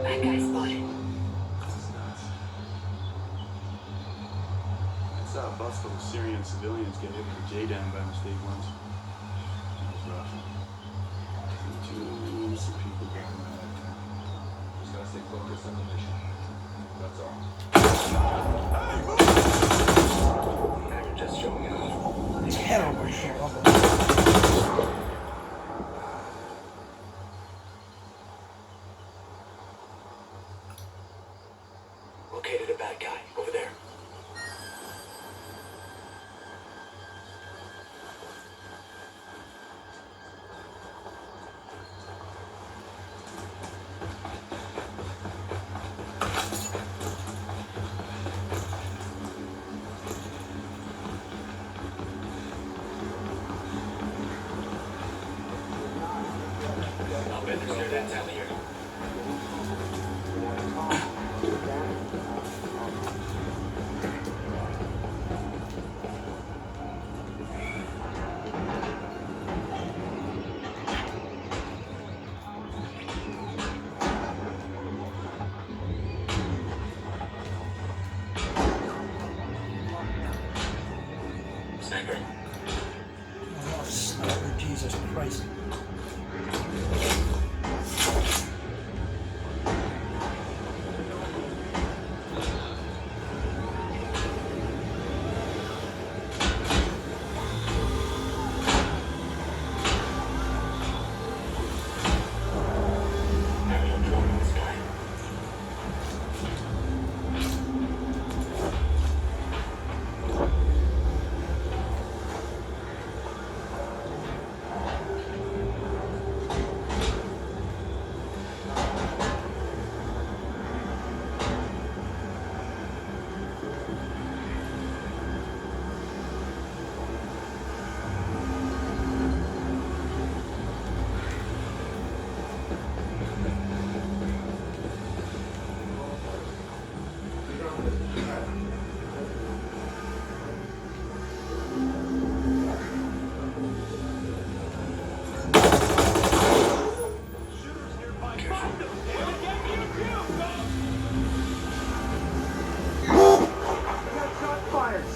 Bad guy spotted. I saw a bus full of Syrian civilians get hit with a J-down by mistake once. It was rough. Some people got mad. Just gotta stay focused on the mission. That's all. Now you're just showing off. Terrible shot of it. Located a bad guy over there. I'll bet there's no intel here. Sniper. Oh, sniper, Jesus Christ.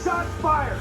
Shots fired!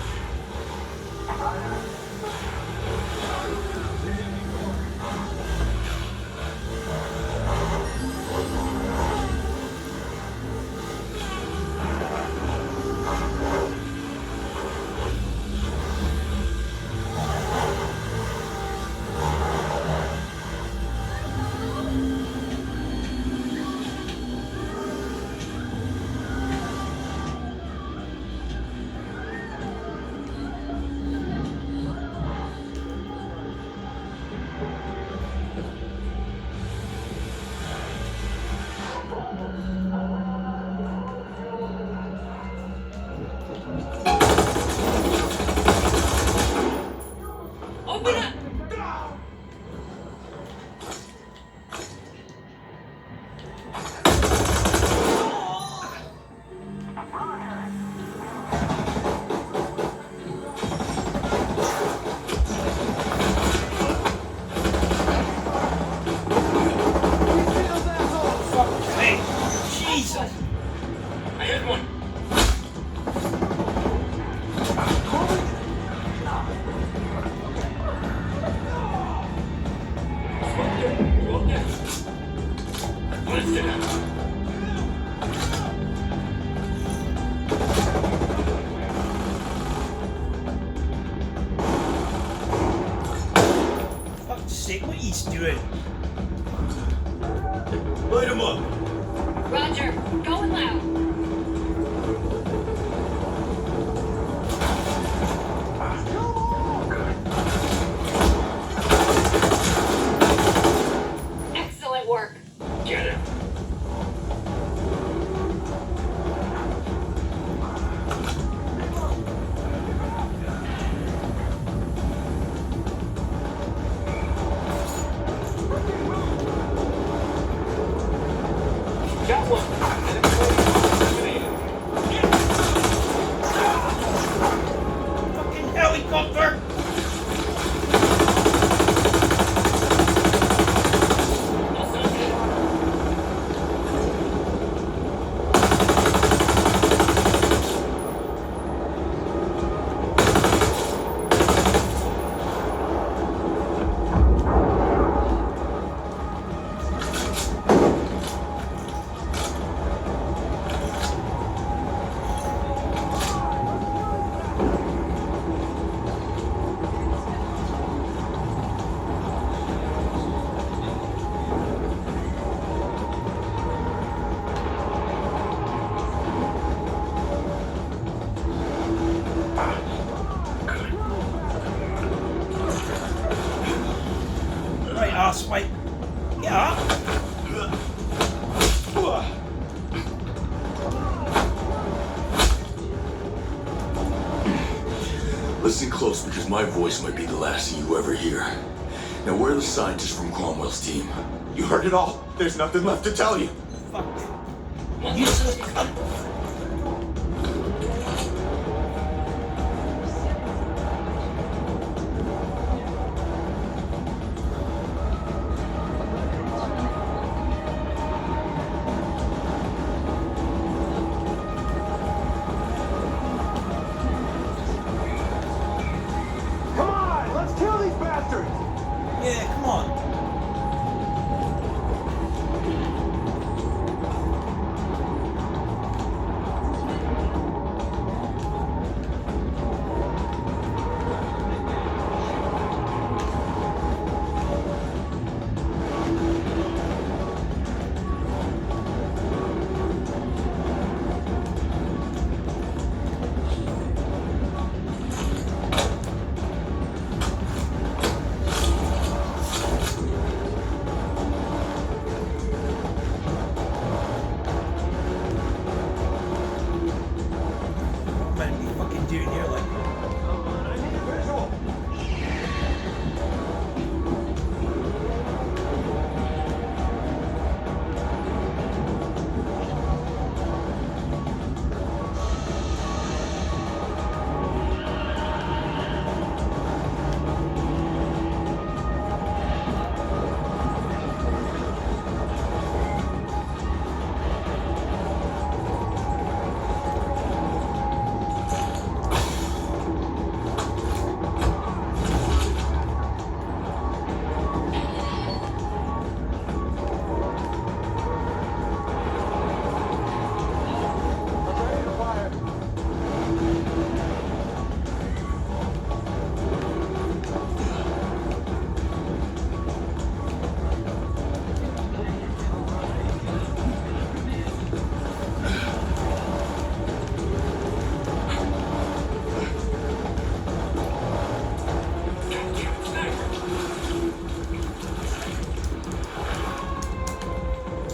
sake, what are you doing? Light him up. Roger. Going loud. Excellent work. Get him. Got one. Fucking helicopter! Right, arsewipe. Get up. Listen close, because my voice might be the last you ever hear. Now, where are the scientists from Cromwell's team? You heard it all. There's nothing left to tell you. Useless cunt. Come on, let's kill these bastards. Yeah, come on. Man, what are you fucking doing here, like?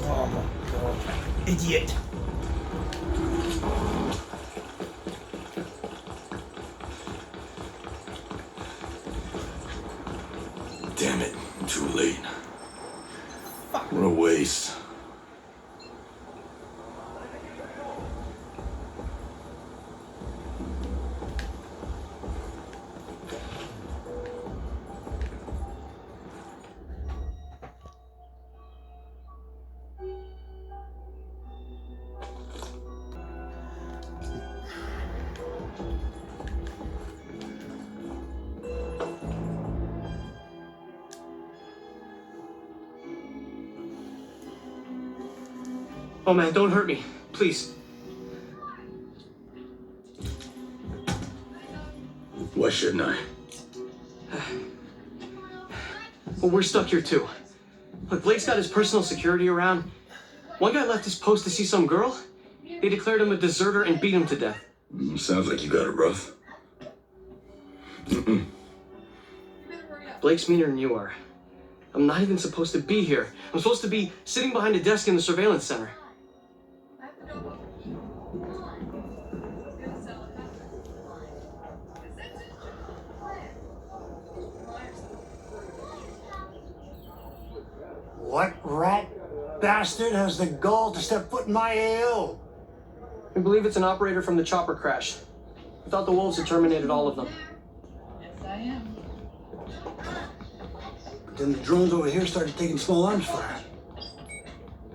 Oh my god. Idiot. Damn it, too late. What a waste. Oh man, don't hurt me. Please. Why shouldn't I? Well, we're stuck here too. Look, Blake's got his personal security around. One guy left his post to see some girl. They declared him a deserter and beat him to death. Sounds like you got it rough. Blake's meaner than you are. I'm not even supposed to be here. I'm supposed to be sitting behind a desk in the surveillance center. What rat bastard has the gall to step foot in my AO? We believe it's an operator from the chopper crash. We thought the wolves had terminated all of them. Yes, I am. But then the drones over here started taking small arms fire.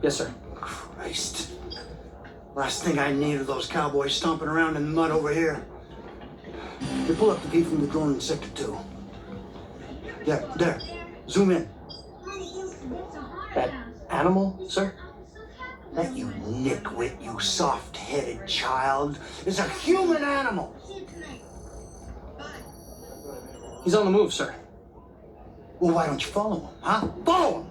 Yes, sir. Christ. Last thing I need are those cowboys stomping around in the mud over here. You pull up the feed from the drone in Sector 2. Yeah, there. Zoom in. That animal, sir? That you nitwit, you soft-headed child, is a human animal. He's on the move, sir. Well, why don't you follow him, huh? Follow him!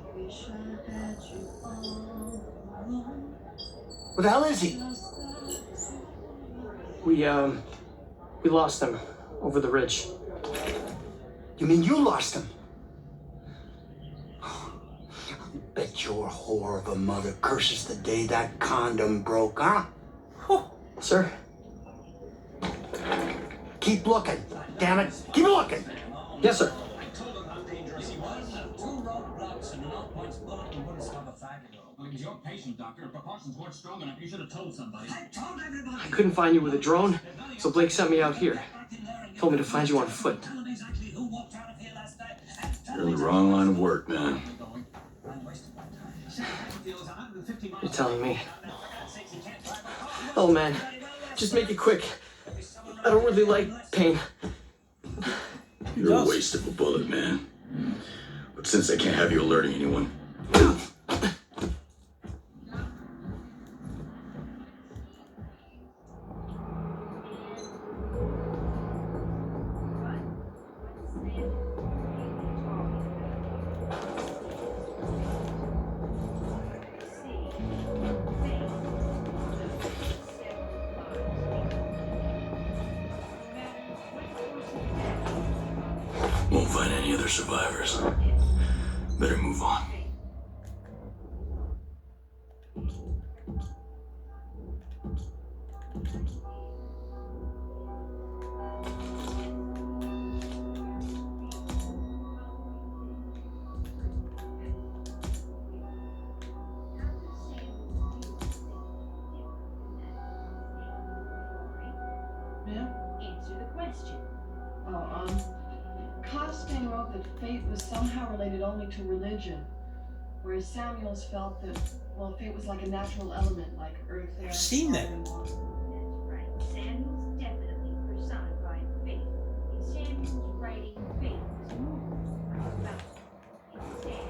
Where the hell is he? We lost him over the ridge. You mean you lost him? Bet your whore of a mother curses the day that condom broke, huh? Sir? Keep looking. Damn it. Keep looking. Yes, sir. It was your patient, Doctor. If precautions weren't strong enough, you should have told somebody. I told everybody. I couldn't find you with a drone, so Blake sent me out here. Told me to find you on foot. You're in the wrong line of work, man. You're telling me. Oh, man. Just make it quick. I don't really like pain. You're a waste of a bullet, man. But since I can't have you alerting anyone, won't find any other survivors. Better move on. Answer the question. Costain wrote that fate was somehow related only to religion, whereas Samuels felt that, well, fate was like a natural element, like earth, air, I've seen that. and water. Right. Samuel's definitely personified fate. In Samuel's writing, fate was moving about. Instead,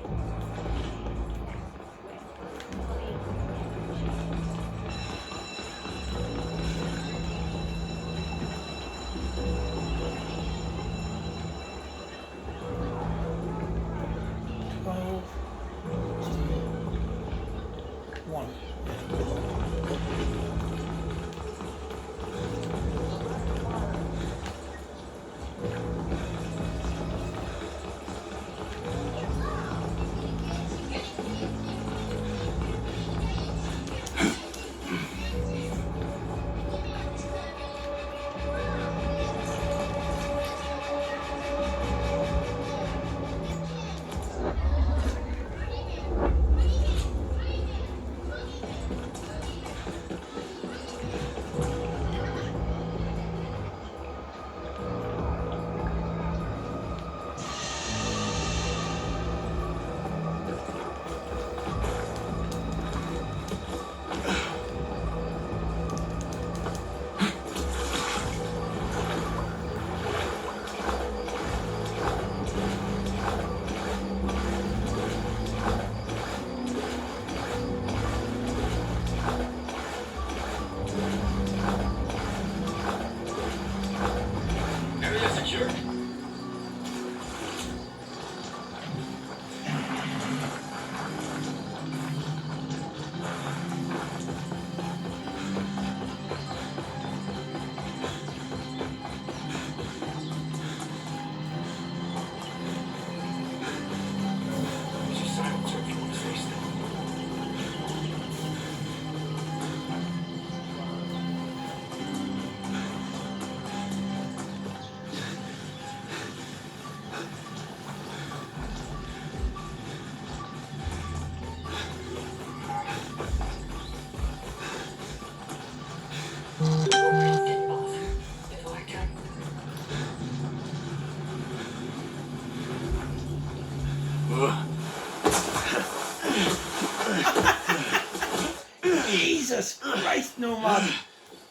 Jesus Christ, no man.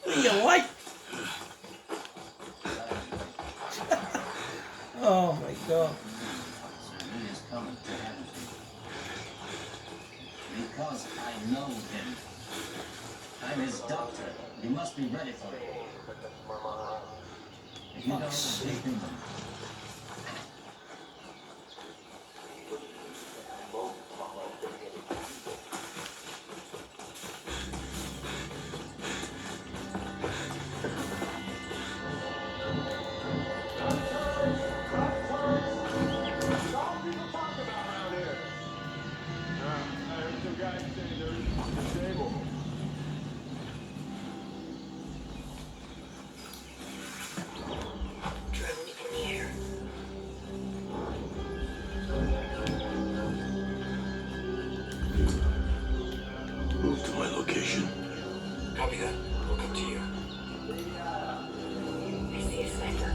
What are you like? Oh my God. He is coming to heaven. Because I know him. I'm his doctor. You must be ready for it. If you don't, take him. Move to my location. Copy that. We'll come to you. I see a sniper.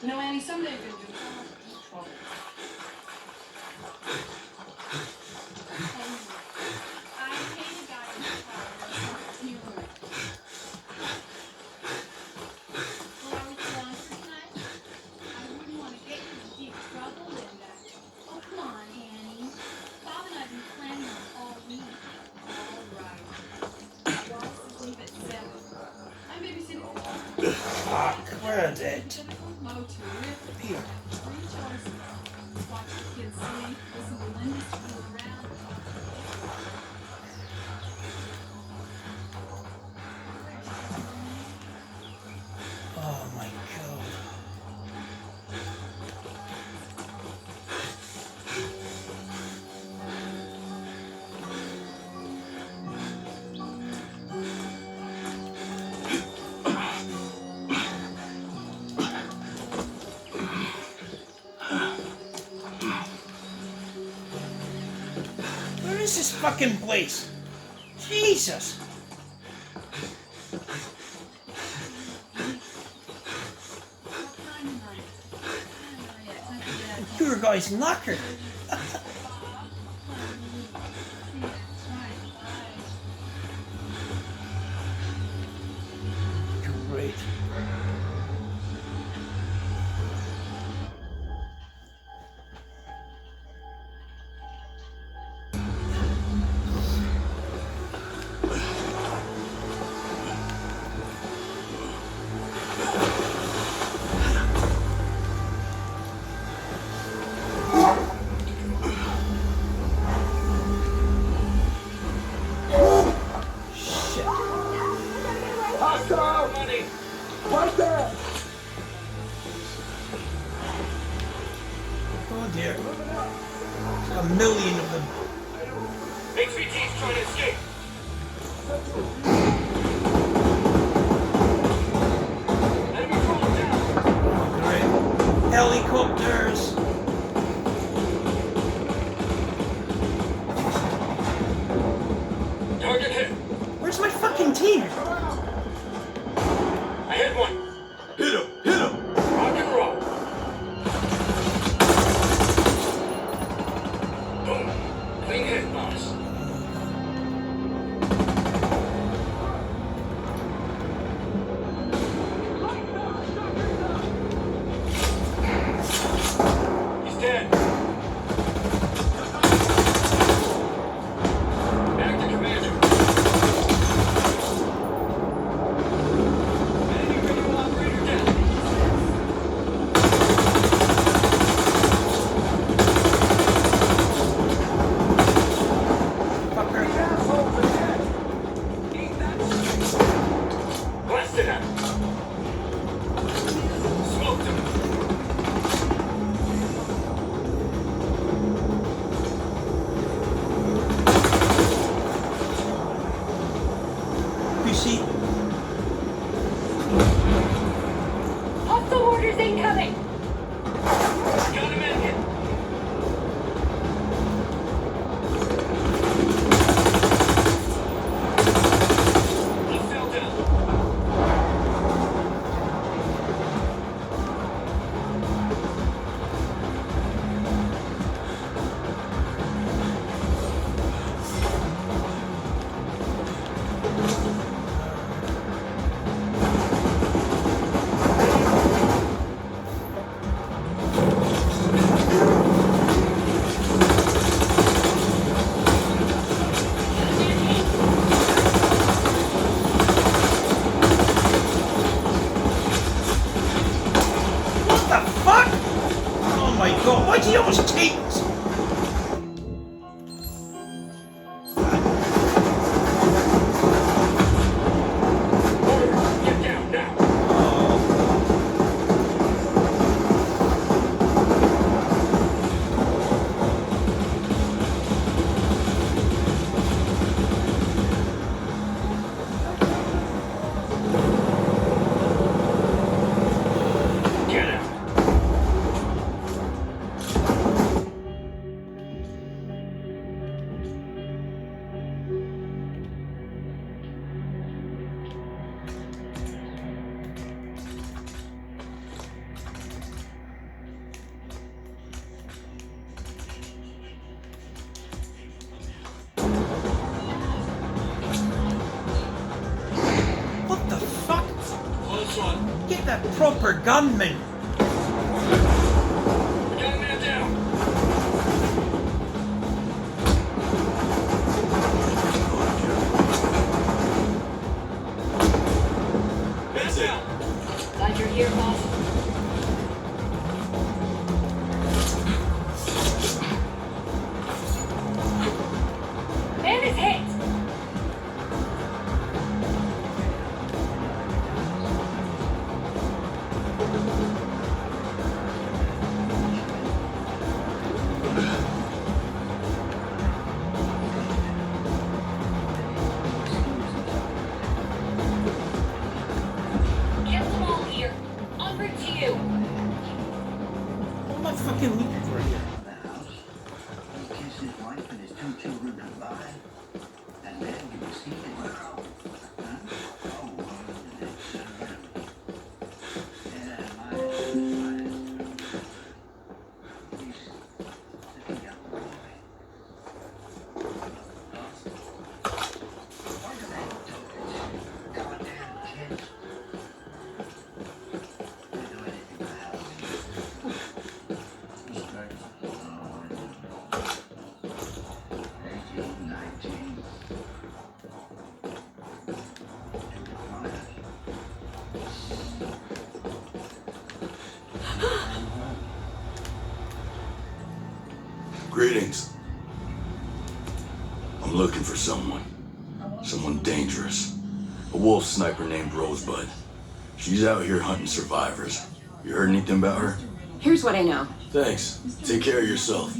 You know, Annie, someday you're going to do trouble. I hate a guy who's tired. You would. Well, are we still on for tonight? I wouldn't want to get you in deep trouble, Linda. Oh, come on, Annie. Bob and I have been planning on all week. All right. Well, let's leave at 7. I'm babysitting. Fuck, where are they? Oh, terrific. Here. 3 choices. Watch the kids sleep, listen to Linda scream around. Oh my God. Where is this fucking place? Jesus! Your guy's knackered. Great. million of them. HVT's trying to escape. Enemy crawling down. Alright. Helicopters. Target hit. Where's my fucking team? I hit one. Hit him! Hit him! Rock and roll. Boom. Clean hit, boss. He's dead. Back to commander. Enemy radio operator down. Fucker. Blasted him. Smoked him. PC. Hostile orders incoming! Got him in here. He fell down. What the fuck? Oh my god, why'd he almost take us? Get down now. Get him. What the fuck? Close one. Get that proper gunman. Got a man down. Man down. Glad you're here, boss. Man is hit! Kill them all here. En route to you. What am I fucking leaving for here? He kissed his wife and his 2 children goodbye. And then he was here. Huh? Oh, yeah, my. He's a young boy. What are they doing? Goddamn kids. They do anything to help. Respect. 18, 19. Greetings. I'm looking for someone. Someone dangerous. A wolf sniper named Rosebud. She's out here hunting survivors. You heard anything about her? Here's what I know. Thanks. Take care of yourself.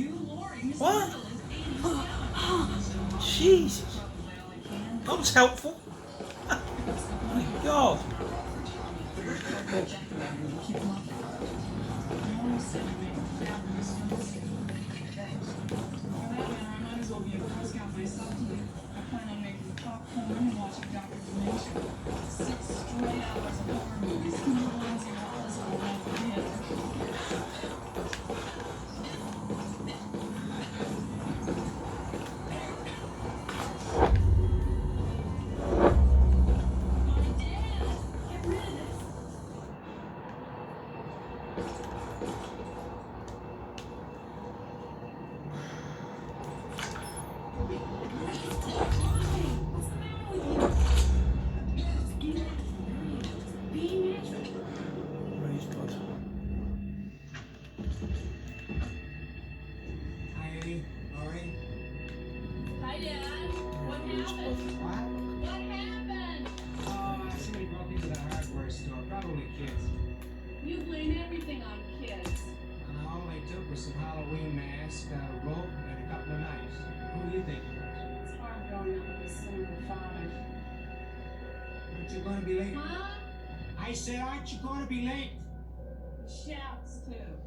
What? Jesus. That was helpful. My God. Praise God. Hi, Eddie. Laurie. Hi, Dad. What happened? What? What happened? Somebody broke into the hardware store. Probably kids. You blame everything on kids. And all they took was some Halloween masks, a rope, and a couple of knives. Who do you think it was? It's hard growing up with a single father. Aren't you going to be late? Huh? I said, aren't you going to be late? He shouts, too.